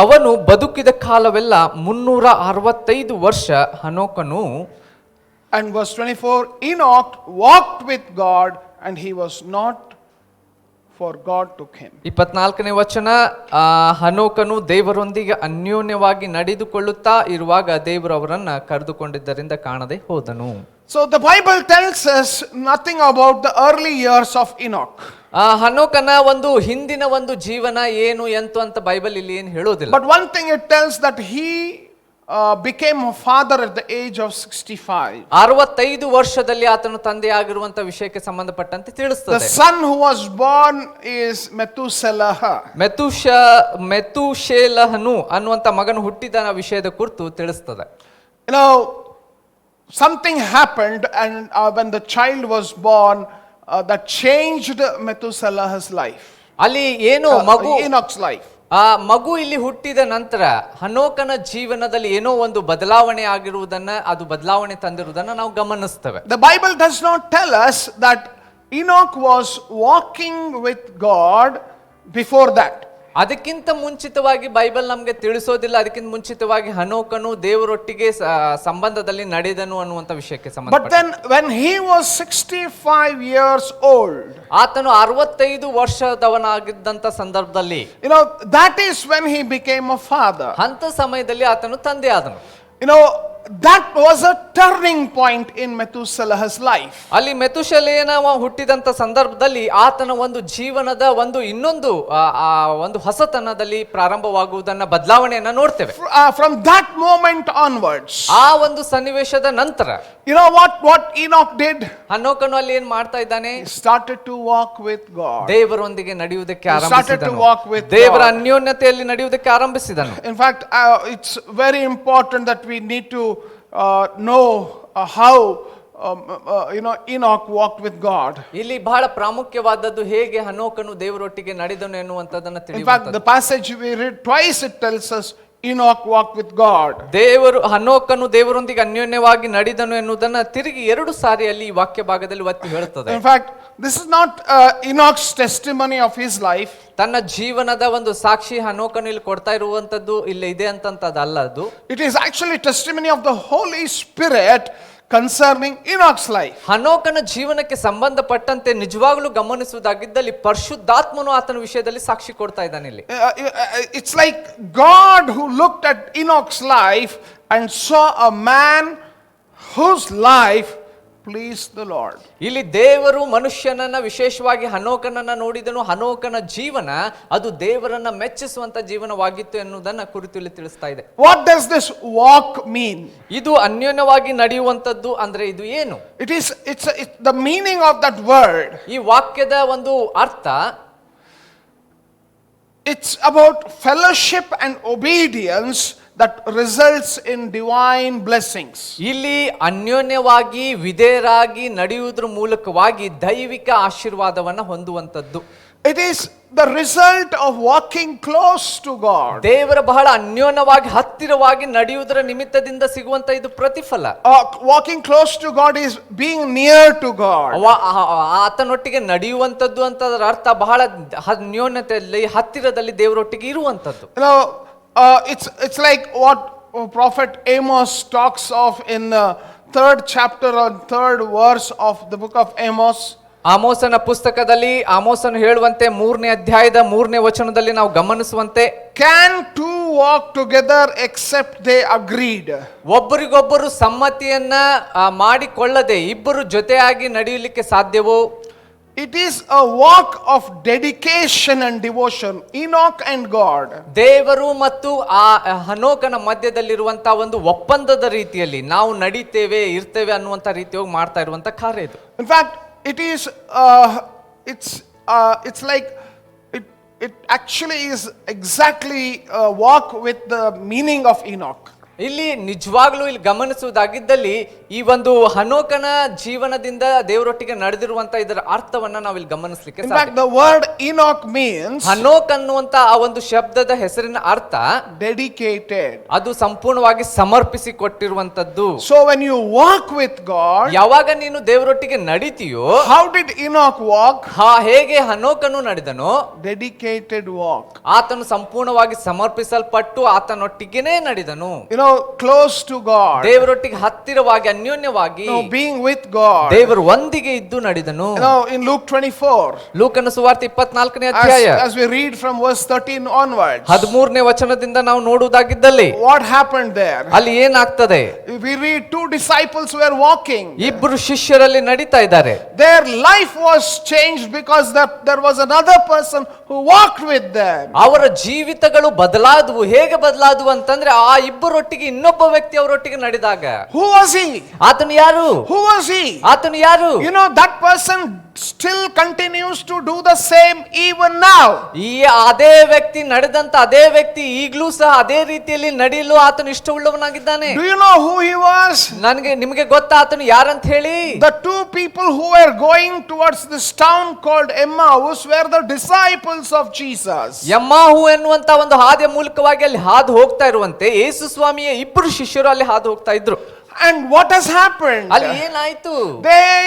ಅವನು ಬದುಕಿದ ಕಾಲವೆಲ್ಲ 365 ವರ್ಷ ಹನೋಕನು. And verse 24, Enoch walked with God and he was not, for God took him. 24ನೇ ವಚನ, ಹನೋಕನು ದೇವರೊಂದಿಗೆ ಅನ್ಯೋನ್ಯವಾಗಿ ನಡೆದುಕೊಳ್ಳುತ್ತಾ ಇರುವಾಗ ದೇವರು ಅವರನ್ನ ಕರೆದುಕೊಂಡಿದ್ದರಿಂದ ಕಾಣದೆ ಹೋದನು. So the Bible tells us nothing about the early years of Enoch. ಹನೋಕನ ಒಂದು ಹಿಂದಿನ ಒಂದು ಜೀವನ ಏನು ಎಂತು ಅಂತ ಬೈಬಲ್ ಇಲ್ಲಿ ಏನು ಹೇಳೋದಿಲ್ಲ. But one thing it tells that he became a father at the age of 65. 65 ವರ್ಷದಲ್ಲಿ ಆತನು ತಂದೆಯಾಗಿರುವಂತ ವಿಷಯಕ್ಕೆ ಸಂಬಂಧಪಟ್ಟಂತೆ The ತಿಳಿಸ್ತದೆ. son who was born is Methuselah. ಮೆತುಶೇಲಹನು ಅನ್ನುವಂತ ಮಗನು ಹುಟ್ಟಿದ ವಿಷಯದ ಕುರಿತು ತಿಳಿಸ್ತದೆ. You know, something happened and when the child was born that changed Methuselah's life. ಅಲ್ಲಿ ಏನು Enoch's life. ಆ ಮಗು ಇಲ್ಲಿ ಹುಟ್ಟಿದ ನಂತರ ಹನೋಕನ ಜೀವನದಲ್ಲಿ ಏನೋ ಒಂದು ಬದಲಾವಣೆ ಆಗಿರುವುದನ್ನ, ಅದು ಬದಲಾವಣೆ ತಂದಿರುವುದನ್ನ ನಾವು ಗಮನಿಸ್ತೇವೆ. The Bible does not tell us that Enoch was walking with God before that. ಅದಕ್ಕಿಂತ ಮುಂಚಿತವಾಗಿ ಬೈಬಲ್ ನಮಗೆ ತಿಳಿಸೋದಿಲ್ಲ. ಅದಕ್ಕಿಂತ ಮುಂಚಿತವಾಗಿ ಹನೋಕನು ದೇವರೊಟ್ಟಿಗೆ ಸಂಬಂಧದಲ್ಲಿ ನಡೆದನು ಅನ್ನುವಂತ ವಿಷಯಕ್ಕೆ ಸಂಬಂಧ. But then when he was 65 years old, ಆತನು 65 ವರ್ಷದವನಾಗಿದ್ದಂತ ಸಂದರ್ಭದಲ್ಲಿ, you know, that is when he became a father. ಅಂತ ಸಮಯದಲ್ಲಿ ಆತನು ತಂದೆ ಆದನು. You know, that was a turning point in Methuselah's life. ಅಲ್ಲಿ ಮೆತುಶೆಲೇನ ಹುಟ್ಟಿದಂತ ಸಂದರ್ಭದಲ್ಲಿ ಆತನ ಒಂದು ಜೀವನದ ಒಂದು ಇನ್ನೊಂದು ಒಂದು ಹೊಸತನದಲ್ಲಿ ಪ್ರಾರಂಭವಾಗುವುದನ್ನ, ಬದಲಾವಣೆಯನ್ನ ನೋಡ್ತೇವೆ. From that moment onwards, ಆ ಒಂದು ಸನ್ನಿವೇಶದ ನಂತರ you know what Enoch did? ಹನೋಕನು ಅಲ್ಲಿ ಏನ್ ಮಾಡ್ತಾ ಇದ್ದಾನೆ? He started to walk with God. ದೇವರೊಂದಿಗೆ ನಡೆಯುವುದಕ್ಕೆ He started to walk with ದೇವರ God. ಅನ್ಯೋನ್ಯತೆಯಲ್ಲಿ ನಡೆಯುವುದಕ್ಕೆ ಆರಂಭಿಸಿದನು. In fact, it's very important that we need to know how Enoch walked with God. ಇಲ್ಲಿ ಬಹಳ ಪ್ರಾಮುಖ್ಯವಾದದ್ದು ಹೇಗೆ ಹನೋಕನು ದೇವರೊಟ್ಟಿಗೆ ನಡೆದನು ಎನ್ನುವಂತದನ್ನ In fact, ತಿಳಿಯುವಂತದ್ದು. the passage we read twice, it tells us Enoch walked with God. ಹನೋಕನು ದೇವರೊಂದಿಗೆ ಅನ್ಯೋನ್ಯವಾಗಿ ನಡೆದನು ಎನ್ನುವುದನ್ನ ತಿರುಗಿ 2 ಸಾರಿ ಅಲ್ಲಿ ಈ ವಾಕ್ಯ ಭಾಗದಲ್ಲಿ ಒತ್ತಿ ಹೇಳುತ್ತದೆ. In fact, this is not Enoch's testimony of his life. ತನ್ನ ಜೀವನದ ಒಂದು ಸಾಕ್ಷಿ ಹನೋಕನು ಇಲ್ಲಿ ಕೊಡ್ತಾ ಇರುವಂತದ್ದು ಇಲ್ಲಿ ಇದೆ ಅಂತಂತದಲ್ಲ ಅದು. It is actually testimony of the Holy Spirit concerning Enoch's life. ಹನೋಕನ ಜೀವನಕ್ಕೆ ಸಂಬಂಧಪಟ್ಟಂತೆ ನಿಜವಾಗ್ಲೂ ಗಮನಿಸುವುದಾಗಿದ್ದಲ್ಲಿ ಪರಿಶುದ್ಧಾತ್ಮನು ಆತನ ವಿಷಯದಲ್ಲಿ ಸಾಕ್ಷಿ ಕೊಡ್ತಾ ಇದ್ದಾನೆ ಇಲ್ಲಿ. It's like God who looked at Enoch's life and saw a man whose life pleased the Lord. ಇಲ್ಲಿ ದೇವರು ಮನುಷ್ಯನನ್ನ ವಿಶೇಷವಾಗಿ ಹನೋಕನನ್ನ ನೋಡಿದನು. ಹನೋಕನ ಜೀವನ ಅದು ದೇವರನ್ನ ಮೆಚ್ಚಿಸುವಂತ ಜೀವನವಾಗಿತ್ತು ಎನ್ನುವುದನ್ನ ಕುರಿತು ಇಲ್ಲಿ ತಿಳಿಸ್ತಾ ಇದೆ. What does this walk mean? ಇದು ಅನ್ಯೋನ್ಯವಾಗಿ ನಡೆಯುವಂತದ್ದು ಅಂದ್ರೆ ಇದು ಏನು? It's the meaning of that word. ಈ ವಾಕ್ಯದ ಒಂದು ಅರ್ಥ, it's about fellowship and obedience that results in divine blessings. ಇಲ್ಲಿ ಅನ್ಯೋನ್ಯವಾಗಿ ವಿಧೇಯರಾಗಿ ನಡೆಯುವುದರ ಮೂಲಕವಾಗಿ ದೈವಿಕ ಆಶೀರ್ವಾದವನ್ನ ಹೊಂದುವಂತದ್ದು. It is the result of walking close to God. ದೇವರ ಬಹಳ ಅನ್ಯೋನ್ಯವಾಗಿ ಹತ್ತಿರವಾಗಿ ನಡೆಯುವುದರ ನಿಮಿತ್ತದಿಂದ ಸಿಗುವಂತ ಇದು ಪ್ರತಿಫಲ. Walking close to God is being near to God. ಆತನೊಟ್ಟಿಗೆ ನಡೆಯುವಂತದ್ದು ಅಂತದರ ಅರ್ಥ ಬಹಳ ಅನ್ಯೋನ್ಯತೆಯಲ್ಲಿ ಹತ್ತಿರದಲ್ಲಿ ದೇವರೊಟ್ಟಿಗೆ ಇರುವಂತದ್ದು. You know, it's like what Prophet Amos talks of in 3rd chapter or 3rd verse of the book of Amos. ಆಮೋಸನ ಪುಸ್ತಕದಲ್ಲಿ ಆಮೋಸನು ಹೇಳುವಂತೆ 3ನೇ ಅಧ್ಯಾಯದ 3ನೇ ವಚನದಲ್ಲಿ ನಾವು ಗಮನಿಸುವಂತೆ, Can two walk together except they agreed? ಒಬ್ಬರಿಗೊಬ್ಬರು ಸಮ್ಮತಿಯನ್ನ ಮಾಡಿಕೊಳ್ಳದೆ ಇಬ್ಬರು ಜೊತೆಯಾಗಿ ನಡೆಯಲಿಕ್ಕೆ ಸಾಧ್ಯವೋ? It is a walk of dedication and devotion, Enoch and God. ದೇವರು ಮತ್ತು ಆ ಹನೋಕನ ಮಧ್ಯದಲ್ಲಿರುವಂತಹ ಒಂದು ಒಪ್ಪಂದದ ರೀತಿಯಲ್ಲಿ ನಾವು ನಡೀತೇವೆ ಇರ್ತೇವೆ ಅನ್ನುವಂತ ರೀತಿಯಾಗಿ ಮಾಡ್ತಾ ಇರುವಂತ ಕಾರ್ಯ ಇದು. In fact, it is it's like it actually is exactly a walk with the meaning of Enoch. ಇಲ್ಲಿ ನಿಜವಾಗ್ಲೂ ಇಲ್ಲಿ ಗಮನಿಸುವುದಾಗಿದ್ದಲ್ಲಿ ಈ ಒಂದು ಹನೋಕನ ಜೀವನದಿಂದ ದೇವರೊಟ್ಟಿಗೆ ನಡೆದಿರುವಂತ ಇದರ ಅರ್ಥವನ್ನ ನಾವಿಲ್ಲಿ ಗಮನಿಸಲಿಕ್ಕೆ In fact, the word Enoch means Hanoch ಅನ್ನುವಂತ ಆ ಒಂದು ಶಬ್ದದ ಹೆಸರಿನ ಅರ್ಥ dedicated. ಅದು ಸಂಪೂರ್ಣವಾಗಿ ಸಮರ್ಪಿಸಿ ಕೊಟ್ಟಿರುವಂತದ್ದು. So when you walk with God, ಯಾವಾಗ ನೀನು ದೇವರೊಟ್ಟಿಗೆ ನಡೀತೀಯೋ, how did Enoch walk? ಹೇಗೆ ಹನೋಕನು ನಡೆದನೋ, Dedicated walk. ಆತನು ಸಂಪೂರ್ಣವಾಗಿ ಸಮರ್ಪಿಸಲ್ಪಟ್ಟು ಆತನೊಟ್ಟಿಗೆನೇ ನಡೆದನು. Close to God. ದೇವರೊಟ್ಟಿಗೆ ಹತ್ತಿರವಾಗಿ ಅನ್ಯೋನ್ಯವಾಗಿ Being with God. ದೇವರು ಒಂದಿಗೆ ಇದ್ದು ನಡೆದನು. In Luke 24, ಲೂಕನ ಸುವಾರ್ತೆ 24ನೇ ಅಧ್ಯಾಯ as we read from verse 13 onwards, 13ನೇ ವಚನದಿಂದ ನಾವು ನೋಡುವುದಾಗಿದ್ದಲ್ಲಿ what happened there? ಅಲ್ಲಿ ಏನಾಗ್ತದೆ? We read 2 disciples were walking. ಇಬ್ಬರು ಶಿಷ್ಯರಲ್ಲಿ ನಡೀತಾ ಇದ್ದಾರೆ. Their life was changed because there was another person who walked with them. ಅವರ ಜೀವಿತಗಳು ಬದಲಾದವು. ಹೇಗೆ ಬದಲಾದವು ಅಂತಂದ್ರೆ ಆ ಇಬ್ಬರೊಟ್ಟಿಗೆ ಇನ್ನೊಬ್ಬ ವ್ಯಕ್ತಿ ಅವರೊಟ್ಟಿಗೆ ನಡೆದಾಗ. Who was he? ಆತನು ಯಾರು? Who was he? ಆತನು ಯಾರು? That person still continues to do the same even now. ಈ ಅದೇ ವ್ಯಕ್ತಿ ನಡೆದಂತ ಅದೇ ವ್ಯಕ್ತಿ ಈಗಲೂ ಸಹ ಅದೇ ರೀತಿಯಲ್ಲಿ ನಡೆಯಲು ಆತನು ಇಷ್ಟವುಳ್ಳವನಾಗಿದ್ದಾನೆ. Do you know who he was? ನಿಮಗೆ ಗೊತ್ತಾ ಆತನು ಯಾರಂತ ಹೇಳಿ? The 2 people who were going towards this town called Emmaus were the disciples of Jesus. ಎಮ್ಮಾಹು ಎನ್ನುವಂತ ಒಂದು ಹಾದಿಯ ಮೂಲಕವಾಗಿ ಅಲ್ಲಿ ಹಾದು ಹೋಗ್ತಾ ಇರುವಂತೆ ಯೇಸು ಸ್ವಾಮಿಯ ಇಬ್ಬರು ಶಿಷ್ಯರು ಅಲ್ಲಿ ಹಾದು ಹೋಗ್ತಾ ಇದ್ರು. And what has happened? ಅಲ್ಲಿ ಏನಾಯ್ತು? They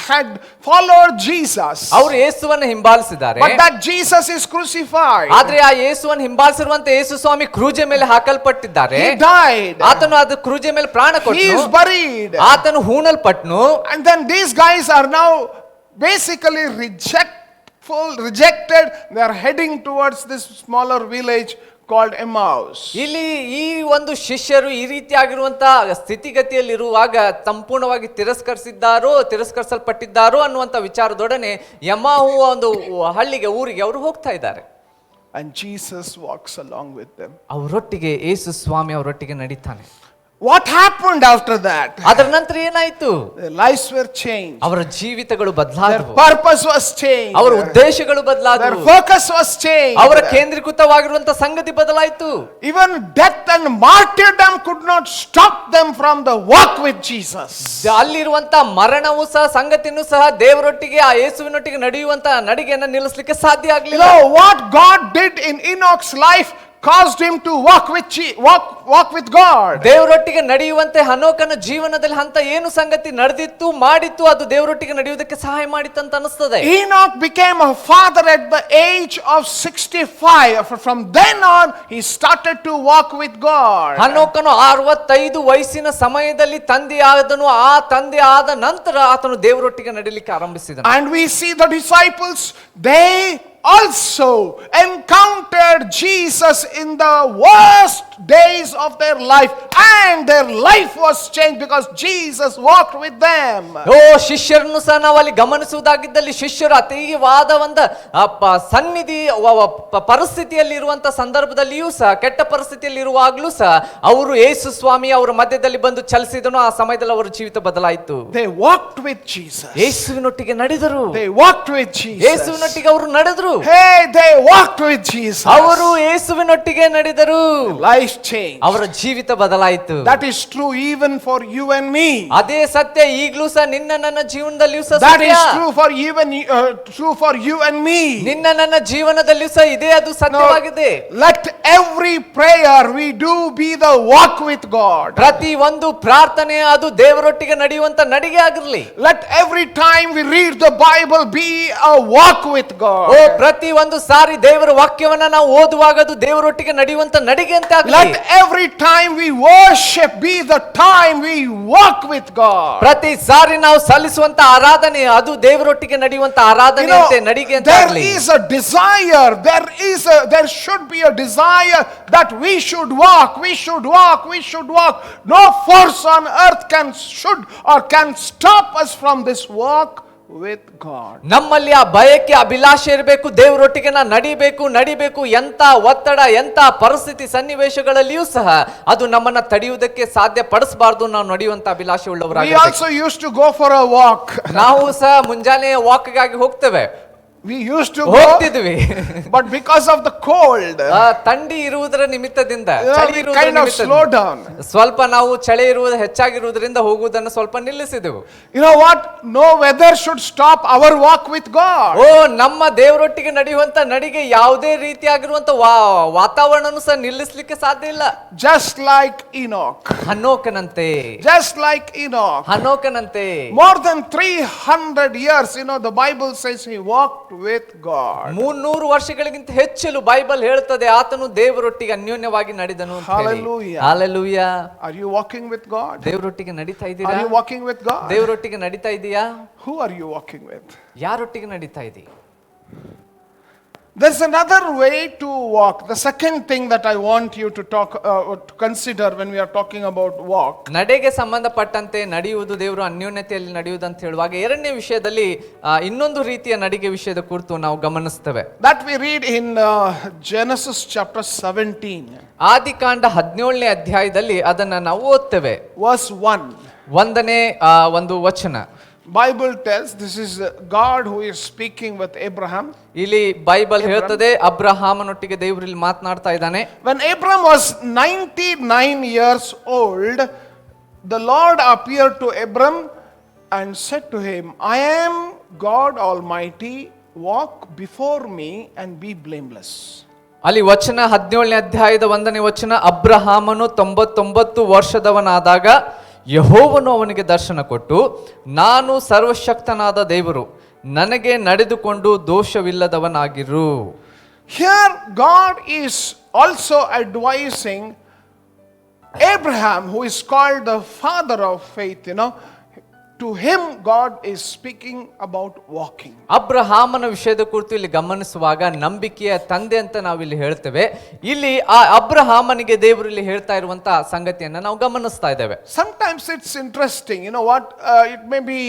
had followed Jesus. ಅವರು ಯೇಸುವನ್ನು ಹಿಂಬಾಲಿಸಿದ್ದಾರೆ. But that Jesus is crucified. ಆದ್ರೆ ಆ ಯೇಸುವನ್ನು ಹಿಂಬಾಲಿಸಿರುವಂತ ಯೇಸು ಸ್ವಾಮಿ ಕ್ರೂಜೆ ಮೇಲೆ ಹಾಕಲ್ಪಟ್ಟಿದ್ದಾರೆ. He died. ಆತನು ಅದು ಕ್ರೂಜೆ ಮೇಲೆ ಪ್ರಾಣ He ಕೊಟ್ಟನು. is buried. ಆತನು ಹೂಣಲ್ಪಟ್ಟನು. And then these guys are now basically rejected. They are heading towards this smaller village called Emmaus. ಇಲ್ಲಿ ಈ ಒಂದು ಶಿಷ್ಯರು ಈ ರೀತಿಯಾಗಿರುವಂತಹ ಸ್ಥಿತಿಗತಿಯಲ್ಲಿರುವಾಗ ಸಂಪೂರ್ಣವಾಗಿ ತಿರಸ್ಕರಿಸಲ್ಪಟ್ಟಿದ್ದಾರೋ ಅನ್ನುವಂಥ ವಿಚಾರದೊಡನೆ ಎಮ್ಮಾಹು ಒಂದು ಹಳ್ಳಿಗೆ ಊರಿಗೆ ಅವರು ಹೋಗ್ತಾ ಇದ್ದಾರೆ. And Jesus walks along with them. ಅವರೊಟ್ಟಿಗೆ ಯೇಸು ಸ್ವಾಮಿ ಅವರೊಟ್ಟಿಗೆ ನಡೀತಾನೆ. What happened after that? ಅದರ ನಂತರ ಏನಾಯ್ತು? Their lives were changed. ಅವರ ಜೀವಿತಗಳು Their ಬದಲಾದವು. purpose was changed. ಅವರ ಉದ್ದೇಶಗಳು Their ಬದಲಾದವು. focus was changed. ಅವರ ಕೇಂದ್ರೀಕೃತವಾಗಿರುವಂತ ಸಂಗತಿ ಬದಲಾಯಿತು. Even death and martyrdom could not stop them from the walk with Jesus. ಅಲ್ಲಿರುವಂತ ಮರಣವೂ ಸಹ ಸಂಗತಿನೂ ಸಹ ದೇವರೊಟ್ಟಿಗೆ ಆ ಯೇಸುವಿನೊಟ್ಟಿಗೆ ನಡೆಯುವಂತ ನಡಿಗೆಯನ್ನು ನಿಲ್ಲಿಸಲಿಕ್ಕೆ ಸಾಧ್ಯ ಆಗಲಿಲ್ಲ. What God did in Enoch's life caused him to walk with God. ದೇವರೊಟ್ಟಿಗೆ ನಡೆಯುವಂತೆ ಹನೋಕನ ಜೀವನದಲ್ಲಿ ಅಂತ ಏನು ಸಂಗತಿ ನಡೆದಿತ್ತು ಮಾಡಿತ್ತು ಅದು ದೇವರೊಟ್ಟಿಗೆ ನಡೆಯುವುದಕ್ಕೆ ಸಹಾಯ ಮಾಡಿತ್ತು ಅಂತ ಅನಿಸ್ತದೆ. Enoch became a father at the age of 65. From then on he started to walk with God. ಹನೋಕನು 65 ವಯಸ್ಸಿನ ಸಮಯದಲ್ಲಿ ತಂದೆ ಆದನು. ಆ ತಂದೆ ಆದ ನಂತರ ಆತನು ದೇವರೊಟ್ಟಿಗೆ ನಡೆಯಲಿಕ್ಕೆ ಆರಂಭಿಸಿದನು. And we see the disciples, they also encountered Jesus in the worst days of their life, and their life was changed because Jesus walked with them. ಶಿಷ್ಯರನ್ನು ಸಹ ನಾವು ಅಲ್ಲಿ ಗಮನಿಸುವುದಾಗಿದ್ದಲ್ಲಿ ಶಿಷ್ಯರು ಅತೀವಾದ ಒಂದು ಸನ್ನಿಧಿ ಪರಿಸ್ಥಿತಿಯಲ್ಲಿ ಇರುವಂತ ಸಂದರ್ಭದಲ್ಲಿಯೂ ಸಹ ಕೆಟ್ಟ ಪರಿಸ್ಥಿತಿಯಲ್ಲಿ ಇರುವಾಗಲೂ ಸಹ ಅವರು ಯೇಸು ಸ್ವಾಮಿ ಅವರ ಮಧ್ಯದಲ್ಲಿ ಬಂದು ಚಲಿಸಿದನು. ಆ ಸಮಯದಲ್ಲಿ ಅವರ ಜೀವಿತ ಬದಲಾಯಿತು. They walked with Jesus. ಯೇಸುವಿನೊಟ್ಟಿಗೆ ನಡೆದರು. They walked with Jesus. ಯೇಸುವಿನೊಟ್ಟಿಗೆ ಅವರು ನಡೆದರು. Hey, they walked with Jesus. ಅವರು ಯೇಸುವಿನೊಟ್ಟಿಗೆ ನಡೆದರು, Life changed. ಅವರ ಜೀವಿತ ಬದಲಾಯಿತು. That is true even for you and me. ಅದೇ ಸತ್ಯ ಈಗಲೂ ಸಹ ನಿನ್ನ ನನ್ನ ಜೀವನದಲ್ಲಿಯೂ ಸಹ That ಸತ್ಯ. is true for true for you and me. ನಿನ್ನ ನನ್ನ ಜೀವನದಲ್ಲಿಯೂ ಸಹ ಇದೇ ಅದು ಸತ್ಯವಾಗಿದೆ. Let every prayer we do be the walk with God. ಪ್ರತಿ ಒಂದು ಪ್ರಾರ್ಥನೆ ಅದು ದೇವರೊಟ್ಟಿಗೆ ನಡೆಯುವಂತ ನಡಿಗೆ ಆಗಿರ್ಲಿ. Let every time we read the Bible be a walk with God. ಓ ಪ್ರತಿ ಒಂದು ಸಾರಿ ದೇವರ ವಾಕ್ಯವನ್ನ ನಾವು ಓದುವಾಗ ಅದು ದೇವರೊಟ್ಟಿಗೆ ನಡೆಯುವಂತ ನಡಿಗೆ ಅಂತ ಆಗಲಿ. Let every time we worship be the time we walk with God. ಪ್ರತಿ ಸಾರಿ ನಾವು ಸಲ್ಲಿಸುವಂತ ಆರಾಧನೆ ಅದು ದೇವರೊಟ್ಟಿಗೆ ನಡೆಯುವಂತ ಆರಾಧನೆ ಅಂತೆ ನಡಿಗೆ ಅಂತ there ಆಗಲಿ. is a desire, there should be a desire that we should walk. No force on earth can stop us from this walk with God. ನಮ್ಮಲ್ಲಿ ಆ ಬಯಕೆ ಅಭಿಲಾಷೆ ಇರಬೇಕು, ದೇವರೊಟ್ಟಿಗೆ ನಾ ನಡಿಬೇಕು. ಎಂತ ಒತ್ತಡ, ಎಂತ ಪರಿಸ್ಥಿತಿ ಸನ್ನಿವೇಶಗಳಲ್ಲಿಯೂ ಸಹ ಅದು ನಮ್ಮನ್ನ ತಡೆಯುವುದಕ್ಕೆ ಸಾಧ್ಯ ಪಡಿಸಬಾರದು. ನಾವು ನಡೆಯುವಂತ ಅಭಿಲಾಷೆ We ಉಳ್ಳವರಾಗಿ also used to go for a walk. ನಾವು ಸಹ ಮುಂಜಾನೆ ವಾಕ್ಗಾಗಿ ಹೋಗ್ತೇವೆ, We used to go, ಹೋಗ್ತಿದ್ವಿ. but because of the cold, ಥಂಡಿ ಇರುವುದರ ನಿಮಿತ್ತದಿಂದ, we ಚಳಿ ಇರುವುದರ kind of ನಿಮಿತ್ತದಿಂದ slow down. ಸ್ವಲ್ಪ ನಾವು ಚಳಿ ಇರುವುದು ಹೆಚ್ಚಾಗಿರುವುದರಿಂದ ಹೋಗುವುದನ್ನು ಸ್ವಲ್ಪ ನಿಲ್ಲಿಸಿದೆವು. You know what? No weather should stop our walk with God. ಓ ನಮ್ಮ ದೇವರೊಟ್ಟಿಗೆ ನಡೆಯುವಂತ ನಡಿಗೆ ಯಾವುದೇ ರೀತಿಯಾಗಿರುವಂತ ವಾತಾವರಣನು ಸಹ ನಿಲ್ಲಿಸಲಿಕ್ಕೆ ಸಾಧ್ಯ ಇಲ್ಲ. Just like Enoch. ಹನೋಕನಂತೆ, Just like Enoch. ಹನೋಕನಂತೆ More than 300 years, the Bible says he walked with God. 300 ವರ್ಷಗಳಿಗಿಂತ ಹೆಚ್ಚಲು Bible ಹೇಳ್ತದೆ ಆತನು ದೇವರೊಟ್ಟಿಗೆ ಅನ್ಯೋನ್ಯವಾಗಿ ನಡೆದನು ಅಂತ ಹೇಳಿ. Hallelujah. Hallelujah. Are you walking with God? ದೇವರೊಟ್ಟಿಗೆ ನಡೀತಾ Are ಇದ್ದೀರಾ? you walking with God? ದೇವರೊಟ್ಟಿಗೆ ನಡೀತಾ ಇದೀಯಾ? Who are you walking with? ಯಾರೊಟ್ಟಿಗೆ ನಡೀತಾ ಇದ್ದೀ? There's another way to walk. The second thing that I want you to consider when we are talking about walk. ನಡೆಗೆ ಸಂಬಂಧಪಟ್ಟಂತೆ ನಡೆಯುವುದು, ದೇವರು ಅನ್ಯೋನ್ಯತೆಯಲ್ಲಿ ನಡೆಯುವುದು ಅಂತ ಹೇಳುವಾಗ ಎರಡನೇ ವಿಷಯದಲ್ಲಿ ಇನ್ನೊಂದು ರೀತಿಯ ನಡಿಗೆ ವಿಷಯದ ಕುರಿತು ನಾವು ಗಮನಿಸ್ತೇವೆ. That we read in Genesis chapter 17. ಆದಿಕಾಂಡ 17ನೇ ಅಧ್ಯಾಯದಲ್ಲಿ ಅದನ್ನ ನಾವು ಓದ್ತೇವೆ. Verse 1. ಒಂದನೇ ಒಂದು ವಚನ. Bible tells this is God who is speaking with Abraham. ಇಲ್ಲಿ ಬೈಬಲ್ ಹೇಳ್ತದೆ ಅಬ್ರಹಾಮನೊಟ್ಟಿಗೆ ದೇವರು ಇಲ್ಲಿ ಮಾತನಾಡ್ತಾ ಇದ್ದಾನೆ. When Abraham was 99 years old, the Lord appeared to Abram and said to him, I am God Almighty, walk before me and be blameless. ಅಲ್ಲಿ ವಚನ 17ನೇ ಅಧ್ಯಾಯದ 1ನೇ ವಚನ, ಅಬ್ರಹಾಮನು 99 ವರ್ಷದವನಾದಾಗ ಯೆಹೋವನು ಅವನಿಗೆ ದರ್ಶನ ಕೊಟ್ಟು, ನಾನು ಸರ್ವಶಕ್ತನಾದ ದೇವರು, ನನಗೆ ನಡೆದುಕೊಂಡು ದೋಷವಿಲ್ಲದವನಾಗಿರು. Here God is also advising Abraham, who is called the father of faith, to him God is speaking about walking. ಅಬ್ರಹಾಮನ ವಿಷಯದ ಕುರಿತು ಇಲ್ಲಿ ಗಮನಿಸುವಾಗ ನಂಬಿಕೆಯ ತಂದೆ ಅಂತ ನಾವಿಲ್ಲಿ ಹೇಳ್ತೇವೆ. ಇಲ್ಲಿ ಆ ಅಬ್ರಹಾಮನಿಗೆ ದೇವರು ಇಲ್ಲಿ ಹೇಳ್ತಾ ಇರುವಂತಹ ಸಂಗತಿಯನ್ನ ನಾವು ಗಮನಿಸ್ತಾ ಇದ್ದೇವೆ. Sometimes it's interesting, it may be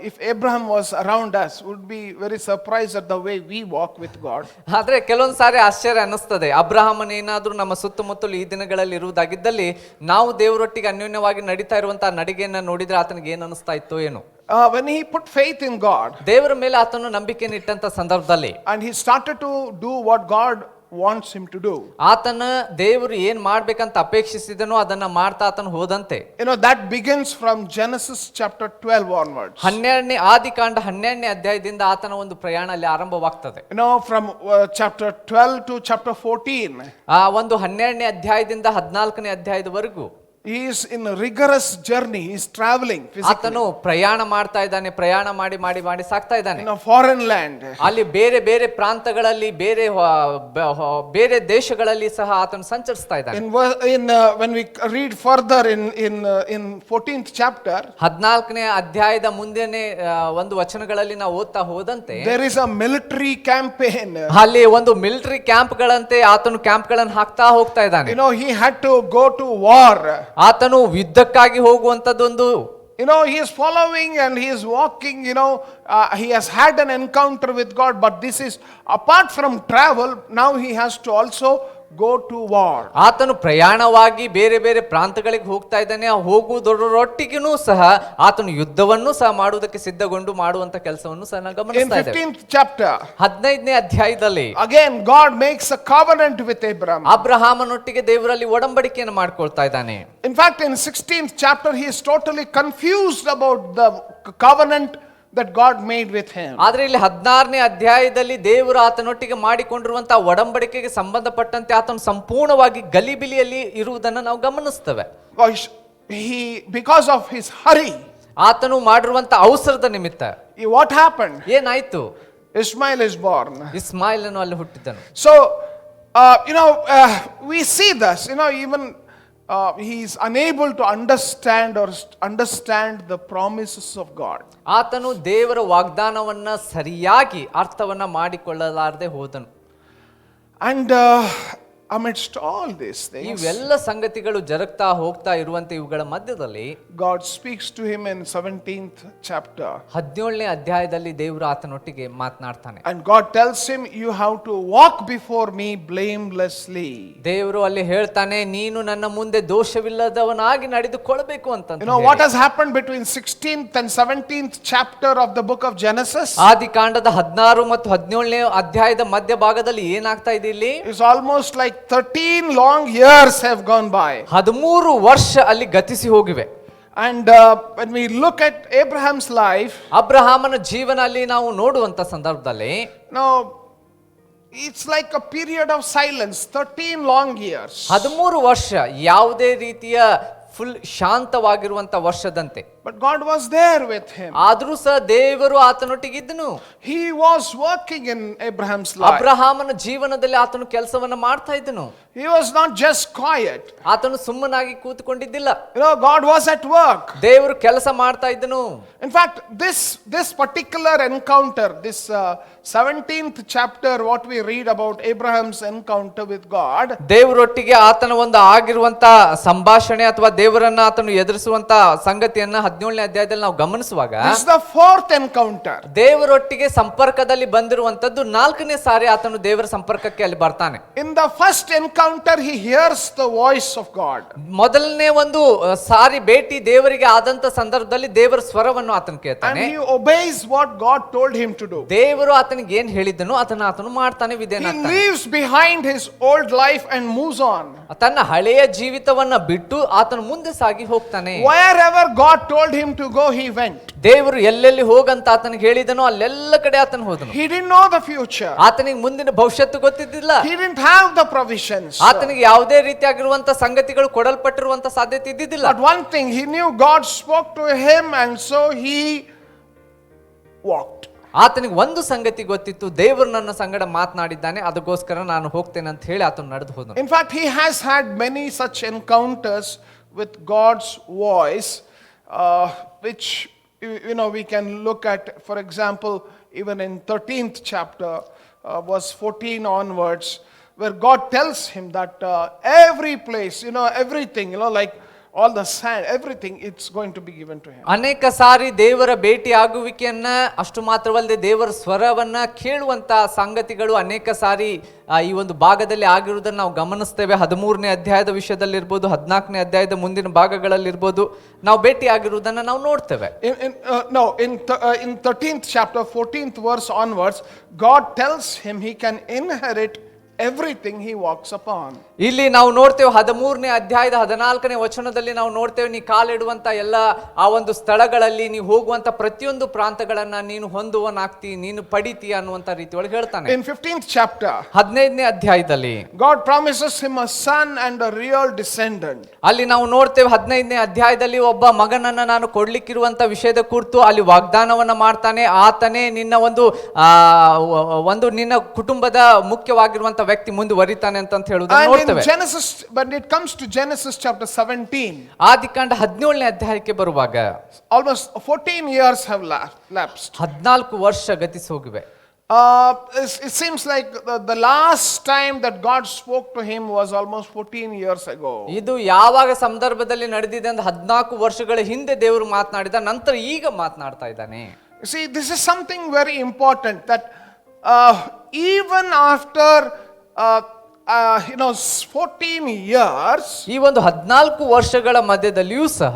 if Abraham was around us, would be very surprised at the way we walk with God. ಆದ್ರೆ ಕೆಲವೊಂದು ಸಾರಿ ಆಶ್ಚರ್ಯ ಅನ್ನಿಸ್ತದೆ, ಅಬ್ರಹಾಮನ ಏನಾದ್ರೂ ನಮ್ಮ ಸುತ್ತಮುತ್ತಲು ಈ ದಿನಗಳಲ್ಲಿ ಇರುವುದಾಗಿದ್ದಲ್ಲಿ ನಾವು ದೇವರೊಟ್ಟಿಗೆ ಅನ್ಯೋನ್ಯವಾಗಿ ನಡೀತಾ ಇರುವಂತಹ ನಡಿಗೆಯನ್ನ ನೋಡಿದ್ರೆ ಆತನಿಗೆ ಏನ್ ಅನಿಸ್ತಾ ಇತ್ತು ಏನು? When he put faith in God, ದೇವರ ಮೇಲೆ ಆತನು ನಂಬಿಕೆಯನ್ನು ಇಟ್ಟಂತ ಸಂದರ್ಭದಲ್ಲಿ, and he started to do what God wants him to do, ಆತನ ದೇವರು ಏನ್ ಮಾಡ್ಬೇಕಂತ ಅಪೇಕ್ಷಿಸಿದನೋ ಅದನ್ನ ಮಾಡ್ತಾ ಆತನು ಹೋದಂತೆ. that begins from Genesis chapter 12 onwards. 12ನೇ ಆದಿಕಾಂಡ 12ನೇ ಅಧ್ಯಾಯದಿಂದ ಆತನ ಒಂದು ಪ್ರಯಾಣ ಅಲ್ಲಿ ಆರಂಭವಾಗ್ತದೆ. From chapter 12 to chapter 14, ಆ ಒಂದು 12ನೇ ಅಧ್ಯಾಯದಿಂದ 14ನೇ ಅಧ್ಯಾಯದವರೆಗೂ he is in a rigorous journey. He is traveling physically ಆತನು ಪ್ರಯಾಣ ಮಾಡ್ತಾ ಇದ್ದಾನೆ, ಪ್ರಯಾಣ ಮಾಡಿ ಸಾಕ್ತಾ ಇದ್ದಾನೆ. in a foreign land. ಅಲ್ಲಿ ಬೇರೆ ಬೇರೆ ಪ್ರಾಂತಗಳಲ್ಲಿ, ಬೇರೆ ದೇಶಗಳಲ್ಲಿ ಸಹ ಆತನು ಸಂಚರಿಸ್ತಾ ಇದ್ದಾನೆ. When we read further in 14th chapter, 14ನೇ ಅಧ್ಯಾಯದ ಮುಂದಿನ ಒಂದು ವಚನಗಳಲ್ಲಿ ನಾವು ಓದ್ತಾ ಹೋದಂತೆ there is a military campaign. ಅಲ್ಲಿ ಒಂದು ಮಿಲಿಟರಿ ಕ್ಯಾಂಪ್ಗಳಂತೆ ಆತನು ಕ್ಯಾಂಪ್ಗಳನ್ನು ಹಾಕ್ತಾ ಹೋಗ್ತಾ ಇದ್ದಾನೆ. He had to go to war. ಆತನು ಯುದ್ಧಕ್ಕಾಗಿ ಹೋಗುವಂತದ್ದೊಂದು, he is following and he is walking, he has had an encounter with God, but this is apart from travel. Now he has to also go to war. ಆತನು ಪ್ರಯಾಣವಾಗಿ ಬೇರೆ ಬೇರೆ ಪ್ರಾಂತಗಳಿಗೆ ಹೋಗ್ತಾ ಇದ್ದಾನೆ. ಆ ಹೋಗುವುದರೊಟ್ಟಿಗೂ ಸಹ ಆತನು ಯುದ್ಧವನ್ನು ಸಹ ಮಾಡುವುದಕ್ಕೆ ಸಿದ್ಧಗೊಂಡು ಮಾಡುವಂತ ಕೆಲಸವನ್ನು ಸಹ ನಾವು In ಗಮನಿಸ್ತಾ ಇದ್ದೇವೆ. 15th chapter, 15ನೇ ಅಧ್ಯಾಯದಲ್ಲಿ again God makes a covenant with Abraham. ಅಬ್ರಹಾಮನೊಟ್ಟಿಗೆ ದೇವರಲ್ಲಿ ಒಡಂಬಡಿಕೆಯನ್ನು ಮಾಡ್ಕೊಳ್ತಾ ಇದ್ದಾನೆ. In fact, in 16th chapter, he is totally confused about the covenant that God made with him. ಆದ್ರೆ ಇಲ್ಲಿ 16ನೇ ಅಧ್ಯಾಯದಲ್ಲಿ ದೇವರು ಆತನೊಟ್ಟಿಗೆ ಮಾಡಿಕೊಂಡಿರುವಂತಹ ಒಡಂಬಡಿಕೆಗೆ ಸಂಬಂಧಪಟ್ಟಂತೆ ಆತನು ಸಂಪೂರ್ಣವಾಗಿ ಗಲಿಬಿಲಿಯಲ್ಲಿ ಇರುವುದನ್ನು ನಾವು ಗಮನಿಸ್ತೇವೆ. Because of his hurry, ಆತನು ಮಾಡಿರುವಂತ ಅವಸರದ ನಿಮಿತ್ತ what happened? ಏನಾಯ್ತು? Ishmael is born. ಇಸ್ಮಾಯಿಲನು ಅಲ್ಲಿ ಹುಟ್ಟಿದನು. So, we see this, even he is unable to understand the promises of God. ಆತನು ದೇವರ ವಾಗ್ದಾನವನ್ನ ಸರಿಯಾಗಿ ಅರ್ಥವನ್ನ ಮಾಡಿಕೊಳ್ಳಲಾರದೆ ಹೋದನು. And amidst all these things, ಇವೆಲ್ಲ ಸಂಗತಿಗಳು ಜರುಗ್ತಾ ಹೋಗ್ತಾ ಇರುವಂತೆ ಇವುಗಳ ಮಧ್ಯದಲ್ಲಿ God speaks to him in 17th chapter. 17ನೇ ಅಧ್ಯಾಯದಲ್ಲಿ ದೇವರು ಆತನೊಟ್ಟಿಗೆ ಮಾತನಾಡ್ತಾನೆ. And God tells him, you have to walk before me blamelessly. ದೇವರು ಅಲ್ಲಿ ಹೇಳ್ತಾನೆ, ನೀನು ನನ್ನ ಮುಂದೆ ದೋಷವಿಲ್ಲದವನಾಗಿ ನಡೆದುಕೊಳ್ಳಬೇಕು ಅಂತ. What has happened between 16th and 17th chapter of the book of Genesis? ಆದಿಕಾಂಡದ 16 ಮತ್ತು 17ನೇ ಅಧ್ಯಾಯದ ಮಧ್ಯಭಾಗದಲ್ಲಿ ಏನಾಗ್ತಾ ಇದೆ ಇಲ್ಲಿ? It's almost like 13 long years have gone by. 13 ವರ್ಷ ಅಲ್ಲಿ ಗತಿಸಿ ಹೋಗಿವೆ. And when we look at Abraham's life, ಅಬ್ರಹಾಮನ ಜೀವನ ಅಲ್ಲಿ ನಾವು ನೋಡುವಂತ ಸಂದರ್ಭದಲ್ಲಿ it's like a period of silence. 13 long years. 13 ವರ್ಷ ಯಾವುದೇ ರೀತಿಯ ಫುಲ್ ಶಾಂತವಾಗಿರುವಂತ ವರ್ಷದಂತೆ. But God was there with him. ಆದರೂ ಸಹ ದೇವರು ಆತನೊಟ್ಟಿಗೆ ಇದ್ದನು. He was working in Abraham's life. ಅಬ್ರಹಾಮನ ಜೀವನದಲ್ಲಿ ಆತನು ಕೆಲಸವನ್ನ ಮಾಡ್ತಾ ಇದ್ದನು. He was not just quiet. ಆತನು ಸುಮ್ಮನಾಗಿ ಕೂತ್ಕೊಂಡಿದ್ದಿಲ್ಲ. God was at work. ದೇವರು ಕೆಲಸ ಮಾಡ್ತಾ ಇದ್ದನು. In fact, this particular encounter, this 17th chapter, what we read about Abraham's encounter with God, ದೇವರೊಟ್ಟಿಗೆ ಆತನ ಒಂದು ಆಗಿರುವಂತ ಸಂಭಾಷಣೆ ಅಥವಾ ದೇವರನ್ನ ಆತನು ಎದುರಿಸುವಂತ ಸಂಗತಿಯನ್ನ 17ನೇ ಅಧ್ಯಾಯದಲ್ಲಿ ನಾವು ಗಮನಿಸುವಾಗ, this is the 4th encounter. ದೇವರೊಟ್ಟಿಗೆ ಸಂಪರ್ಕದಲ್ಲಿ ಬಂದಿರುವಂತದ್ದು 4ನೇ ಸಾರಿ ಆತನು ದೇವರ ಸಂಪರ್ಕಕ್ಕೆ ಅಲ್ಲಿ ಬರ್ತಾನೆ. In the first encounter, he hears the voice of God. ಮೊದಲನೇ ಒಂದು ಸಾರಿ ಭೇಟಿ ದೇವರಿಗೆ ಆದಂತ ಸಂದರ್ಭದಲ್ಲಿ ದೇವರ ಸ್ವರವನ್ನು ಆತನು ಕೇಳ್ತಾನೆ. And he obeys what God told him to do. ದೇವರು ಆತನಿಗೆ ಏನ್ ಹೇಳಿದನು ಅದನ್ನ ಆತನು ಮಾಡ್ತಾನೆ. He leaves behind his old life and moves on. ತನ್ನ ಹಳೆಯ ಜೀವಿತವನ್ನ ಬಿಟ್ಟು ಆತನು ಮುಂದೆ ಸಾಗಿ ಹೋಗ್ತಾನೆ. Wherever God told him to go, he went. ದೇವರು ಎಲ್ಲೆಲ್ಲಿ ಹೋಗಂತ ಆತನಿಗೆ ಹೇಳಿದನೋ ಅಲ್ಲೆಲ್ಲ ಕಡೆ ಆತನು ಹೋದನು. He didn't know the future. ಆತನಿಗೆ ಮುಂದಿನ ಭವಿಷ್ಯತ್ತು ಗೊತ್ತಿದ್ದಿಲ್ಲ. He didn't have the provisions. ಆತನಿಗೆ ಯಾವುದೇ ರೀತಿಯಾಗಿರುವಂತ ಸಂಗತಿಗಳು ಕೊಡಲ್ಪಟ್ಟಿರುವಂತ ಸಾಧ್ಯತೆ ಇದ್ದಿದ್ದಿಲ್ಲ. But one thing, he knew God spoke to him, and so he walked. ಆತನಿಗೆ ಒಂದು ಸಂಗತಿ ಗೊತ್ತಿತ್ತು, ದೇವರು ನನ್ನ ಸಂಗಡ ಮಾತನಾಡಿದ್ದಾನೆ, ಅದಕ್ಕೋಸ್ಕರ ನಾನು ಹೋಗ್ತೇನೆ ಅಂತ ಹೇಳಿ ಆತನು ನಡೆದು ಹೋದನು. In fact, he has had many such encounters with God's voice, which we can look at. For example, even in 13th chapter, verse 14 onwards, where God tells him that every place, everything, like all the sand, everything, it's going to be given to him. ಅನೇಕ ಸಾರಿ ದೇವರ ಭೇಟಿ ಆಗುವಿಕೆಯನ್ನ ಅಷ್ಟು ಮಾತ್ರವಲ್ಲದೆ ದೇವರ ಸ್ವರವನ್ನ ಕೇಳುವಂತ ಸಂಗತಿಗಳು ಅನೇಕ ಸಾರಿ ಈ ಒಂದು ಭಾಗದಲ್ಲಿ ಆಗಿರುವುದನ್ನು ನಾವು ಗಮನಿಸ್ತೇವೆ. 13ನೇ ಅಧ್ಯಾಯದ ವಿಷಯದಲ್ಲಿರ್ಬೋದು, 14ನೇ ಅಧ್ಯಾಯದ ಮುಂದಿನ ಭಾಗಗಳಲ್ಲಿರ್ಬೋದು ನಾವು ಭೇಟಿ ಆಗಿರುವುದನ್ನು ನಾವು ನೋಡ್ತೇವೆ. In 13th chapter, 14th verse onwards, God tells him he can inherit everything he walks upon. ಇಲ್ಲಿ ನಾವು ನೋಡ್ತೇವೆ 13ನೇ ಅಧ್ಯಾಯದ 14ನೇ ವಚನದಲ್ಲಿ ನಾವು ನೋಡ್ತೇವೆ, ನೀ ಕಾಲಿಡುವಂತ ಎಲ್ಲ ಆ ಒಂದು ಸ್ಥಳಗಳಲ್ಲಿ ನೀವು ಹೋಗುವಂತ ಪ್ರತಿಯೊಂದು ಪ್ರಾಂತಗಳನ್ನ ನೀನು ಹೊಂದುವನಾಗ್ತಿ, ನೀನು ಪಡಿತೀಯ ಅನ್ನುವಂತ ರೀತಿಯೊಳಗೆ ಹೇಳ್ತಾನೆ. In 15th chapter, 15ನೇ ಅಧ್ಯಾಯದಲ್ಲಿ God promises him a son and a real descendant. ಅಲ್ಲಿ ನಾವು ನೋಡ್ತೇವೆ 15ನೇ ಅಧ್ಯಾಯದಲ್ಲಿ ಒಬ್ಬ ಮಗನನ್ನ ನಾನು ಕೊಡ್ಲಿಕ್ಕಿರುವಂತ ವಿಷಯದ ಕುರಿತು ಅಲ್ಲಿ ವಾಗ್ದಾನವನ್ನ ಮಾಡ್ತಾನೆ. ಆತನೇ ನಿನ್ನ ಒಂದು ನಿನ್ನ ಕುಟುಂಬದ ಮುಖ್ಯವಾಗಿರುವಂತ ವ್ಯಕ್ತಿ ಮುಂದುವರಿತಾನೆ ಅಂತ ಹೇಳುವುದನ್ನು ನೋಡ್ತೇವೆ. Genesis, when it comes to Genesis chapter 17, ಆದಿಕಾಂಡ 17ನೇ ಅಧ್ಯಾಯಕ್ಕೆ ಬರುವಾಗ almost 14 years have lapsed. 14 ವರ್ಷ ಗತಿಸಿ ಹೋಗಿವೆ. It seems like the last time that God spoke to him was almost 14 years ago. ಇದು ಯಾವಾಗ ಸಂದರ್ಭದಲ್ಲಿ ನಡೆದಿದೆ ಅಂದ್ರೆ 14 ವರ್ಷಗಳ ಹಿಂದೆ ದೇವರು ಮಾತನಾಡಿದ ನಂತರ ಈಗ ಮಾತನಾಡ್ತಾ ಇದ್ದಾನೆ. See, this is something very important, that even after 14 years, ಈ ಒಂದು 14 ವರ್ಷಗಳ ಮಧ್ಯದಲ್ಲಿಯೂ ಸಹ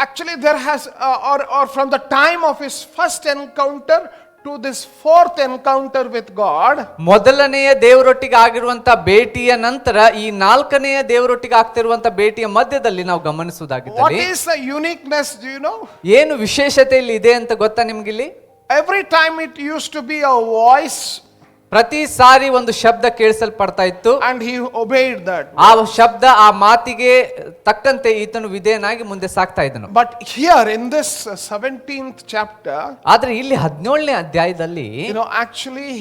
actually there has, or from the time of his first encounter to this fourth encounter with God, ಮೊದಲನೆಯ ದೇವರೊಟ್ಟಿಗೆ ಆಗಿರುವಂತ ಭೇಟಿಯ ನಂತರ ಈ 4ನೆಯ ದೇವರೊಟ್ಟಿಗೆ ಆಗ್ತಿರುವಂತ ಭೇಟಿಯ ಮಧ್ಯದಲ್ಲಿ ನಾವು what ಗಮನಿಸುವುದಾಗಿದ್ದಲ್ಲಿ is the uniqueness, do you know? ಏನು ವಿಶೇಷತೆ ಇಲ್ಲಿ ಇದೆ ಅಂತ ಗೊತ್ತಾ ನಿಮ್ಗಿಲ್ಲಿ? Every time it used to be a voice, ಪ್ರತಿ ಸಾರಿ ಒಂದು ಶಬ್ದ ಕೇಳಿಸಲ್ಪಡ್ತಾ ಇತ್ತು, and he obeyed that. ಆ ಶಬ್ದ ಆ ಮಾತಿಗೆ ತಕ್ಕಂತೆ ಈತನು ವಿಧೇಯನಾಗಿ ಮುಂದೆ ಸಾಕ್ತಾ ಇದ್ದನು. But here in this 17th chapter, ಆದ್ರೆ ಇಲ್ಲಿ 17ನೇ ಅಧ್ಯಾಯದಲ್ಲಿ actually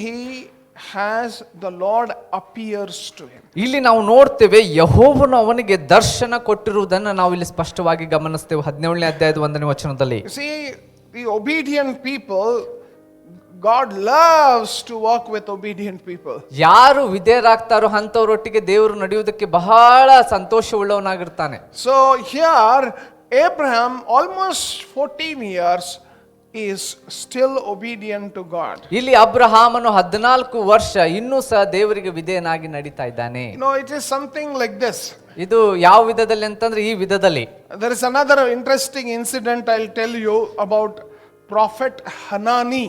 the Lord appears to him. ಇಲ್ಲಿ ನಾವು ನೋಡ್ತೇವೆ ಯೆಹೋವನು ಅವನಿಗೆ ದರ್ಶನ ಕೊಟ್ಟಿರುವುದನ್ನು ನಾವು ಇಲ್ಲಿ ಸ್ಪಷ್ಟವಾಗಿ ಗಮನಿಸ್ತೇವೆ 17ನೇ ಅಧ್ಯಾಯದ 1ನೇ ವಚನದಲ್ಲಿ. You see, the obedient people, God loves to walk with obedient people. ಯಾರು ವಿಧೇಯರಾಗ್ತಾರೋ ಅಂತವರೊಟ್ಟಿಗೆ ದೇವರು ನಡೆಯುವುದಕ್ಕೆ ಬಹಳ ಸಂತೋಷವುಳ್ಳವನಾಗಿರ್ತಾನೆ. So here Abraham, almost 14 years, is still obedient to God. ಇಲ್ಲಿ ಅಬ್ರಹಾಮನು 14 ವರ್ಷ ಇನ್ನೂ ಸಹ ದೇವರಿಗೆ ವಿಧೇಯನಾಗಿ ನಡೀತಾ ಇದ್ದಾನೆ. It is something like this. ಇದು ಯಾವ ವಿಧದಲ್ಲಿ ಅಂತಂದ್ರೆ ಈ ವಿಧದಲ್ಲಿ. There is another interesting incident I'll tell you about prophet Hanani.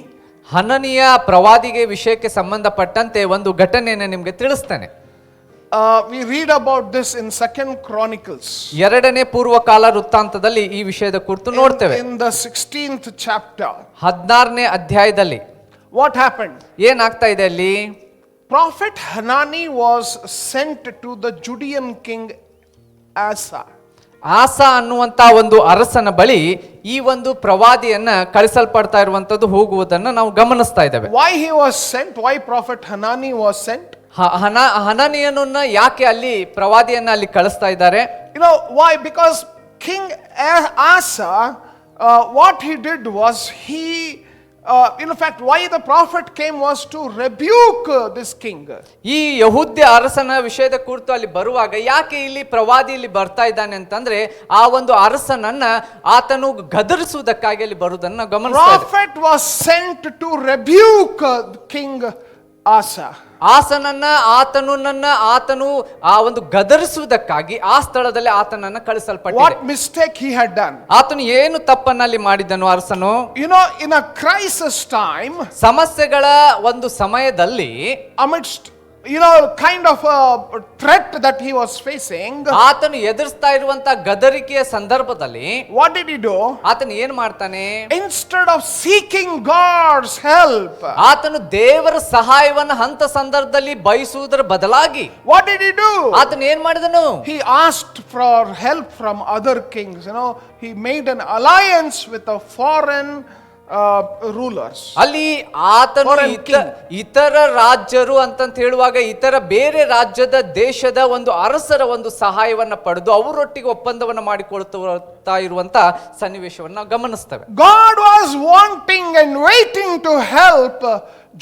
ಹನನಿಯ ಪ್ರವಾದಿಗೆ ವಿಷಯಕ್ಕೆ ಸಂಬಂಧಪಟ್ಟಂತೆ ಒಂದು ಘಟನೆಯನ್ನು ನಿಮಗೆ ತಿಳಿಸ್ತೇನೆ. We read about this in 2nd Chronicles. 2ನೇ ಪೂರ್ವಕಾಲ ವೃತ್ತಾಂತದಲ್ಲಿ ಈ ವಿಷಯದ ಕುರಿತು ನೋಡ್ತೇವೆ. In the 16th chapter. 16ನೇ ಅಧ್ಯಾಯದಲ್ಲಿ What happened? ಏನಾಗ್ತಾ ಇದೆ ಅಲ್ಲಿ? Prophet Hanani was sent to the Judean king Asa. ಆಸ ಅನ್ನುವಂತ ಒಂದು ಅರಸನ ಬಳಿ ಈ ಒಂದು ಪ್ರವಾದಿಯನ್ನ ಕಳಿಸಲ್ಪಡ್ತಾ ಇರುವಂತದ್ದು ಹೋಗುವುದನ್ನ ನಾವು ಗಮನಿಸ್ತಾ ಇದ್ದೇವೆ. Why he was sent? Why prophet Hanani was sent? ಹನನಿಯನನ್ನ ಯಾಕೆ ಅಲ್ಲಿ ಪ್ರವಾದಿಯನ್ನ ಅಲ್ಲಿ ಕಳಿಸ್ತಾ ಇದ್ದಾರೆ? Why? Because King Asa, what he did was in fact, why the prophet came was to rebuke this king. ಈ ಯಹೂದ್ಯ ಅರಸನ ವಿಷಯದ ಕುರಿತು ಅಲ್ಲಿ ಬರುವಾಗ ಯಾಕೆ ಇಲ್ಲಿ ಪ್ರವಾದಿ ಇಲ್ಲಿ ಬರ್ತಾ ಇದ್ದಾನೆ ಅಂತಂದ್ರೆ ಆ ಒಂದು ಅರಸನನ್ನ ಆತನು ಗದರಿಸುವುದಕ್ಕಾಗಿ ಅಲ್ಲಿ ಬರುವುದನ್ನ ಗಮನಿಸ್ತಾ ಇದ್ದೇವೆ. Prophet was sent to rebuke King Asa. ಆತನು ಆ ಒಂದು ಗದರಿಸುವುದಕ್ಕಾಗಿ ಆ ಸ್ಥಳದಲ್ಲಿ ಆತನನ್ನ ಕಳಿಸಲ್ಪಟ್ಟಿದೆ. What mistake he had done? ಆತನು ಏನು ತಪ್ಪನ್ನಲ್ಲಿ ಮಾಡಿದನು ಅರಸನು? In a crisis time, ಸಮಸ್ಯೆಗಳ ಒಂದು ಸಮಯದಲ್ಲಿ, amidst kind of a threat that he was facing, ಆತನು ಎದುರಿಸ್ತಾ ಇರುವಂತ ಗದರಿಕೆಯ ಸಂದರ್ಭದಲ್ಲಿ what did he do? ಆತನು ಏನ್ ಮಾಡ್ತಾನೆ? Instead of seeking God's help, ಆತನು ದೇವರ ಸಹಾಯವನ್ನ ಅಂತ ಸಂದರ್ಭದಲ್ಲಿ ಬಯಸುವುದರ ಬದಲಾಗಿ what did he do? ಆತನು ಏನ್ ಮಾಡಿದನು? He asked for help from other kings. He made an alliance with a foreign rulers. ಅಲ್ಲಿ ಆತನು ಇತರ ರಾಜ್ಯರು ಅಂತಂತ ಹೇಳುವಾಗ ಇತರ ಬೇರೆ ರಾಜ್ಯದ ದೇಶದ ಒಂದು ಅರಸರ ಒಂದು ಸಹಾಯವನ್ನ ಪಡೆದು ಅವರೊಟ್ಟಿಗೆ ಒಪ್ಪಂದವನ್ನ ಮಾಡಿಕೊಳ್ತಾ ಇರುವಂತ ಸನ್ನಿವೇಶವನ್ನ ನಾವು ಗಮನಿಸ್ತೇವೆ. God was wanting and waiting to help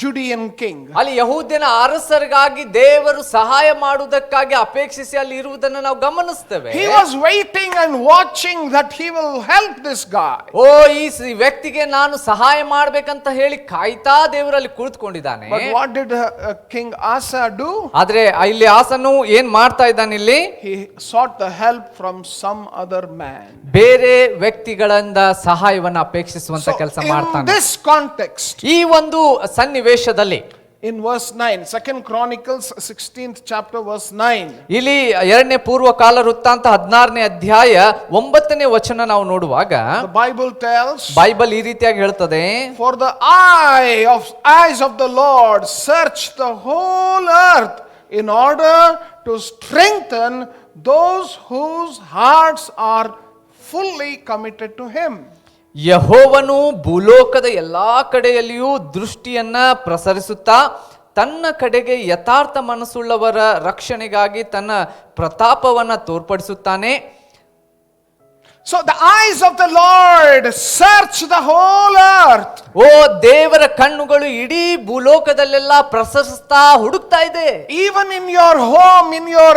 Judean king. ಅಲ್ಲಿ ಯಹೂದ್ಯನ ಅರಸರಿಗಾಗಿ ದೇವರು ಸಹಾಯ ಮಾಡುವುದಕ್ಕಾಗಿ ಅಪೇಕ್ಷಿಸಿ ಅಲ್ಲಿ ಇರುವುದನ್ನು ನಾವು ಗಮನಿಸ್ತೇವೆ. He was waiting and watching that he will help this guy. ಈ ವ್ಯಕ್ತಿಗೆ ನಾನು ಸಹಾಯ ಮಾಡ್ಬೇಕಂತ ಹೇಳಿ ಕಾಯ್ತಾ ದೇವರಲ್ಲಿ ಕುಳಿತುಕೊಂಡಿದ್ದಾನೆ. But what did King Asa do? ಆದ್ರೆ ಇಲ್ಲಿ ಆಸನು ಏನ್ ಮಾಡ್ತಾ ಇದ್ದಾನೆ? ಇಲ್ಲಿ he sought the help from some other man. ಬೇರೆ ವ್ಯಕ್ತಿಗಳಿಂದ ಸಹಾಯವನ್ನ ಅಪೇಕ್ಷಿಸುವಂತ ಕೆಲಸ ಮಾಡ್ತಾನೆ. In this context, ಈ ಒಂದು ಸನ್ನಿವೇಶದಲ್ಲಿ in verse 9, 2nd Chronicles 16th chapter verse 9, ಇಲ್ಲಿ 2ನೇ ಪೂರ್ವಕಾಲ ವೃತ್ತಾಂತ 16ನೇ ಅಧ್ಯಾಯ 9ನೇ ವಚನ ನಾವು ನೋಡುವಾಗ the Bible tells, ಬೈಬಲ್ ಈ ರೀತಿಯಾಗಿ ಹೇಳ್ತದೆ, for the eyes of the Lord search the whole earth in order to strengthen those whose hearts are fully committed to him. ಯೆಹೋವನು ಭೂಲೋಕದ ಎಲ್ಲಾ ಕಡೆಯಲ್ಲಿಯೂ ದೃಷ್ಟಿಯನ್ನ ಪ್ರಸರಿಸುತ್ತಾ ತನ್ನ ಕಡೆಗೆ ಯಥಾರ್ಥ ಮನಸ್ಸುಳ್ಳವರ ರಕ್ಷಣೆಗಾಗಿ ತನ್ನ ಪ್ರತಾಪವನ್ನ ತೋರ್ಪಡಿಸುತ್ತಾನೆ. So the eyes of the Lord search the whole earth. ಓ ದೇವರ ಕಣ್ಣುಗಳು ಇಡೀ ಭೂಲೋಕದಲ್ಲೆಲ್ಲ ಪ್ರಸರಿಸ್ತಾ ಹುಡುಕ್ತಾ ಇದೆ. Even in your home, in your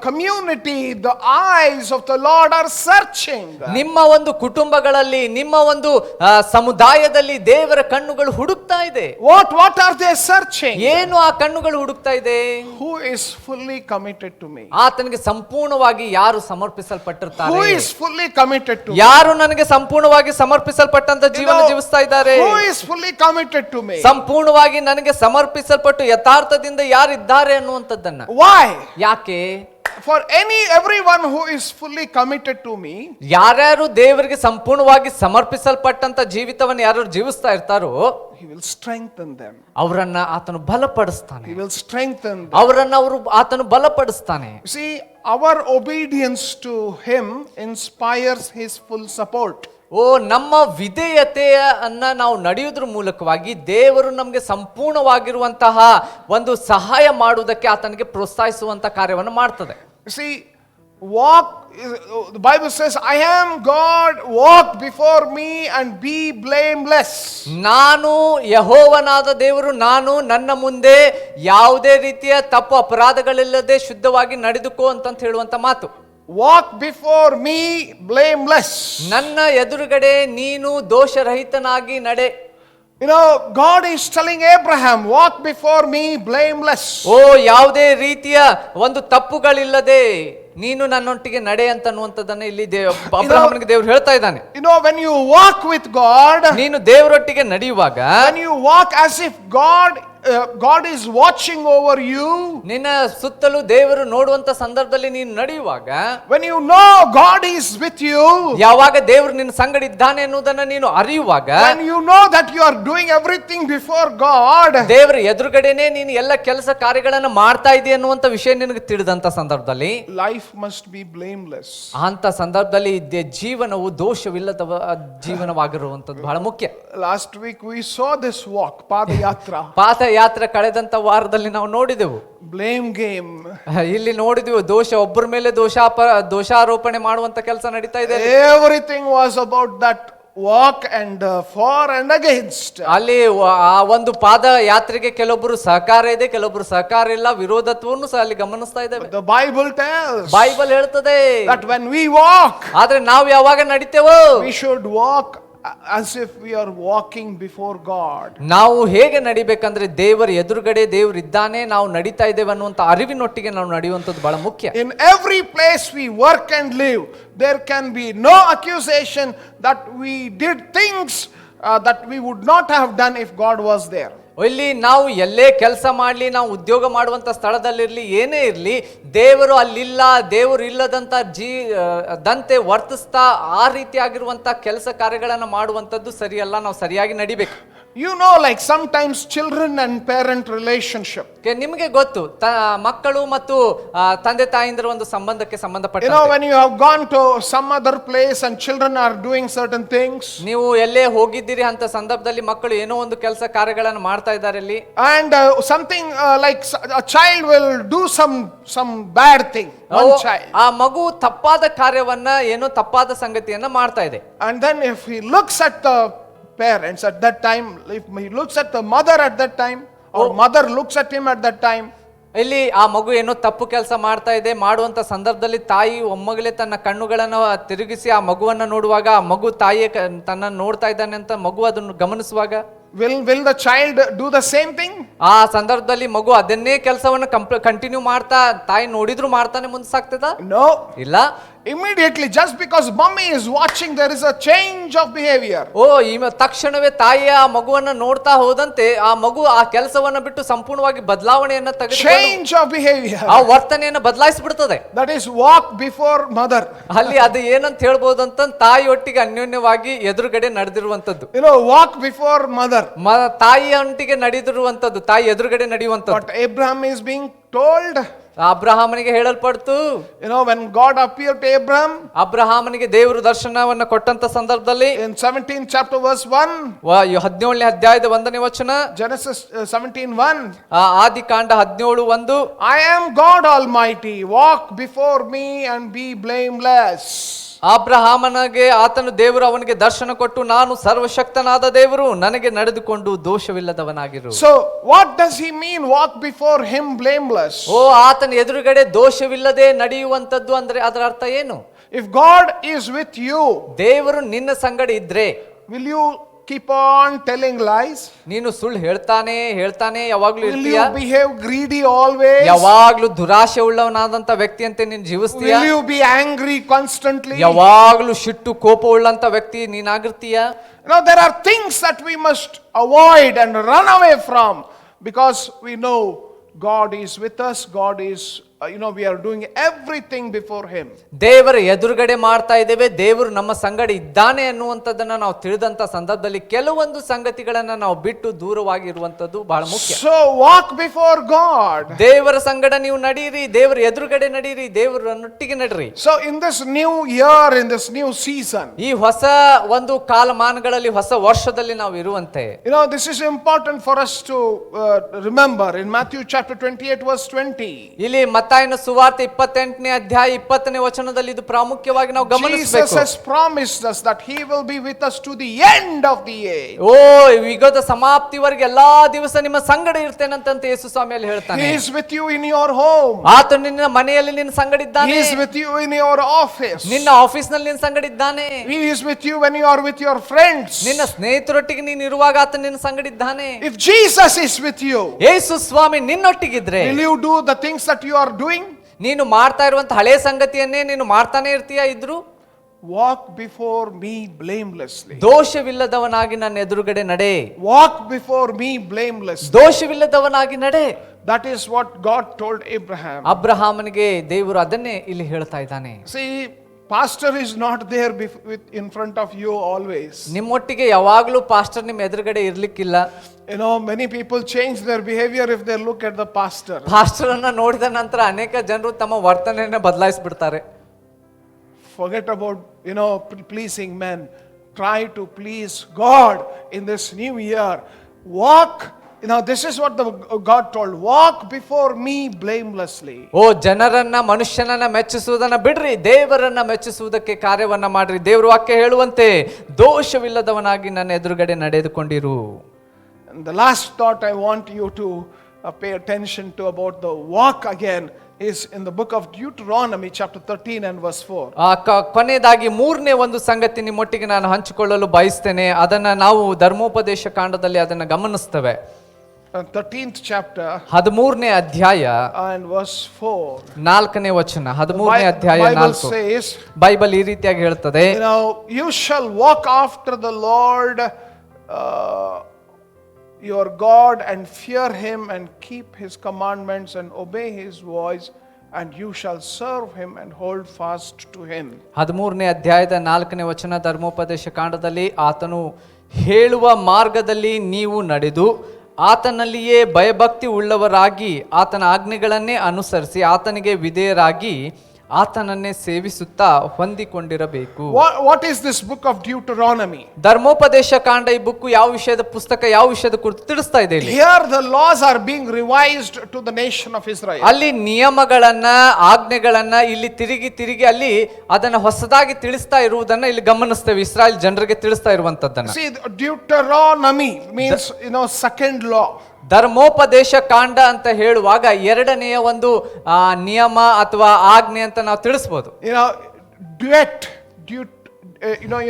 community, the eyes of the Lord are searching. ನಿಮ್ಮ ಒಂದು ಕುಟುಂಬಗಳಲ್ಲಿ, ನಿಮ್ಮ ಒಂದು ಸಮುದಾಯದಲ್ಲಿ ದೇವರ ಕಣ್ಣುಗಳು ಹುಡುಕ್ತಾ ಇದೆ. What are they searching? ಏನು ಆ ಕಣ್ಣುಗಳು ಹುಡುಕ್ತಾ ಇದೆ? Who is fully committed to me? ಆತನಿಗೆ ಸಂಪೂರ್ಣವಾಗಿ ಯಾರು ಸಮರ್ಪಿಸಲ್ಪಟ್ಟಿರ್ತಾರೆ? Who is fully committed to me? ಯಾರು ನನಗೆ ಸಂಪೂರ್ಣವಾಗಿ ಸಮರ್ಪಿಸಲ್ಪಟ್ಟಂತ ಜೀವನ ಜೀವಿಸ್ತಾ ಇದ್ದಾರೆ? Who is fully committed to me? ಸಂಪೂರ್ಣವಾಗಿ ನನಗೆ ಸಮರ್ಪಿಸಲ್ಪಟ್ಟು ಯಥಾರ್ಥದಿಂದ ಯಾರಿದ್ದಾರೆ ಅನ್ನುವಂಥದ್ದನ್ನ. Why? ಯಾಕೆ? For everyone who is fully committed to me, ಯಾರ್ಯಾರು ದೇವರಿಗೆ ಸಂಪೂರ್ಣವಾಗಿ ಸಮರ್ಪಿಸಲ್ಪಟ್ಟಂತ ಜೀವಿತವನ್ನು ಯಾರು ಜೀವಿಸ್ತಾ ಇರ್ತಾರೋ He will strengthen them. ಅವರನ್ನ ಆತನು ಬಲಪಡಿಸ್ತಾನೆ. He will strengthen them. ಆತನು ಬಲಪಡಿಸ್ತಾನೆ. See, our obedience to Him inspires His full support. ಓ ನಮ್ಮ ವಿಧೇಯತೆಯನ್ನ ನಾವು ನಡೆಯುವುದ್ರ ಮೂಲಕವಾಗಿ ದೇವರು ನಮಗೆ ಸಂಪೂರ್ಣವಾಗಿರುವಂತಹ ಒಂದು ಸಹಾಯ ಮಾಡುವುದಕ್ಕೆ ಆತನಿಗೆ ಪ್ರೋತ್ಸಾಹಿಸುವಂತ ಕಾರ್ಯವನ್ನು ಮಾಡ್ತದೆ. See, the Bible says, I am God, walk before me and be blameless. ನಾನು ಯೆಹೋವನಾದ ದೇವರು, ನಾನು ನನ್ನ ಮುಂದೆ ಯಾವುದೇ ರೀತಿಯ ತಪ್ಪು ಅಪರಾಧಗಳಿಲ್ಲದೆ ಶುದ್ಧವಾಗಿ ನಡೆದುಕೋ ಅಂತ ಹೇಳುವಂತ ಮಾತು. Walk before me blameless. ನನ್ನ ಎದುರುಗಡೆ ನೀನು ದೋಷರಹಿತನಾಗಿ ನಡೆ. God is telling Abraham, walk before me blameless. ಓ ಯಾವುದೇ ರೀತಿಯ ಒಂದು ತಪ್ಪುಗಳಿಲ್ಲದೆ ನೀನು ನನ್ನೊಟ್ಟಿಗೆ ನಡೆ ಅಂತ ಅನ್ನುವಂಥದ್ದನ್ನ ಇಲ್ಲಿ ಅಬ್ರಹಾಮನಿಗೆ ದೇವರು ಹೇಳ್ತಾ ಇದ್ದಾನೆ. When you walk with God, ನೀನು ದೇವರೊಟ್ಟಿಗೆ ನಡೆಯುವಾಗ, when you walk as if God is watching over you, ನಿನ್ನ ಸುತ್ತಲೂ ದೇವರು ನೋಡುವಂತ ಸಂದರ್ಭದಲ್ಲಿ ನೀನು ನಡೆಯುವಾಗ, when you know God is with you, ಯಾವಾಗ ದೇವರು ನಿನ್ನ ಸಂಗಡ ಇದ್ದಾನೆ ಅನ್ನೋದನ್ನ ನೀನು ಅರಿಯುವಾಗ, when you know that you are doing everything before God, ದೇವರ ಎದುರುಗಡೆನೆ ನೀನು ಎಲ್ಲ ಕೆಲಸ ಕಾರ್ಯಗಳನ್ನ ಮಾಡ್ತಾ ಇದೀಯ ಅನ್ನುವಂತ ವಿಷಯ ನಿನಗೆ ತಿಳಿದಂತ ಸಂದರ್ಭದಲ್ಲಿ life must be blameless. ಅಂತ ಸಂದರ್ಭದಲ್ಲಿ ಜೀವನವು ದೋಷವಿಲ್ಲದ ಜೀವನವಾಗಿರುವಂತದ್ದು ಬಹಳ ಮುಖ್ಯ. Last week we saw this walk, ಪಾದಯಾತ್ರಾ. ಪಾದಯಾತ್ರೆ ಕಳೆದಂತ ವಾರದಲ್ಲಿ ನಾವು ನೋಡಿದೆವು. Blame game. ಇಲ್ಲಿ ನೋಡಿದೆವು ಒಬ್ಬರ ಮೇಲೆ ದೋಷಾರೋಪಣೆ ಮಾಡುವಂತ ಕೆಲಸ ನಡೀತಾ ಇದೆ. Everything was about that walk and for and against. ಅಲ್ಲಿ ಆ ಒಂದು ಪಾದ ಯಾತ್ರೆಗೆ ಕೆಲವೊಬ್ಬರು ಸಹಕಾರ ಇದೆ, ಕೆಲವೊಬ್ಬರು ಸಹಕಾರ ಇಲ್ಲ, ವಿರೋಧತ್ವವನ್ನು ಸಹ ಅಲ್ಲಿ ಗಮನಿಸ್ತಾ ಇದ್ದೇವೆ. The Bible tells, ಬೈಬಲ್ ಹೇಳ್ತದೆ that when we walk, ಆದ್ರೆ ನಾವು ಯಾವಾಗ ನಡಿತೇವೋ we should walk as if we are walking before God. ನಾವು ಹೇಗೆ ನಡಿಬೇಕಂದ್ರೆ ದೇವರ ಎದುರುಗಡೆ ದೇವರು ಇದ್ದಾನೆ, ನಾವು ನಡೀತಾ ಇದ್ದೇವೆ ಅನ್ನುವಂತ ಅರಿವಿನೊಟ್ಟಿಗೆ ನಾವು ನಡೆಯುವಂಥದ್ದು ಬಹಳ ಮುಖ್ಯ. In every place we work and live, there can be no accusation that we did things that we would not have done if God was there. ಇಲ್ಲಿ ನಾವು ಎಲ್ಲೇ ಕೆಲಸ ಮಾಡಲಿ, ನಾವು ಉದ್ಯೋಗ ಮಾಡುವಂತ ಸ್ಥಳದಲ್ಲಿರ್ಲಿ, ಏನೇ ಇರಲಿ, ದೇವರು ಅಲ್ಲಿಲ್ಲ, ದೇವರು ಇಲ್ಲದಂತ ದಂತೆ ವರ್ತಿಸ್ತಾ ಆ ರೀತಿಯಾಗಿರುವಂತ ಕೆಲಸ ಕಾರ್ಯಗಳನ್ನ ಮಾಡುವಂತದ್ದು ಸರಿಯಲ್ಲ. ನಾವು ಸರಿಯಾಗಿ ನಡಿಬೇಕು. Like sometimes children and parent relationship. ನಿಮಗೆ ಗೊತ್ತು, ಮಕ್ಕಳು ಮತ್ತು ತಂದೆ ತಾಯಿಂದರ ಒಂದು ಸಂಬಂಧಕ್ಕೆ ಸಂಬಂಧಪಟ್ಟ, when you have gone to some other place and children are doing certain things, ನೀವು ಎಲ್ಲೇ ಹೋಗಿದ್ದೀರಿ ಅಂತ ಸಂದರ್ಭದಲ್ಲಿ ಮಕ್ಕಳು ಏನೋ ಒಂದು ಕೆಲಸ ಕಾರ್ಯಗಳನ್ನು ಮಾಡ್ತಾ ಇದ್ದಾರೆ ಅಲ್ಲಿ, and something like a child will do some bad thing, one child, ಆ ಮಗು ತಪ್ಪಾದ ಕಾರ್ಯವನ್ನ, ಏನೋ ತಪ್ಪಾದ ಸಂಗತಿಯನ್ನ ಮಾಡ್ತಾ ಇದೆ. And then if he looks at the parents at that time, if he looks at the mother at that time, or mother looks at him at that time, ಇಲ್ಲಿ ಆ ಮಗು ಏನೋ ತಪ್ಪು ಕೆಲಸ ಮಾಡ್ತಾ ಇದೆ, ಮಾಡುವಂತ ಸಂದರ್ಭದಲ್ಲಿ ತಾಯಿ ಒಮ್ಮಗಲೇ ತನ್ನ ಕಣ್ಣುಗಳನ್ನು ತಿರುಗಿಸಿ ಆ ಮಗುವನ್ನ ನೋಡುವಾಗ, ಆ ಮಗು ತಾಯಿಯ ತನ್ನ ನೋಡ್ತಾ ಇದ್ದಾನೆ ಅಂತ ಮಗು ಅದನ್ನು ಗಮನಿಸುವಾಗ, will the child do the same thing? ಆ ಸಂದರ್ಭದಲ್ಲಿ ಮಗು ಅದನ್ನೇ ಕೆಲಸವನ್ನು ಕಂಟಿನ್ಯೂ ಮಾಡ್ತಾ, ತಾಯಿ ನೋಡಿದ್ರು ಮಾಡ್ತಾನೆ ಮುಂದೆ ಸಾಗ್ತದ? No. ಇಲ್ಲ. Immediately, just because mommy is watching, there is a change of behavior. ತಕ್ಷಣವೇ ತಾಯಿಯ ಆ ಮಗುವನ್ನ ನೋಡ್ತಾ ಹೋದಂತೆ ಆ ಮಗು ಆ ಕೆಲಸವನ್ನ ಬಿಟ್ಟು ಸಂಪೂರ್ಣವಾಗಿ ಬದಲಾವಣೆಯನ್ನ change of behavior. ಆ ವರ್ತನೆಯನ್ನ ಬದಲಾಯಿಸಿಬಿಡ್ತದೆ. That is walk before mother. ಅಲ್ಲಿ ಅದು ಏನಂತ ಹೇಳ್ಬೋದಂತ, ತಾಯಿಯೊಟ್ಟಿಗೆ ಅನ್ಯೋನ್ಯವಾಗಿ ಎದುರುಗಡೆ ನಡೆದಿರುವಂತದ್ದು. Walk before mother. ತಾಯಿಯೊಟ್ಟಿಗೆ ನಡೆದಿರುವಂತದ್ದು, ತಾಯಿ ಎದುರುಗಡೆ ನಡೆಯುವಂತದ್ದು. But Abraham is being told, ಅಬ್ರಹಾಮನಿಗೆ ಹೇಳಲ್ಪಡ್ತು, when God appeared to Abraham, ಅಬ್ರಹಾಮನಿಗೆ ದೇವರು ದರ್ಶನವನ್ನ ಕೊಟ್ಟಂತ ಸಂದರ್ಭದಲ್ಲಿ, in 17th chapter verse 1, 17ನೇ ಅಧ್ಯಾಯದ 1ನೇ ವಚನ, Genesis 17:1, ಆದಿಕಾಂಡ 17:1, I am God Almighty, walk before me and be blameless. ಅಬ್ರಹಾಮನಿಗೆ ಆತನು ದೇವರು ಅವನಿಗೆ ದರ್ಶನ ಕೊಟ್ಟು, ನಾನು ಸರ್ವಶಕ್ತನಾದ ದೇವರು, ನನಗೆ ನಡೆದುಕೊಂಡು ದೋಷವಿಲ್ಲದವನಾಗಿರು. So, what does he mean, walk before him blameless? ಓ, ಆತನ ಎದುರುಗಡೆ ದೋಷವಿಲ್ಲದೆ ನಡೆಯುವಂತದ್ದು ಅಂದ್ರೆ ಅದರ ಅರ್ಥ ಏನು? If God is with you, ದೇವರು ನಿನ್ನ ಸಂಗಡ ಇದ್ರೆ will you keep on telling lies? ನೀನು ಸುಳ್ಳು ಹೇಳ್ತಾನೆ ಯಾವಾಗ್ಲೂ Will ಇರ್ತೀಯ? you behave greedy always? ಯಾವಾಗ್ಲೂ ದುರಾಶೆ ಉಳ್ಳವನಾದಂತ ವ್ಯಕ್ತಿಯಂತೆ ನೀನು ಜೀವಿಸ್ತೀಯ? Will you be angry constantly? ಯಾವಾಗ್ಲೂ ಸಿಟ್ಟು ಕೋಪ ಉಳ್ಳಂತ ವ್ಯಕ್ತಿ ನೀನಾಗಿರ್ತೀಯ? There are things that we must avoid and run away from, because we know God is with us. God is, we are doing everything before him. ದೇವರ ಎದುರುಗಡೆ ಮಾಡ್ತಾ ಇದ್ದೇವೆ, ದೇವರು ನಮ್ಮ ಸಂಗಡ ಇದ್ದಾನೆ ಅನ್ನುವಂಥದ್ದನ್ನ ನಾವು ತಿಳಿದಂತ ಸಂದರ್ಭದಲ್ಲಿ ಕೆಲವೊಂದು ಸಂಗತಿಗಳನ್ನ ನಾವು ಬಿಟ್ಟು ದೂರವಾಗಿರುವಂತದ್ದು ಬಹಳ ಮುಖ್ಯ. So walk before God. ದೇವರ ಸಂಗಡ ನೀವು ನಡೀರಿ, ದೇವರ ಎದುರುಗಡೆ ನಡೀರಿ, ದೇವರನ್ನೊಟ್ಟಿಗೆ ನಡ್ರಿ. So in this new year, in this new season, ಈ ಹೊಸ ಒಂದು ಕಾಲಮಾನಗಳಲ್ಲಿ, ಹೊಸ ವರ್ಷದಲ್ಲಿ ನಾವು ಇರುವಂತೆ, this is important for us to remember. In Matthew chapter 28 verse 20, ಇಲ್ಲಿ ಮತ್ತಾಯನ ಸುವಾರ್ತೆ 28ನೇ ಅಧ್ಯಾಯ 20ನೇ ವಚನದಲ್ಲಿ ಇದು ಪ್ರಾಮುಖ್ಯವಾಗಿ ನಾವು Jesus ಗಮನಿಸಬೇಕು. has promised us that he will be with us to the end of the age. ಓ, ಯುಗದ ಸಮಾಪ್ತಿವರೆಗೆ ಎಲ್ಲಾ ದಿವಸ ನಿಮ್ಮ ಸಂಗಡ ಇರ್ತೇನಂತ ಯೇಸು ಸ್ವಾಮಿಯಲ್ಲಿ ಹೇಳ್ತಾನೆ. He is with you in your home. ಆತ ನಿನ್ನ ಮನೆಯಲ್ಲಿ ನಿನ್ನ ಸಂಗಡ ಇದ್ದಾನೆ. He is with you in your office. ನಿನ್ನ ಆಫೀಸ್ ನಲ್ಲಿ ನಿನ್ನ ಸಂಗಡ ಇದ್ದಾನೆ. He is with you when you are with your friends. ನಿನ್ನ ಸ್ನೇಹಿತರೊಟ್ಟಿಗೆ ನೀನು ಇರುವಾಗ ಆತ ನಿನ್ನ ಸಂಗಡ ಇದ್ದಾನೆ. If Jesus is with you, Yesu Swami ನಿನ್ನೊಟ್ಟಿಗಿದ್ರೆ, will you do the things that you are doing? ನೀನು ಮಾಡ್ತಾ ಇರುವಂತ ಹಳೆ ಸಂಗತಿಯನ್ನೇ ನೀನು ಮಾಡ್ತಾನೆ ಇರ್ತೀಯ ಇದ್ರು? Walk before me blamelessly. ದೋಷವಿಲ್ಲದವನಾಗಿ ನನ್ನ ಎದುರುಗಡೆ ನಡೆ. Walk before me blamelessly. ದೋಷವಿಲ್ಲದವನಾಗಿ ನಡೆ. That is what God told Abraham. ಅಬ್ರಹಾಮನಿಗೆ ದೇವರು ಅದನ್ನೇ ಇಲ್ಲಿ ಹೇಳ್ತಾ ಇದ್ದಾನೆ. See, pastor is not there in front of you always. ನಿಮ್ಮೊಟ್ಟಿಗೆ ಯಾವಾಗಲೂ ಪಾಸ್ಟರ್ ನಿಮ್ಮ ಎದುರುಗಡೆ ಇರ್ಲಿಕ್ಕಿಲ್ಲ. Many people change their behavior if they look at the pastor. Pastor ಅನ್ನ ನೋಡಿದ ನಂತರ ಅನೇಕ ಜನರು ತಮ್ಮ ವರ್ತನೆಯನ್ನ ಬದಲಾಯಿಸ್ಬಿಡ್ತಾರೆ. Forget about, pleasing men. Try to please God in this new year. Walk, this is what God told. Walk before me blamelessly. ಓ, ಜನರನ್ನ, ಮನುಷ್ಯನನ್ನ ಮೆಚ್ಚಿಸುವುದನ್ನ ಬಿಡ್ರಿ, ದೇವರನ್ನ ಮೆಚ್ಚಿಸುವುದಕ್ಕೆ ಕಾರ್ಯವನ್ನ ಮಾಡ್ರಿ. ದೇವ್ರ ವಾಕ್ಯ ಹೇಳುವಂತೆ ದೋಷವಿಲ್ಲದವನಾಗಿ ನನ್ನ ಎದುರುಗಡೆ ನಡೆದುಕೊಂಡಿರು. And the last thought I want you to pay attention to about the walk again is in the book of Deuteronomy chapter 13 and verse 4. ಕೊನೆಯದಾಗಿ ಮೂರನೇ ಒಂದು ಸಂಗತಿ ನಿಮ್ಮೊಟ್ಟಿಗೆ ನಾನು ಹಂಚಿಕೊಳ್ಳಲು ಬಯಸ್ತೇನೆ. ಅದನ್ನ ನಾವು ಧರ್ಮೋಪದೇಶ ಕಾಂಡದಲ್ಲಿ ಅದನ್ನ ಗಮನಿಸ್ತೇವೆ. 13th chapter 13ನೇ ಅಧ್ಯಾಯ and verse 4. 4ನೇ ವಚನ. 13ನೇ ಅಧ್ಯಾಯ Bible 4. says, ಬೈಬಲ್ ಈ ರೀತಿಯಾಗಿ ಹೇಳ್ತದೆ, you shall walk after the Lord your God and fear him and keep his commandments and obey his voice, and you shall serve him and hold fast to him. 13ನೇ ಅಧ್ಯಾಯದ 4ನೇ ವಚನ ಧರ್ಮೋಪದೇಶ ಕಾಂಡದಲ್ಲಿ, ಆತನು ಹೇಳುವ ಮಾರ್ಗದಲ್ಲಿ ನೀವು ನಡೆದು ಆತನಲ್ಲಿಯೇ ಭಯಭಕ್ತಿ ಉಳ್ಳವರಾಗಿ ಆತನ ಆಜ್ಞೆಗಳನ್ನೇ ಅನುಸರಿಸಿ ಆತನಿಗೆ ವಿಧೇಯರಾಗಿ ಆತನನ್ನೇ ಸೇವಿಸುತ್ತಾ ಹೊಂದಿಕೊಂಡಿರಬೇಕು. What is this book of Deuteronomy? ಧರ್ಮೋಪದೇಶ ಕಾಂಡ ಈ ಬುಕ್ ಯಾವ ವಿಷಯದ ಪುಸ್ತಕ, ಯಾವ ವಿಷಯದ ಕುರಿತು ತಿಳಿಸ್ತಾ ಇದೆ? Here the laws are being revised to the nation of Israel. ಅಲ್ಲಿ ನಿಯಮಗಳನ್ನ, ಆಜ್ಞೆಗಳನ್ನ ಇಲ್ಲಿ ತಿರುಗಿ ಅಲ್ಲಿ ಅದನ್ನ ಹೊಸದಾಗಿ ತಿಳಿಸ್ತಾ ಇರುವುದನ್ನ ಇಲ್ಲಿ ಗಮನಿಸ್ತೇವೆ. ಇಸ್ರಾಯೇಲ್ ಜನರಿಗೆ ತಿಳಿಸ್ತಾ ಇರುವಂತದ್ದನ್ನ. See, Deuteronomy means second law. ಧರ್ಮೋಪದೇಶ ಕಾಂಡ ಅಂತ ಹೇಳುವಾಗ ಎರಡನೆಯ ಒಂದು ನಿಯಮ ಅಥವಾ ಆಜ್ಞೆ ಅಂತ ನಾವು ತಿಳಿಸಬಹುದು.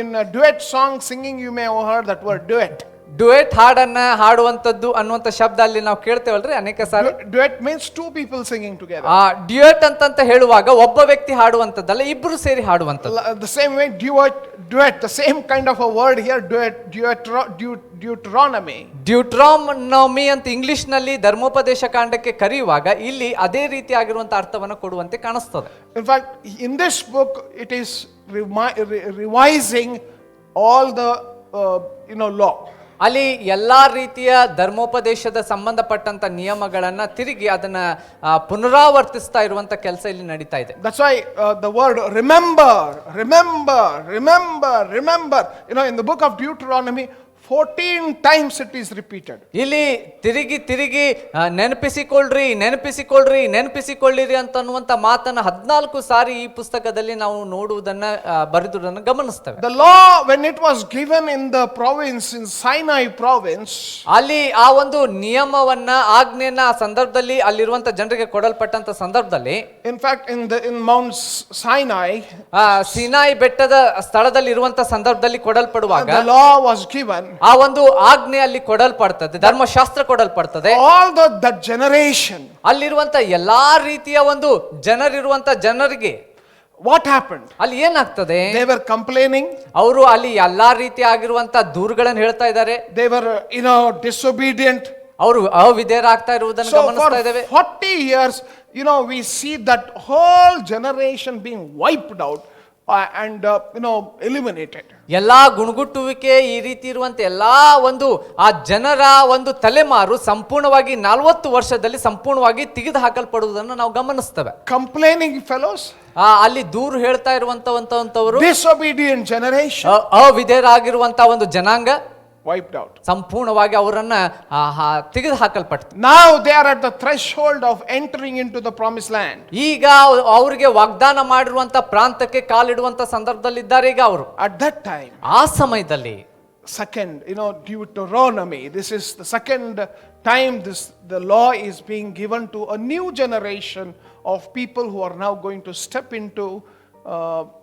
In a duet song singing, you may have heard that word duet. Duet ಹಾಡನ್ನ ಹಾಡುವಂತದ್ದು ಅನ್ನುವಂತ ಶಬ್ದ ಅಲ್ಲಿ ನಾವು ಕೇಳ್ತೇವಲ್ರಿ ಅನೇಕ ಸಾರಿ. Duet means two people singing together. Duet ಅಂತ ಹೇಳುವಾಗ ಒಬ್ಬ ವ್ಯಕ್ತಿ ಹಾಡುವಂತದ್ದಲ್ಲ, ಇಬ್ರು ಸೇರಿ ಹಾಡುವಂತದ್ದು. The same way duet, the same kind of a word here, Deuteronomy. Deuteronomy ಅಂತ ಇಂಗ್ಲಿಷ್ ನಲ್ಲಿ ಧರ್ಮೋಪದೇಶ ಕಾಂಡಕ್ಕೆ ಕರೆಯುವಾಗ ಇಲ್ಲಿ ಅದೇ ರೀತಿಯಾಗಿರುವಂತ ಅರ್ಥವನ್ನು ಕೊಡುವಂತೆ ಕಾಣಿಸ್ತದೆ. In fact, in this book it is revising all the law. ಅಲ್ಲಿ ಎಲ್ಲಾ ರೀತಿಯ ಧರ್ಮೋಪದೇಶದ ಸಂಬಂಧಪಟ್ಟಂತ ನಿಯಮಗಳನ್ನ ತಿರುಗಿ ಅದನ್ನ ಪುನರಾವರ್ತಿಸ್ತಾ ಇರುವಂತ ಕೆಲಸ ಇಲ್ಲಿ ನಡೀತಾ ಇದೆ. That's why the word remember. In the book of Deuteronomy 14 times it is repeated. ಇಲ್ಲಿ ತಿರುಗಿ ತಿರುಗಿ ನೆನಪಿಸಿಕೊಳ್ಳ್ರಿ ನೆನಪಿಸಿಕೊಳ್ಳ್ರಿ ನೆನಪಿಸಿಕೊಳ್ಳಿರಿ ಅಂತನ್ನುವಂತ ಮಾತನ್ನ 14 ಸಾರಿ ಈ ಪುಸ್ತಕದಲ್ಲಿ ನಾವು ನೋಡುವುದನ್ನ ಬರೆದುದನ್ನು ಗಮನಿಸ್ತೇವೆ. The law, when it was given in the province, in Sinai province, ಅಲ್ಲಿ ಆ ಒಂದು ನಿಯಮವನ್ನ ಆಜ್ಞೆಯನ್ನ ಆ ಸಂದರ್ಭದಲ್ಲಿ ಅಲ್ಲಿರುವಂತ ಜನರಿಗೆ ಕೊಡಲ್ಪಟ್ಟಂತ ಸಂದರ್ಭದಲ್ಲಿ, in fact in Mount Sinai, Sinai ಬೆಟ್ಟದ ಸ್ಥಳದಲ್ಲಿ ಇರುವಂತ ಸಂದರ್ಭದಲ್ಲಿ ಕೊಡಲ್ಪಡುವಾಗ the law was given. ಆ ಒಂದು ಆಜ್ಞೆ ಅಲ್ಲಿ ಕೊಡಲ್ಪಡ್ತದೆ, ಧರ್ಮಶಾಸ್ತ್ರ ಕೊಡಲ್ಪಡ್ತದೆ. All that generation, ಅಲ್ಲಿರುವಂತ ಎಲ್ಲಾ ರೀತಿಯ ಒಂದು ಜನರಿರುವಂತ ಜನರಿಗೆ what happened? ಅಲ್ಲಿ ಏನಾಗ್ತದೆ? They were complaining. ಅವರು ಅಲ್ಲಿ ಎಲ್ಲಾ ರೀತಿ ಆಗಿರುವಂತ ದೂರುಗಳನ್ನು ಹೇಳ್ತಾ ಇದ್ದಾರೆ. They were, disobedient. ಅವರು ಅವಿಧೇಯರಾಗ್ತಾ ಇರುವುದನ್ನು So ಗಮನಿಸ್ತಾ ಇದ್ದೇವೆ. for 40 years, we see that whole generation being wiped out and eliminated. ಎಲ್ಲಾ ಗುಣಗುಟ್ಟುವಿಕೆ ಈ ರೀತಿ ಇರುವಂತ ಎಲ್ಲಾ ಒಂದು ಆ ಜನರ ಒಂದು ತಲೆಮಾರು ಸಂಪೂರ್ಣವಾಗಿ 40 ವರ್ಷದಲ್ಲಿ ಸಂಪೂರ್ಣವಾಗಿ ತೆಗೆದು ಹಾಕಲ್ಪಡುವುದನ್ನು ನಾವು ಗಮನಿಸ್ತೇವೆ. Complaining fellows, ಅಲ್ಲಿ ದೂರು ಹೇಳ್ತಾ ಇರುವಂತವರು, disobedient generation, ಅವಿಧೇಯರಾಗಿರುವಂತ ಒಂದು ಜನಾಂಗ wiped out. ಸಂಪೂರ್ಣವಾಗಿ ಅವರನ್ನ ತೆಗೆದು ಹಾಕಲ್ಪಡ್ತು. Now they are at the threshold of entering into the promised land. ಈಗ ಅವರಿಗೆ ವಾಗ್ದಾನ ಮಾಡಿರುವಂತ ಪ್ರಾಂತಕ್ಕೆ ಕಾಲಿಡುವಂತ ಸಂದರ್ಭದಲ್ಲಿ ಇದ್ದಾರೆ ಈಗ ಅವರು. At that time, ಆ ಸಮಯದಲ್ಲಿ second, Deuteronomy, this is the second time the law is being given to a new generation of people who are now going to step into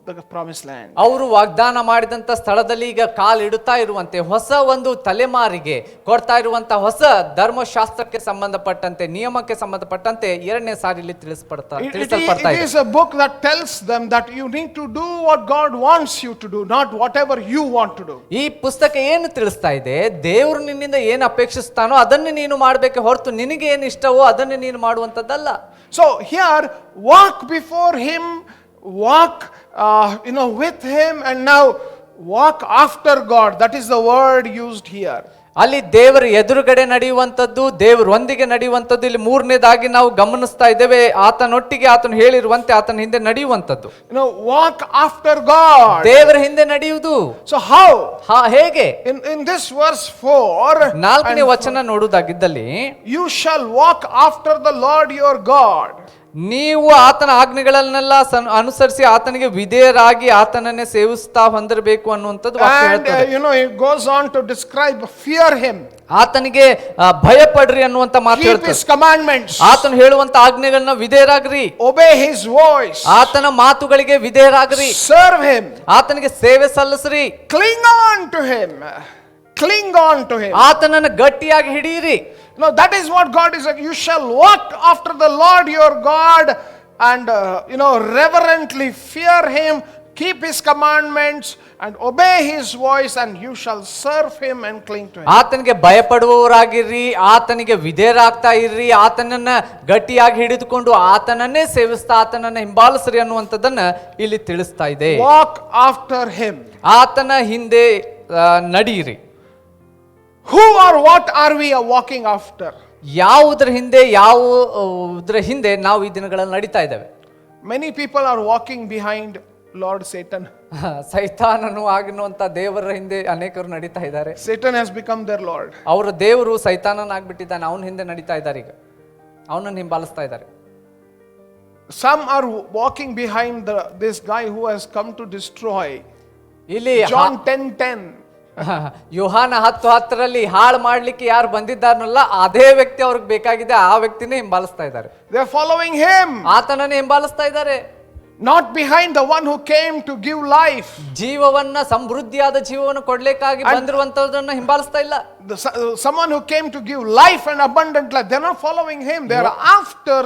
the promised land. ಅವರು ವಾಗ್ದಾನ ಮಾಡಿದಂತ ಸ್ಥಳದಲ್ಲಿ ಈಗ ಕಾಲಿಡುತ್ತಾ ಇರುವಂತೆ ಹೊಸ ಒಂದು ತಲೆಮಾರಿಗೆ ಕೊಡ್ತಾ ಇರುವಂತ ಹೊಸ ಧರ್ಮಶಾಸ್ತ್ರಕ್ಕೆ ಸಂಬಂಧಪಟ್ಟಂತೆ ನಿಯಮಕ್ಕೆ ಸಂಬಂಧಪಟ್ಟಂತೆ ಎರಡನೇ ಸಾರಿಯಲ್ಲಿ ತಿಳಿಸಲ್ಪಡ್ತಾ It is a book that tells them that you need to do what God wants you to do, not whatever you want to do. ಈ ಪುಸ್ತಕ ಏನು ತಿಳಿಸ್ತಾ ಇದೆ? ದೇವರು ನಿನ್ನಿಂದ ಏನು ಅಪೇಕ್ಷಿಸ್ತಾನೋ ಅದನ್ನೇ ನೀನು ಮಾಡಬೇಕೆ ಹೊರತು ನಿನಗೆ ಏನು ಇಷ್ಟವೋ ಅದನ್ನೇ ನೀನು ಮಾಡುವಂತದ್ದಲ್ಲ. So here, walk before him, walk with him, and now walk after God. That is the word used here. ಅಲ್ಲಿ ದೇವರ ಎದುರುಗಡೆ ನಡೆಯುವಂಥದ್ದು, ದೇವರೊಂದಿಗೆ ನಡೆಯುವಂಥದ್ದು ಇಲ್ಲಿ ಮೂರನೇದಾಗಿ ನಾವು ಗಮನಿಸ್ತಾ ಇದ್ದೇವೆ. ಆತನೊಟ್ಟಿಗೆ ಆತನು ಹೇಳಿರುವಂತೆ ಆತನ ಹಿಂದೆ ನಡೆಯುವಂಥದ್ದು. Walk after God. ದೇವರ ಹಿಂದೆ ನಡೆಯುವುದು. So how? ಹೇಗೆ? In this verse 4, 4ನೇ ವಚನ ನೋಡುವುದಾಗಿದ್ದಲ್ಲಿ, you shall walk after the Lord your God. ನೀವು ಆತನ ಆಜ್ಞೆಗಳನ್ನೆಲ್ಲ ಅನುಸರಿಸಿ ಆತನಿಗೆ ವಿಧೇಯರಾಗಿ ಆತನನ್ನೇ ಸೇವಿಸ್ತಾ ಹೊಂದಿರಬೇಕು ಅನ್ನುವಂಥದ್ದು ವಾಕ್ಯ ಹೇಳ್ತದೆ. And it goes on to describe, fear him. ಆತನಿಗೆ ಭಯಪಡ್ರಿ ಅನ್ನುವಂತ ಮಾತು Keep ಹೇಳ್ತದೆ. his commandments. ಆತನು ಹೇಳುವಂತ ಆಜ್ಞೆಗಳನ್ನ ವಿಧೇಯರಾಗ್ರಿ. Obey his voice. ಆತನ ಮಾತುಗಳಿಗೆ ವಿಧೇಯರಾಗ್ರಿ. Serve him. ಆತನಿಗೆ ಸೇವೆ ಸಲ್ಲಿಸ್ರಿ. Cling on to him. Cling on to him. ಆತನನ್ನು ಗಟ್ಟಿಯಾಗಿ ಹಿಡಿಯಿರಿ. No, that is what God is like. You shall walk after the Lord your God and reverently fear him, keep his commandments and obey his voice, and you shall serve him and cling to him. ಆತನಿಗೆ ಭಯಪಡುವವರಾಗಿರ್ರಿ, ಆತನಿಗೆ ವಿಧೇಯರಾಗ್ತಾ ಇರ್ರಿ, ಆತನನ್ನ ಗಟ್ಟಿಯಾಗಿ ಹಿಡಿದುಕೊಂಡು ಆತನನ್ನೇ ಸೇವಿಸ್ತಾ ಆತನನ್ನ ಹಿಂಬಾಲಿಸ್ರಿ ಅನ್ನುವಂಥದ್ದನ್ನ ಇಲ್ಲಿ ತಿಳಿಸ್ತಾ ಇದೆ. Walk after him. ಆತನ ಹಿಂದೆ ನಡೀರಿ. Who or what are we walking after? ಯಾವುದರ ಹಿಂದೆ ನಾವು ಈ ದಿನಗಳಲ್ಲಿ ನಡೀತಾ ಇದ್ದೇವೆ. Many people are walking behind Lord Satan. ಸೈತಾನನು ಆಗಿರುವಂತ ದೇವರ ಹಿಂದೆ ಅನೇಕರು ನಡೀತಾ ಇದ್ದಾರೆ. Satan has become their Lord. ಅವರ ದೇವರು ಸೈತಾನನಾಗ್ಬಿಟ್ಟಿದ್ದಾನೆ, ಅವನ ಹಿಂದೆ ನಡೀತಾ ಇದ್ದಾರೆ, ಈಗ ಅವನನ್ನು ಹಿಂಬಾಲಿಸ್ತಾ ಇದ್ದಾರೆ. Some are walking behind this guy who has come to destroy. ಇಲ್ಲಿ John 10:10. ಯೋಹಾನ 10:10 ಹಾಳು ಮಾಡ್ಲಿಕ್ಕೆ ಯಾರು ಬಂದಿದ್ದಾರಲ್ಲ ಅದೇ ವ್ಯಕ್ತಿ ಅವ್ರಿಗೆ ಬೇಕಾಗಿದೆ, ಆ ವ್ಯಕ್ತಿನೇ ಹಿಂಬಾಲಿಸ್ತಾ ಇದ್ದಾರೆ. They are following him. ಆತನನ್ನೇ ಹಿಂಬಾಲಿಸ್ತಾ ಇದ್ದಾರೆ. Not behind the one who came to give life. ಜೀವವನ್ನ, ಸಮೃದ್ಧಿಯಾದ ಜೀವವನ್ನು ಕೊಡ್ಲಿಕ್ಕಾಗಿ ಬಂದಿರುವಂತದನ್ನ ಹಿಂಬಾಲಿಸ್ತಾ ಇಲ್ಲ. Someone who came to give life and abundant life. They are not following him. They are after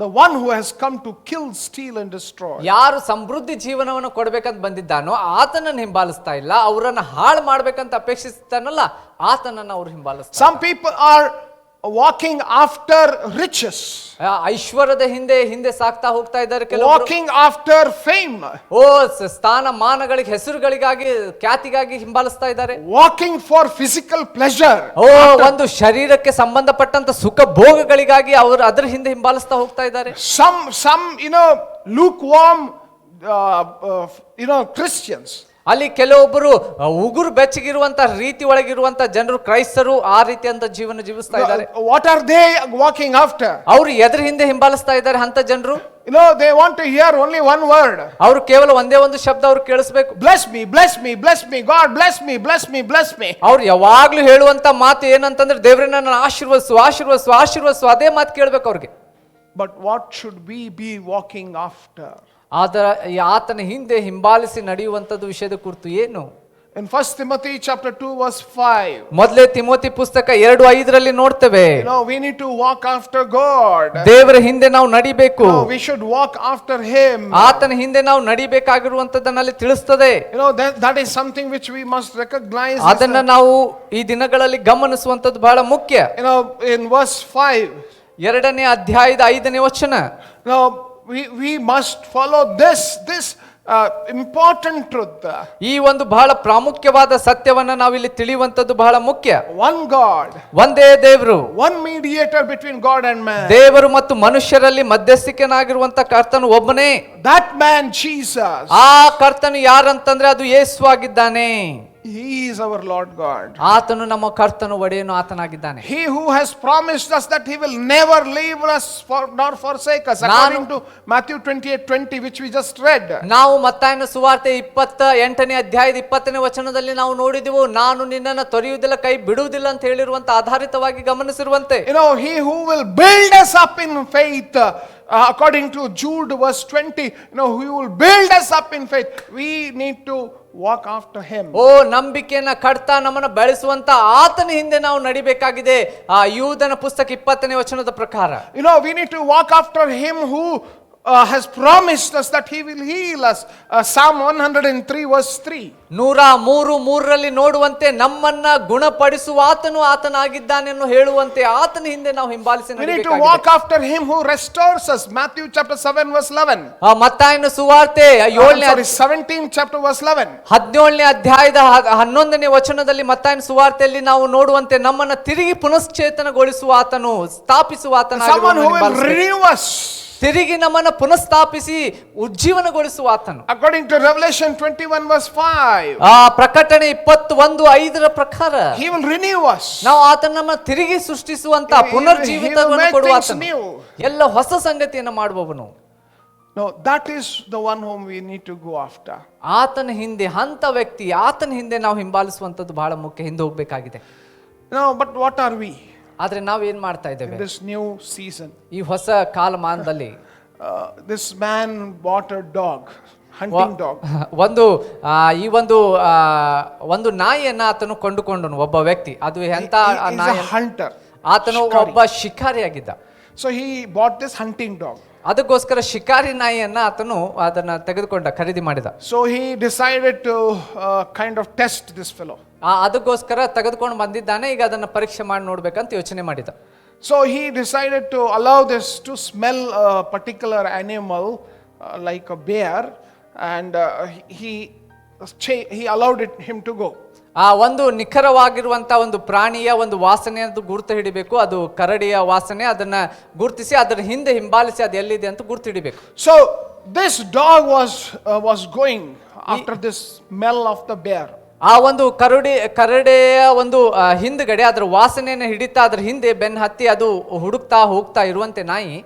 the one who has come to kill, steal and destroy. ಯಾರು ಸಮೃದ್ಧಿ ಜೀವನವನ್ನು ಕೊಡ್ಬೇಕಂತ ಬಂದಿದ್ದಾನೋ ಆತನನ್ನು ಹಿಂಬಾಲಿಸ್ತಾ ಇಲ್ಲ, ಅವರನ್ನ ಹಾಳು ಮಾಡ್ಬೇಕಂತ ಅಪೇಕ್ಷಿಸ್ತಾನಲ್ಲ ಆತನನ್ನ ಅವ್ರು ಹಿಂಬಾಲಿಸ್ತಾರೆ. Some people are walking after riches. ಐಶ್ವರ್ಯದ ಹಿಂದೆ ಸಾಕ್ತಾ ಹೋಗ್ತಾ ಇದ್ದಾರೆ ಕೆಲವರು. Walking after fame. ಸ್ಥಾನಮಾನಗಳಿಗೆ, ಹೆಸರುಗಳಿಗಾಗಿ, ಖ್ಯಾತಿಗಾಗಿ ಹಿಂಬಾಲಿಸ್ತಾ ಇದ್ದಾರೆ. Walking for physical pleasure. ಒಂದು ಶರೀರಕ್ಕೆ ಸಂಬಂಧಪಟ್ಟಂತ ಸುಖ ಭೋಗಗಳಿಗಾಗಿ ಅವರು ಅದರ ಹಿಂದೆ ಹಿಂಬಾಲಿಸ್ತಾ ಹೋಗ್ತಾ ಇದ್ದಾರೆ. Some lukewarm Christians. ಅಲ್ಲಿ ಕೆಲವೊಬ್ಬರು ಉಗುರು ಬೆಚ್ಚಗಿರುವಂತ ರೀತಿ ಒಳಗಿರುವಂತ ಜನರು ಕ್ರೈಸ್ತರು ಆ ರೀತಿಯಂತ ಜೀವನ ಜೀವಿಸ್ತಾ ಇದ್ದಾರೆ. What are they walking after? ಅವರು ಎದ್ರ ಹಿಂದೆ ಹಿಂಬಾಲಿಸ್ತಾ ಇದ್ದಾರೆ ಅಂತ ಜನರು? They want to hear only one word. ಅವರು ಕೇವಲ ಒಂದೇ ಒಂದು ಶಬ್ದ ಅವ್ರು ಕೇಳಿಸ್ಬೇಕು. Bless me, bless me, bless me, God bless me, bless me, bless me. ಅವ್ರು ಯಾವಾಗ್ಲೂ ಹೇಳುವಂತ ಮಾತು ಏನಂತಂದ್ರೆ ದೇವ್ರೇ ನನ್ನ ಆಶೀರ್ವದಿಸು ಆಶೀರ್ವದಿಸು ಆಶೀರ್ವದಿಸು, ಅದೇ ಮಾತು ಕೇಳ್ಬೇಕು ಅವ್ರಿಗೆ. But what should we be walking after? ಆತನ ಹಿಂದೆ ಹಿಂಬಾಲಿಸಿ ನಡೆಯುವಂತದ್ದು ವಿಷಯದ ಕುರಿತು ಏನು? In 1 Timothy chapter 2 verse 5. ಮೊದಲೇ ತಿಮೋತಿ ಪುಸ್ತಕ 2:5 ನೋಡ್ತೇವೆ. We need to walk after God. ದೇವರ ಹಿಂದೆ ನಾವು ನಡಿಬೇಕು. We should walk after Him. ಆತನ ಹಿಂದೆ ನಾವು ನಡಿಬೇಕಾಗಿರುವಂತದ್ದನ್ನಲ್ಲಿ ತಿಳಿಸ್ತದೆ. That is something which we must recognize. ಅದನ್ನ ನಾವು ಈ ದಿನಗಳಲ್ಲಿ ಗಮನಿಸುವಂತದ್ದು ಬಹಳ ಮುಖ್ಯ. In verse 5. 2ನೇ ಅಧ್ಯಾಯದ 5ನೇ ವಚನ. We must follow this important truth. ಈ ಒಂದು ಬಹಳ ಪ್ರಾಮುಖ್ಯವಾದ ಸತ್ಯವನ್ನ ನಾವಿಲ್ಲಿ ತಿಳಿಯುವಂತದ್ದು ಬಹಳ ಮುಖ್ಯ. One God. ಒಂದೇ ದೇವರು. One mediator between God and man. ದೇವರು ಮತ್ತು ಮನುಷ್ಯರಲ್ಲಿ ಮಧ್ಯಸ್ಥಿಕನಾಗಿರುವಂತ ಕರ್ತನು ಒಬ್ಬನೇ. That man Jesus. ಆ ಕರ್ತನು ಯಾರಂತಂದ್ರೆ ಅದು ಯೇಸು ಆಗಿದ್ದಾನೆ. He is our Lord God. ಆತನು ನಮ್ಮ ಕರ್ತನು ಒಡೆಯನು ಆತನಾಗಿದ್ದಾನೆ. He who has promised us that he will never leave us nor forsake us, according to Matthew 28:20, which we just read. ನಾವು ಮತ್ತಾಯನ ಸುವಾರ್ತೆ 28ನೇ ಅಧ್ಯಾಯದ 20ನೇ ವಚನದಲ್ಲಿ ನಾವು ನೋಡಿದೆವು, ನಾನು ನಿನ್ನನ್ನು ತೊರೆಯುವುದಿಲ್ಲ ಕೈ ಬಿಡುವುದಿಲ್ಲ ಅಂತ ಹೇಳಿರುವಂತ ಆಧಾರಿತವಾಗಿ ಗಮನಿಸಿರುವಂತೆ. He who will build us up in faith, according to Jude verse 20, he will build us up in faith. We need to walk after him. ನಂಬಿಕೆಯನ್ನ ಕಟ್ತಾ ನಮ್ಮನ್ನ ಬೆಳೆಸುವಂತ ಆತನ ಹಿಂದೆ ನಾವು ನಡಿಬೇಕಾಗಿದೆ. ಆ ಯೂದನ ಪುಸ್ತಕ 20ನೇ ವಚನದ ಪ್ರಕಾರ we need to walk after him who has promised us that he will heal us. Psalm 103 verse 3. 103 ನೋಡುವಂತೆ ನಮ್ಮನ್ನ ಗುಣಪಡಿಸುವ ಆತನು ಆತನಾಗಿದ್ದಾನೆ ಎಂದು ಹೇಳುವಂತೆ ಆತನ ಹಿಂದೆ ನಾವು ಹಿಂಬಾಲಿಸಿ We need to walk after him who restores us. Matthew chapter 7 verse 11. ಮತ್ತಾಯನ ಸುವಾರ್ತೆ 17 chapter verse 11. 17ನೇ ಅಧ್ಯಾಯದ 11ನೇ ವಚನದಲ್ಲಿ ಮತ್ತಾಯನ ಸುವಾರ್ತೆಯಲ್ಲಿ ನಾವು ನೋಡುವಂತೆ ನಮ್ಮನ್ನ ತಿರುಗಿ ಪುನಶ್ಚೇತನಗೊಳಿಸುವ ಆತನು, ಸ್ಥಾಪಿಸುವ Someone who will renew us. ತಿರುಗಿ ನಮ್ಮನ್ನ ಪುನಃಸ್ಥಾಪಿಸಿ ಉಜ್ಜೀವನಗೊಳಿಸುವ ಆತನು. According to Revelation 21 verse 5. ಪ್ರಕಟಣೆ 21:5 ಪ್ರಕಾರ He will renew us. ನಾವು ಆತನ ನಮ್ಮ ತಿರುಗಿ ಸೃಷ್ಟಿಸುವಂತ ಪುನರ್ಜೀವಿತವನ್ನು ಕೊಡುವ ಆತನು, ಎಲ್ಲ ಹೊಸ ಸಂಗತಿಯನ್ನು ಮಾಡುವವನು. No, that is the one whom we need to go after. ಆತನ ಹಿಂದೆ ಅಂತ ವ್ಯಕ್ತಿ, ಆತನ ಹಿಂದೆ ನಾವು ಹಿಂಬಾಲಿಸುವಂತದ್ದು ಬಹಳ ಮುಖ್ಯ, ಹಿಂದೆ ಹೋಗ್ಬೇಕಾಗಿದೆ. No, but what are we? ಆದ್ರೆ ನಾವು ಏನ್ ಮಾಡ್ತಾ ಇದ್ದೇವೆ In this new season? ಈ ಹೊಸ ಕಾಲಮಾನದಲ್ಲಿ? This man bought a dog, hunting dog. ಒಂದು ನಾಯಿಯನ್ನ ಆತನು ಕೊಂಡುಕೊಂಡನು, ಒಬ್ಬ ವ್ಯಕ್ತಿ. ಅದು ಎಂತ ನಾಯಿ? Hunter. ಆತನು ಒಬ್ಬ ಶಿಕಾರಿಯಾಗಿದ್ದ. So he bought this hunting dog. ಅದಕ್ಕೋಸ್ಕರ ಶಿಕಾರಿ ನಾಯಿಯನ್ನ ಆತನು ಅದನ್ನ ತೆಗೆದುಕೊಂಡ, ಖರೀದಿ ಮಾಡಿದ. So he decided to kind of test this fellow. ಅದಕ್ಕೋಸ್ಕರ ತೆಗೆದುಕೊಂಡು ಬಂದಿದ್ದಾನೆ, ಈಗ ಅದನ್ನ ಪರೀಕ್ಷೆ ಮಾಡಿ ನೋಡ್ಬೇಕಂತ ಯೋಚನೆ ಮಾಡಿದ. So he decided to allow this to smell a particular animal like a bear, and he allowed him to go. ಒಂದು ನಿಖರವಾಗಿರುವಂತ ಒಂದು ಪ್ರಾಣಿಯ ಒಂದು ವಾಸನೆ ಅಂತ ಗುರುತು ಹಿಡಿಬೇಕು, ಅದು ಕರಡಿಯ ವಾಸನೆ, ಅದನ್ನ ಗುರುತಿಸಿ ಅದರ ಹಿಂದೆ ಹಿಂಬಾಲಿಸಿ ಅದು ಎಲ್ಲಿದೆ ಅಂತ ಗುರುತು ಹಿಡಿಬೇಕು. So this dog was going after this smell of the bear. ಆ ಒಂದು ಕರಡೆಯ ಒಂದು ಹಿಂದ್ಗಡೆ ಅದರ ವಾಸನೆಯನ್ನು ಹಿಡಿತಾ ಅದ್ರ ಹಿಂದೆ ಬೆನ್ನು ಹತ್ತಿ ಅದು ಹುಡುಕ್ತಾ ಹೋಗ್ತಾ ಇರುವಂತೆ ನಾಯಿ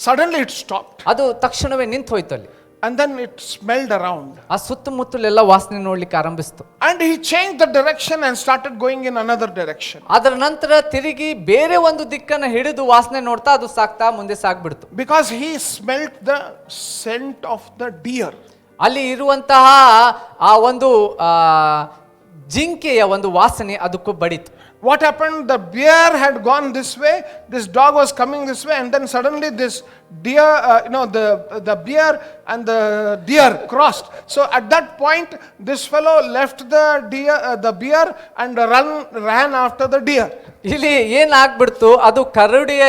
Suddenly it stopped. ಅದು ತಕ್ಷಣವೇ ನಿಂತು ಹೋಯ್ತು ಅಲ್ಲಿ. And then it smelled around. ಆ ಸುತ್ತಮುತ್ತಲೆಲ್ಲ ವಾಸನೆ ನೋಡ್ಲಿಕ್ಕೆ ಆರಂಭಿಸ್ತು. And he changed the direction and started going in another direction. ಅದರ ನಂತರ ತಿರುಗಿ ಬೇರೆ ಒಂದು ದಿಕ್ಕನ್ನು ಹಿಡಿದು ವಾಸನೆ ನೋಡ್ತಾ ಅದು ಸಾಕ್ತಾ ಮುಂದೆ ಸಾಗ್ಬಿಡ್ತು. Because he smelled the scent of the deer. ಅಲ್ಲಿ ಇರುವಂತಹ ಆ ಒಂದು ಜಿಂಕೆಯ ಒಂದು ವಾಸನೆ ಅದಕ್ಕೂ ಬಡಿತು. What happened? The bear had gone this way, this dog was coming this way, and then suddenly this deer, the bear and the deer crossed. So at that point, this fellow left the bear and ran after the deer. ಇಲ್ಲಿ ಏನಾಗ್ಬಿಡ್ತು, ಅದು ಕರಡಿಯ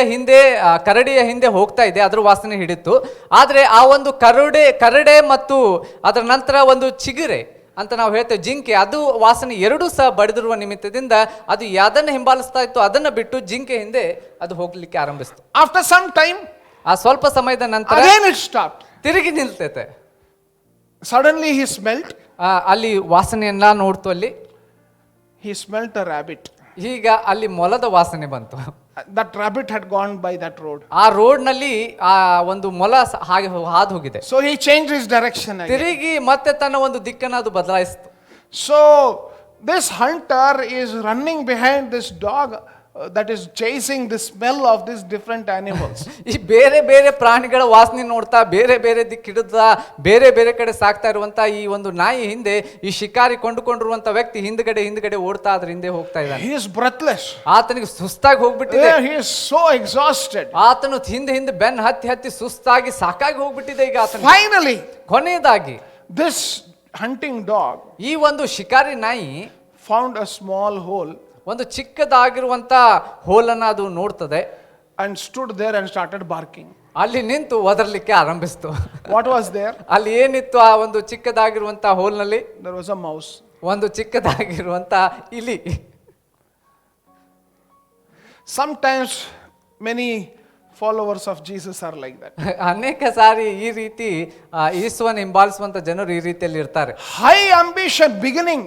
ಹಿಂದೆ ಹೋಗ್ತಾ ಇದೆ, ಅದ್ರ ವಾಸನೆ ಹಿಡಿತು. ಆದ್ರೆ ಆ ಒಂದು ಕರಡೆ ಮತ್ತು ಅದರ ನಂತರ ಒಂದು ಚಿಗುರೆ ಅಂತ ನಾವು ಹೇಳ್ತೇವೆ, ಜಿಂಕೆ, ಅದು ವಾಸನೆ ಎರಡೂ ಸಹ ಬಡಿದಿರುವ ನಿಮಿತ್ತದಿಂದ ಅದು ಯಾವ್ದನ್ನ ಹಿಂಬಾಲಿಸ್ತಾ ಇತ್ತು ಅದನ್ನ ಬಿಟ್ಟು ಜಿಂಕೆ ಹಿಂದೆ ಅದು ಹೋಗ್ಲಿಕ್ಕೆ ಆರಂಭಿಸ್ತು. After some time, ಆ ಸ್ವಲ್ಪ ಸಮಯದ ನಂತರ again it stopped. ತಿರುಗಿ ನಿಲ್ತೈತೆ. Suddenly he smelled. ಅಲ್ಲಿ ವಾಸನೆಯನ್ನ ನೋಡ್ತು ಅಲ್ಲಿ. he smelt a rabbit. ಈಗ ಅಲ್ಲಿ ಮೊಲದ ವಾಸನೆ ಬಂತು. That rabbit had gone by that road. ಆ ರೋಡ್ ನಲ್ಲಿ ಆ ಒಂದು ಮೊಲ ಹಾಗೆ ಹಾದು ಹೋಗಿದೆ. So he changed his direction again. ತಿರುಗಿ ಮತ್ತೆ ತನ್ನ ಒಂದು ದಿಕ್ಕನ್ನು ಅದು ಬದಲಾಯಿಸಿತು. So this hunter is running behind this dog that is chasing the smell of these different animals. ಈ ಬೇರೆ ಬೇರೆ ಪ್ರಾಣಿಗಳ ವಾಸನೆ ನೋಡ್ತಾ ಬೇರೆ ಬೇರೆ ದಿಕ್ಕಿಡುತ್ತಾ ಬೇರೆ ಬೇರೆ ಕಡೆ ಸಾಕ್ತಾ ಇರುವಂತ ಈ ಒಂದು ನಾಯಿ ಹಿಂದೆ ಈ ಶಿಕಾರಿ ಕೊಂಡುಕೊಂಡಿರುವಂತ ವ್ಯಕ್ತಿ ಹಿಂದ್ಗಡೆ ಓಡ್ತಾ ಅದ್ರ ಹಿಂದೆ ಹೋಗ್ತಾ ಇದ್ದಾನೆ. He is breathless. ಆತನಿಗೆ ಸುಸ್ತಾಗಿ ಹೋಗ್ಬಿಟ್ಟಿದೆ. He is so exhausted. ಆತನು ಹಿಂದೆ ಬೆನ್ ಹತ್ತಿ ಸುಸ್ತಾಗಿ ಸಾಕಾಗಿ ಹೋಗ್ಬಿಟ್ಟಿದೆ ಈಗ ಆತನ. Finally, ಕೊನೆಯದಾಗಿ this hunting dog ಈ ಒಂದು ಶಿಕಾರಿ ನಾಯಿ found a small hole ಒಂದು ಚಿಕ್ಕದಾಗಿರುವಂತ ಹೋಲನ್ನ ಅದು ನೋಡ್ತದೆ and stood there and started barking. ಅಲ್ಲಿ ನಿಂತು ಒದರ್ಲಿಕ್ಕೆ ಆರಂಭಿಸ್ತು. What was there? ಅಲ್ಲಿ ಏನಿತ್ತು ಆ ಒಂದು ಚಿಕ್ಕದಾಗಿರುವಂತ ಹೋಲ್ನಲ್ಲಿ? There was a mouse. ಒಂದು ಚಿಕ್ಕದಾಗಿರುವಂತ ಇಲಿ. Sometimes many followers of Jesus are like that. ಅನೇಕ ಸಾರಿ ಈ ರೀತಿ ಯೇಸುವನ್ನು ಹಿಂಬಾಲಿಸುವಂತ ಜನರು ಈ ರೀತಿಯಲ್ಲಿ ಇರ್ತಾರೆ. High ambition beginning,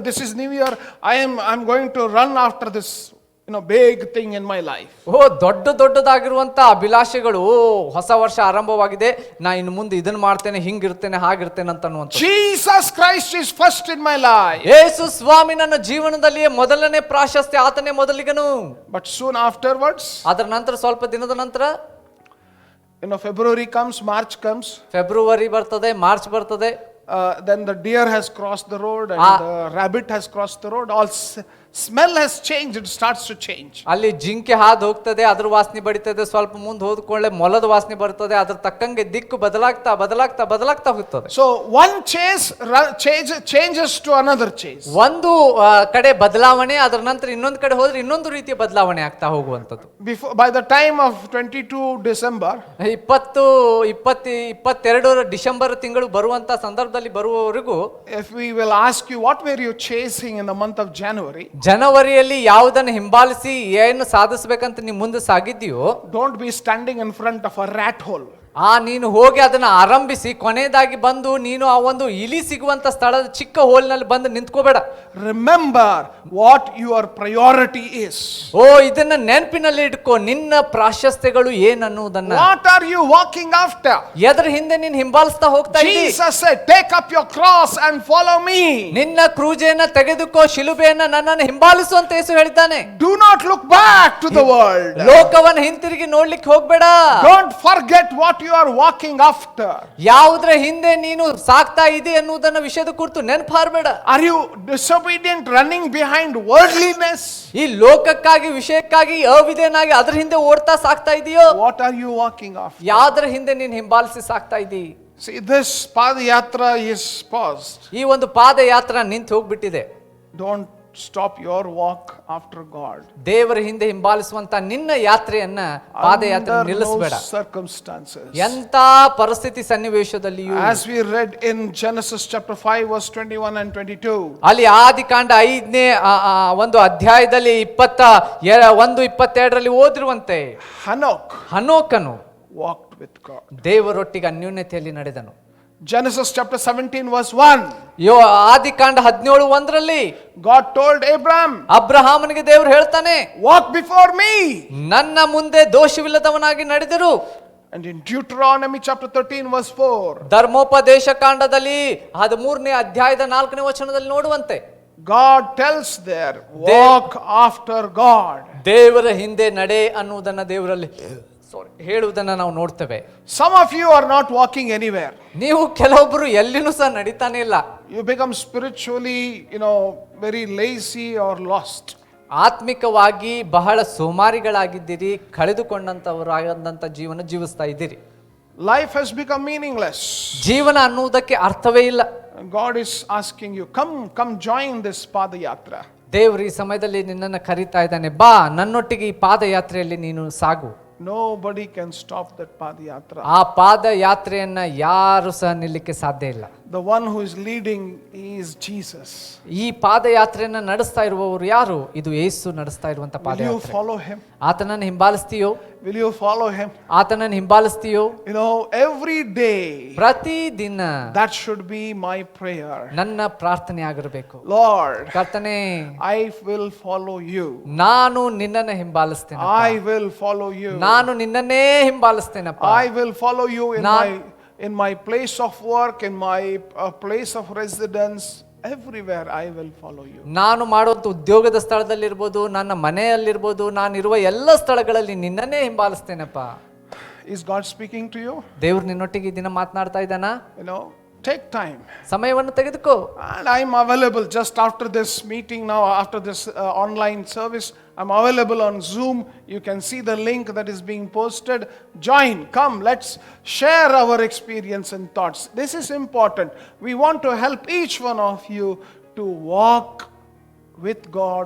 this is New Year. I'm going to run after this, big thing in my life. ದೊಡ್ಡದಾಗಿರುವಂತ ಅಭಿಲಾಷೆಗಳು. ಹೊಸ ವರ್ಷ ಆರಂಭವಾಗಿದೆ, ನಾ ಇನ್ನು ಮುಂದೆ ಇದನ್ನ ಮಾಡ್ತೇನೆ, ಹಿಂಗಿರ್ತೇನೆ, ಹಾಗಿರ್ತೇನೆ ಅಂತ ಅನ್ನುವಂತ. Jesus Christ is first in my life. ಯೇಸು ಸ್ವಾಮಿ ನನ್ನ ಜೀವನದಲ್ಲಿಯೇ ಮೊದಲನೇ ಪ್ರಾಶಸ್ತ್ಯ, ಆತನೇ ಮೊದಲಿಗನು. But soon afterwards, ಅದರ ನಂತರ ಸ್ವಲ್ಪ ದಿನದ ನಂತರ February comes, March comes. February ಬರ್ತದೆ, ಮಾರ್ಚ್ ಬರ್ತದೆ. Then the deer has crossed the road and the rabbit has crossed the road. All smell has changed. It starts to change. ಅಲ್ಲಿ ಜಿಂಕೆ ಹಾದು ಹೋಗ್ತದೆ, ಅದ್ರ ವಾಸನೆ ಬಡಿತದೆ. ಸ್ವಲ್ಪ ಮುಂದೆ ಹೋದ್ಕೊಳ್ಳೆ ಮೊಲದ ವಾಸನೆ ಬರ್ತದೆ. ಅದ್ರ ತಕ್ಕಂಗೆ ದಿಕ್ಕು ಬದಲಾಗ್ತಾ ಹೋಗ್ತದೆ. So one changes to another chase. ಒಂದು ಕಡೆ ಬದಲಾವಣೆ, ಅದರ ನಂತರ ಇನ್ನೊಂದು ಕಡೆ ಹೋದ್ರೆ ಇನ್ನೊಂದು ರೀತಿಯ ಬದಲಾವಣೆ ಆಗ್ತಾ ಹೋಗುವಂಥದ್ದು. By the time of 22 December, 22 December ತಿಂಗಳು ಬರುವಂತ ಸಂದರ್ಭದಲ್ಲಿ ಬರುವವರೆಗೂ, if we will ask you what were you chasing in the month of January, ಜನವರಿಯಲ್ಲಿ ಯಾವುದನ್ನು ಹಿಂಬಾಲಿಸಿ ಏನು ಸಾಧಿಸಬೇಕಂತ ನೀವು ಮುಂದೆ ಸಾಗಿದ್ದೀಯೋ, don't be standing in front of a rat hole. ನೀನು ಹೋಗಿ ಅದನ್ನ ಆರಂಭಿಸಿ ಕೊನೆಯದಾಗಿ ಬಂದು ನೀನು ಆ ಒಂದು ಇಲಿ ಸಿಗುವಂತ ಸ್ಥಳದ ಚಿಕ್ಕ ಹೋಲ್ನಲ್ಲಿ ಬಂದು ನಿಂತ್ಕೋಬೇಡ. Remember what your priority is. ಇದನ್ನ ನೆನಪಿನಲ್ಲಿ ಇಟ್ಕೋ, ನಿನ್ನ ಪ್ರಾಶಸ್ತ್ಯಗಳು ಏನನ್ನುವುದನ್ನ. What are you walking after? ಎದ್ರ ಹಿಂದೆ ನೀನು ಹಿಂಬಾಲಿಸ್ತಾ ಹೋಗ್ತಾ ಇದ್ದೀ? Jesus said, take up your cross and follow me. ನಿನ್ನ ಕ್ರೂಜೆಯನ್ನ ತೆಗೆದುಕೋ, ಶಿಲುಬೆಯನ್ನ ನನ್ನನ್ನು ಹಿಂಬಾಲಿಸು ಅಂತ ಯೇಸು ಹೇಳಿದ್ದಾನೆ. Do not look back to the world. ಲೋಕವನ್ನು ಹಿಂತಿರುಗಿ ನೋಡ್ಲಿಕ್ಕೆ ಹೋಗ್ಬೇಡ. Don't forget what you are walking after. ಯಾವುದರ ಹಿಂದೆ ನೀನು ಸಾಕ್ತಾ ಇದೆ ಅನ್ನುವುದನ್ನ ವಿಷಯದ ಕುರಿತು ನೆನಪಾರಬೇಡ. Are you disobedient, running behind worldliness? ಈ ಲೋಕಕ್ಕಾಗಿ, ವಿಷಯಕ್ಕಾಗಿ ಅವಿಧೇಯನಾಗಿ ಅದರ ಹಿಂದೆ ಓಡ್ತಾ ಸಾಕ್ತಾ ಇದೆಯೋ? What are you walking after? ಯಾವುದರ ಹಿಂದೆ ನೀನು ಹಿಂಬಾಲಿಸಿ ಸಾಕ್ತಾ ಇದ್ದೀ? See, this padayatra is paused. ಈ ಒಂದು ಪಾದಯಾತ್ರೆ ನಿಂತು ಹೋಗ್ಬಿಟ್ಟಿದೆ. Don't stop your walk after God. ದೇವರ ಹಿಂದೆ ಹಿಂಬಾಲಿಸುವಂತ ನಿನ್ನ ಯಾತ್ರೆಯನ್ನ, ಪಾದಯಾತ್ರೆ ನಿಲ್ಲಿಸಬೇಡ. Under no circumstances. ಎಂತ ಪರಿಸ್ಥಿತಿ ಸನ್ನಿವೇಶದಲ್ಲಿಯೂ. As we read in Genesis chapter 5 verse 21 and 22. ಅಲ್ಲಿ ಆದಿಕಾಂಡ 5ನೇ ಒಂದು ಅಧ್ಯಾಯದಲ್ಲಿ 21-22ರಲ್ಲಿ ಓದಿರುವಂತೆ, ಹನೋಕನು walked with God. ದೇವರೊಟ್ಟಿಗೆ ಅನ್ಯೋನ್ಯತೆಯಲ್ಲಿ ನಡೆದನು. Genesis chapter 17 verse 1. ಆದಿಕಾಂಡ 17:1ರಲ್ಲಿ God told Abraham, ಅಬ್ರಹಾಮನಿಗೆ ದೇವರು ಹೇಳ್ತಾನೆ, walk before me. ನನ್ನ ಮುಂದೆ ದೋಷವಿಲ್ಲದವನಾಗಿ ನಡೆದರು. And in Deuteronomy chapter 13 verse 4. ಧರ್ಮೋಪದೇಶ ಕಾಂಡದಲ್ಲಿ 13ನೇ ಅಧ್ಯಾಯದ 4ನೇ ವಚನದಲ್ಲಿ ನೋಡುವಂತೆ, God tells there, walk after God. ದೇವರ ಹಿಂದೆ ನಡೆ ಅನ್ನುವುದನ್ನ ದೇವರಲ್ಲಿ ಹೇಳುವುದನ್ನ ನಾವು ನೋಡ್ತೇವೆ. Some of you are not walking anywhere. ನೀವು ಕೆಲವೊಬ್ಬರು ಎಲ್ಲಿನೂ ಸಹ ನಡೀತಾನೆ ಇಲ್ಲ. You become spiritually, very lazy or lost. ಆತ್ಮಿಕವಾಗಿ ಬಹಳ ಸೋಮಾರಿಗಳಾಗಿದ್ದೀರಿ, ಕಳೆದುಕೊಂಡಂತವರಾದಂತ ಜೀವನ ಜೀವಿಸ್ತಾ ಇದ್ದೀರಿ. Life has become meaningless. ಜೀವನ ಅನ್ನುವುದಕ್ಕೆ ಅರ್ಥವೇ ಇಲ್ಲ. God is asking you, come join this padayatra. ದೇವರು ಈ ಸಮಯದಲ್ಲಿ ನಿನ್ನನ್ನು ಕರೀತಾ ಇದ್ದಾನೆ, ಬಾ ನನ್ನೊಟ್ಟಿಗೆ ಈ ಪಾದಯಾತ್ರೆಯಲ್ಲಿ ನೀನು ಸಾಗು. Nobody can stop that Padayatra. ಆ ಪಾದಯಾತ್ರೆಯನ್ನ ಯಾರು ಸಹ ನಿಲ್ಲಕ್ಕೆ ಸಾಧ್ಯ ಇಲ್ಲ. The one who is leading is Jesus. ಈ ಪಾದಯಾತ್ರೆಯನ್ನ ನಡೆಸ್ತಾ ಇರುವವರು ಯಾರು? ಇದು ಯೇಸು ನಡೆಸ್ತಾ ಇರುವಂತ Will you ಪಾದಯಾತ್ರೆ. follow him? ಆತನನ್ನು ಹಿಂಬಾಲಿಸ್ತೀಯೋ? Will you follow him? ಆತನನ್ನು ಹಿಂಬಾಲಿಸ್ತೀಯೋ? You know, every day ಪ್ರತಿದಿನ that should be my prayer. ನನ್ನ ಪ್ರಾರ್ಥನೆ ಆಗಿರಬೇಕು. Lord, ಕರ್ತನೇ, I will follow you. ನಾನು ನಿನ್ನನ್ನು ಹಿಂಬಾಲಿಸ್ತೇನೆ. I will follow you. ನಾನು ನಿನ್ನನ್ನೇ ಹಿಂಬಾಲಿಸ್ತೇನಪ್ಪ. I will follow you ನಾನು- in my place of work, in my place of residence. Everywhere I will follow you. ನಾನು ಮಾಡುವಂತ ಉದ್ಯೋಗದ ಸ್ಥಳದಲ್ಲಿರ್ಬೋದು, ನನ್ನ ಮನೆಯಲ್ಲಿರ್ಬೋದು, ನಾನಿರುವ ಎಲ್ಲ ಸ್ಥಳಗಳಲ್ಲಿ ನಿನ್ನನ್ನೇ ಹಿಂಬಾಲಿಸ್ತೇನಪ್ಪ. Is God speaking to you? ದೇವ್ರು ನಿನ್ನೊಟ್ಟಿಗೆ ಈ ದಿನ ಮಾತನಾಡ್ತಾ ಇದ್ದಾನಾ? You know, take time. ಸಮಯವನ್ನು ತೆಗೆದುಕೋ. And I'm available just after this meeting now, after this online service. I'm available on Zoom. You can see the link that is being posted. Join, come, let's share our experience and thoughts. This is important. We want to help each one of you to walk with God,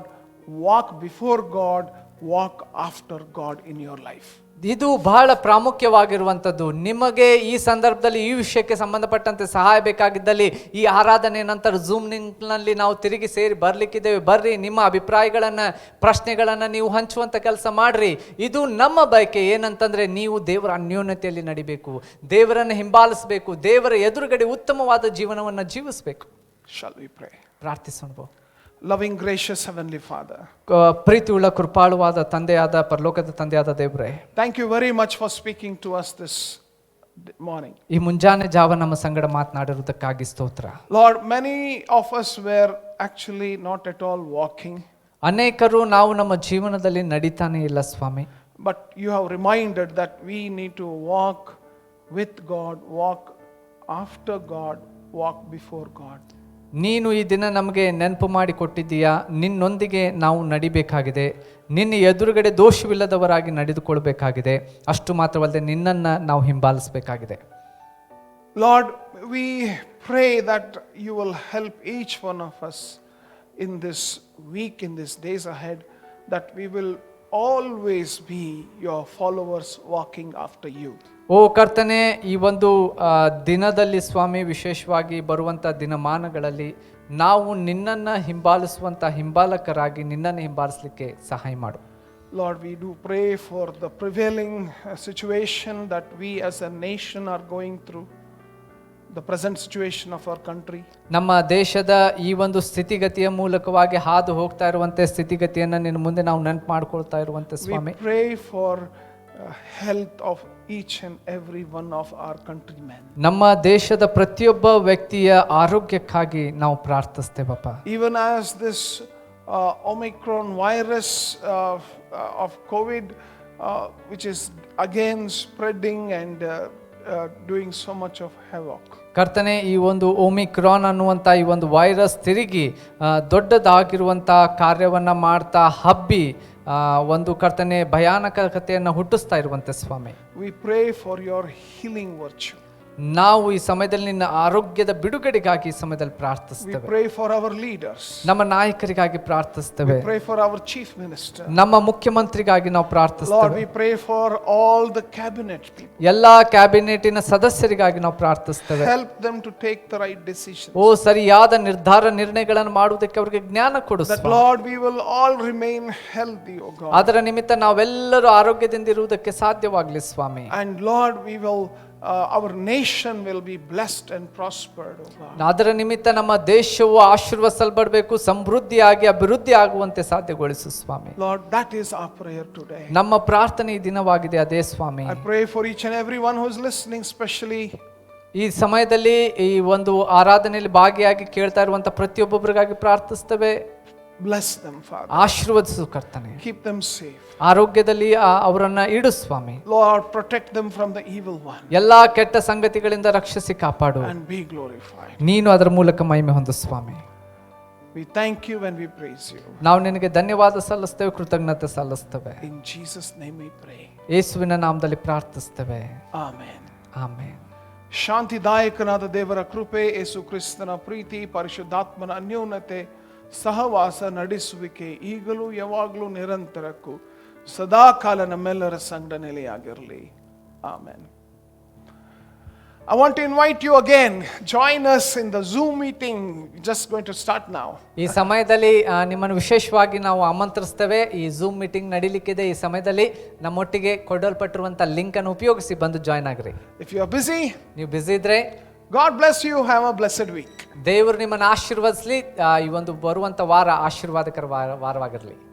walk before God, walk after God in your life. ಇದು ಬಹಳ ಪ್ರಾಮುಖ್ಯವಾಗಿರುವಂಥದ್ದು. ನಿಮಗೆ ಈ ಸಂದರ್ಭದಲ್ಲಿ ಈ ವಿಷಯಕ್ಕೆ ಸಂಬಂಧಪಟ್ಟಂತೆ ಸಹಾಯ ಬೇಕಾಗಿದ್ದಲ್ಲಿ ಈ ಆರಾಧನೆ ನಂತರ ಝೂಮ್ ಲಿಂಕ್ನಲ್ಲಿ ನಾವು ತಿರುಗಿ ಸೇರಿ ಬರ್ಲಿಕ್ಕಿದ್ದೇವೆ. ಬರ್ರಿ, ನಿಮ್ಮ ಅಭಿಪ್ರಾಯಗಳನ್ನು, ಪ್ರಶ್ನೆಗಳನ್ನು ನೀವು ಹಂಚುವಂಥ ಕೆಲಸ ಮಾಡ್ರಿ. ಇದು ನಮ್ಮ ಬಯಕೆ ಏನಂತಂದ್ರೆ, ನೀವು ದೇವರ ಅನ್ಯೋನ್ಯತೆಯಲ್ಲಿ ನಡಿಬೇಕು, ದೇವರನ್ನು ಹಿಂಬಾಲಿಸಬೇಕು, ದೇವರ ಎದುರುಗಡೆ ಉತ್ತಮವಾದ ಜೀವನವನ್ನು ಜೀವಿಸಬೇಕು. Shall we pray? ಪ್ರಾರ್ಥಿಸೋಣ. Loving, gracious Heavenly Father, ಪ್ರೀತಿಯುಳ್ಳ ಕೃಪಾಳುವಾದ ತಂದೆಯಾದ ಪರಲೋಕದ ತಂದೆಯಾದ ದೇವರೇ, thank you very much for speaking to us this morning. ಈ ಮುಂಜಾನೆ ಜಾವ ನಮ್ಮ ಸಂಗಡ ಮಾತನಾಡಿರುವುದಕ್ಕಾಗಿ ಸ್ತೋತ್ರ. Lord, many of us were actually not at all walking. ಅನೇಕರು ನಾವು ನಮ್ಮ ಜೀವನದಲ್ಲಿ ನಡೀತಾನೆ ಇಲ್ಲ ಸ್ವಾಮಿ. But you have reminded that we need to walk with God, walk after God, walk before God. ನೀನು ಈ ದಿನ ನಮಗೆ ನೆನಪು ಮಾಡಿ ಕೊಟ್ಟಿದ್ದೀಯಾ, ನಿನ್ನೊಂದಿಗೆ ನಾವು ನಡಿಬೇಕಾಗಿದೆ, ನಿನ್ನ ಎದುರುಗಡೆ ದೋಷವಿಲ್ಲದವರಾಗಿ ನಡೆದುಕೊಳ್ಬೇಕಾಗಿದೆ. ಅಷ್ಟು ಮಾತ್ರವಲ್ಲದೆ ನಿನ್ನನ್ನು ನಾವು ಹಿಂಬಾಲಿಸಬೇಕಾಗಿದೆ. Lord, we pray that you will help each one of us in this week, in these days ahead, that we will always be your followers walking after you. ಓ ಕರ್ತನೆ, ಈ ಒಂದು ದಿನದಲ್ಲಿ ಸ್ವಾಮಿ, ವಿಶೇಷವಾಗಿ ಬರುವಂಥ ದಿನಮಾನಗಳಲ್ಲಿ ನಾವು ನಿನ್ನನ್ನು ಹಿಂಬಾಲಿಸುವಂಥ ಹಿಂಬಾಲಕರಾಗಿ ನಿನ್ನನ್ನು ಹಿಂಬಾಲಿಸಲಿಕ್ಕೆ ಸಹಾಯ ಮಾಡು. Lord, we do pray for the prevailing situation that we as a nation are going through, the present situation of our country. ನಮ್ಮ ದೇಶದ ಈ ಒಂದು ಸ್ಥಿತಿಗತಿಯ ಮೂಲಕವಾಗಿ ಹಾದು ಹೋಗ್ತಾ ಇರುವಂತೆ ಸ್ಥಿತಿಗತಿಯನ್ನು ನಿನ್ನ ಮುಂದೆ ನಾವು ನೆನಪು ಮಾಡ್ಕೊಳ್ತಾ ಇರುವಂತೆ ಸ್ವಾಮಿ. We pray for health of each and every one of our countrymen. ನಮ್ಮ ದೇಶದ ಪ್ರತಿಯೊಬ್ಬ ವ್ಯಕ್ತಿಯ ಆರೋಗ್ಯಕ್ಕಾಗಿ ನಾವು ಪ್ರಾರ್ಥಿಸ್ತೇವಪ್ಪ. Even as this Omicron virus of COVID, which is again spreading and doing so much of havoc. ಕರ್ತನೆ, ಈ ಒಂದು ಒಮಿಕ್ರಾನ್ ಅನ್ನುವಂಥ ಈ ಒಂದು ವೈರಸ್ ತಿರುಗಿ ದೊಡ್ಡದಾಗಿರುವಂಥ ಕಾರ್ಯವನ್ನು ಮಾಡ್ತಾ ಹಬ್ಬಿ ಒಂದು ಕರ್ತನೆ ಭಯಾನಕತೆಯನ್ನು ಹುಟ್ಟಿಸ್ತಾ ಇರುವಂತೆ ಸ್ವಾಮಿ. We pray for your healing virtue. ನಾವು ಈ ಸಮಯದಲ್ಲಿ ನಿನ್ನ ಆರೋಗ್ಯದ ಬಿಡುಗಡೆಗಾಗಿ ಈ ಸಮಯದಲ್ಲಿ We ಪ್ರಾರ್ಥಿಸ್ತೇವೆ. pray for our leaders. ನಮ್ಮ ನಾಯಕರಿಗಾಗಿ ಪ್ರಾರ್ಥಿಸ್ತೇವೆ. We pray for our chief minister. ನಮ್ಮ ಮುಖ್ಯಮಂತ್ರಿಗಾಗಿ ನಾವು Lord, ಪ್ರಾರ್ಥಿಸ್ತೇವೆ. we pray for all the cabinet people. ಎಲ್ಲಾ ಕ್ಯಾಬಿನೆಟಿನ ಸದಸ್ಯರಿಗಾಗಿ ನಾವು ಪ್ರಾರ್ಥಿಸ್ತೇವೆ. Help them to take the right decisions. ಓ ಸರಿಯಾದ ನಿರ್ಣಯಗಳನ್ನು ಮಾಡುವುದಕ್ಕೆ ಅವರಿಗೆ ಜ್ಞಾನ ಕೊಡು That Swami. Lord, we will all remain healthy, O God. ಅದರ ನಿಮಿತ್ತ ನಾವೆಲ್ಲರೂ ಆರೋಗ್ಯದಿಂದ ಇರುವುದಕ್ಕೆ ಸಾಧ್ಯವಾಗಲಿ ಸ್ವಾಮಿ. And Lord, we will our nation will be blessed and prospered, O God. ಅದರ ನಿಮಿತ್ತ ನಮ್ಮ ದೇಶವು ಆಶೀರ್ವದಿಸಲ್ಪಡಬೇಕು, ಸಮೃದ್ಧಿಯಾಗಿ ಅಭಿವೃದ್ಧಿ ಆಗುವಂತೆ ಸಾಧ್ಯಗೊಳಿಸು ಸ್ವಾಮಿ. Lord, that is our prayer today. ನಮ್ಮ ಪ್ರಾರ್ಥನೆ ಈ ದಿನವಾಗಿದೆ ಅದೇ ಸ್ವಾಮಿ. I pray for each and every one who is listening, especially ಈ ಸಮಯದಲ್ಲಿ ಈ ಒಂದು ಆರಾಧನೆಯಲ್ಲಿ ಭಾಗಿಯಾಗಿ ಕೇಳ್ತಾ ಇರುವಂತ ಪ್ರತಿಯೊಬ್ಬೊಬ್ಬರಿಗಾಗಿ ಪ್ರಾರ್ಥಿಸ್ತೇವೆ. bless them, Father. ಆಶೀರ್ವದಿಸು ಕರ್ತನೆ. Keep them safe. ಆರೋಗ್ಯದಲ್ಲಿ ಅವರನ್ನ ಇಡು ಸ್ವಾಮಿ. Lord, protect them from the evil one. ಎಲ್ಲಾ ಕೆಟ್ಟ ಸಂಗತಿಗಳಿಂದ ರಕ್ಷಿಸಿ ಕಾಪಾಡು. And be glorified. ನೀನು ಅದರ ಮೂಲಕ ಮಹಿಮೆ ಹೊಂದು ಸ್ವಾಮಿ. We thank you and we praise you. ನಾವು ನಿನಗೆ ಧನ್ಯವಾದ ಸಲ್ಲಿಸ್ತೇವೆ, ಕೃತಜ್ಞತೆ ಸಲ್ಲಿಸ್ತೇವೆ. In Jesus' name we pray. ಯೇಸುವಿನ ನಾಮದಲ್ಲಿ ಪ್ರಾರ್ಥಿಸ್ತೇವೆ. Amen. ಆಮೆನ್. ಶಾಂತಿದಾಯಕನಾದ ದೇವರ ಕೃಪೆ, ಯೇಸು ಕ್ರಿಸ್ತನ ಪ್ರೀತಿ, ಪರಿಶುದ್ಧಾತ್ಮನ ಅನ್ಯೋನ್ಯತೆ, ಸಹವಾಸ ನಡೆಸುವಿಕೆ ಈಗಲೂ ಯಾವಾಗಲೂ ನಿರಂತರಕ್ಕೂ ಸದಾ ಕಾಲ ನಮ್ಮೆಲ್ಲರ ಸಂಗಡ ನೆಲೆಯಾಗಿರಲಿ. Amen. I want to invite you again. Join us in the Zoom meeting. Just going to start now. ಈ ಸಮಯದಲ್ಲಿ ನಿಮ್ಮನ್ನು ವಿಶೇಷವಾಗಿ ನಾವು ಆಮಂತ್ರಿಸ್ತೇವೆ. ಈ ಝೂಮ್ ಮೀಟಿಂಗ್ ನಡೀಲಿಕ್ಕಿದೆ. ಈ ಸಮಯದಲ್ಲಿ ನಮ್ಮೊಟ್ಟಿಗೆ ಕೊಡಲ್ಪಟ್ಟಿರುವಂಥ ಲಿಂಕ್ ಅನ್ನು ಉಪಯೋಗಿಸಿ ಬಂದು join agri. If you are busy, ನೀವು ಬ್ಯುಸಿ ಇದ್ರೆ God bless you. Have a blessed week. ದೇವರು ನಿಮ್ಮನ್ನು ಆಶೀರ್ವದಿಸಲಿ. ಈ ಒಂದು ಬರುವಂಥ ವಾರ ಆಶೀರ್ವಾದಕರ ವಾರವಾಗಿರಲಿ.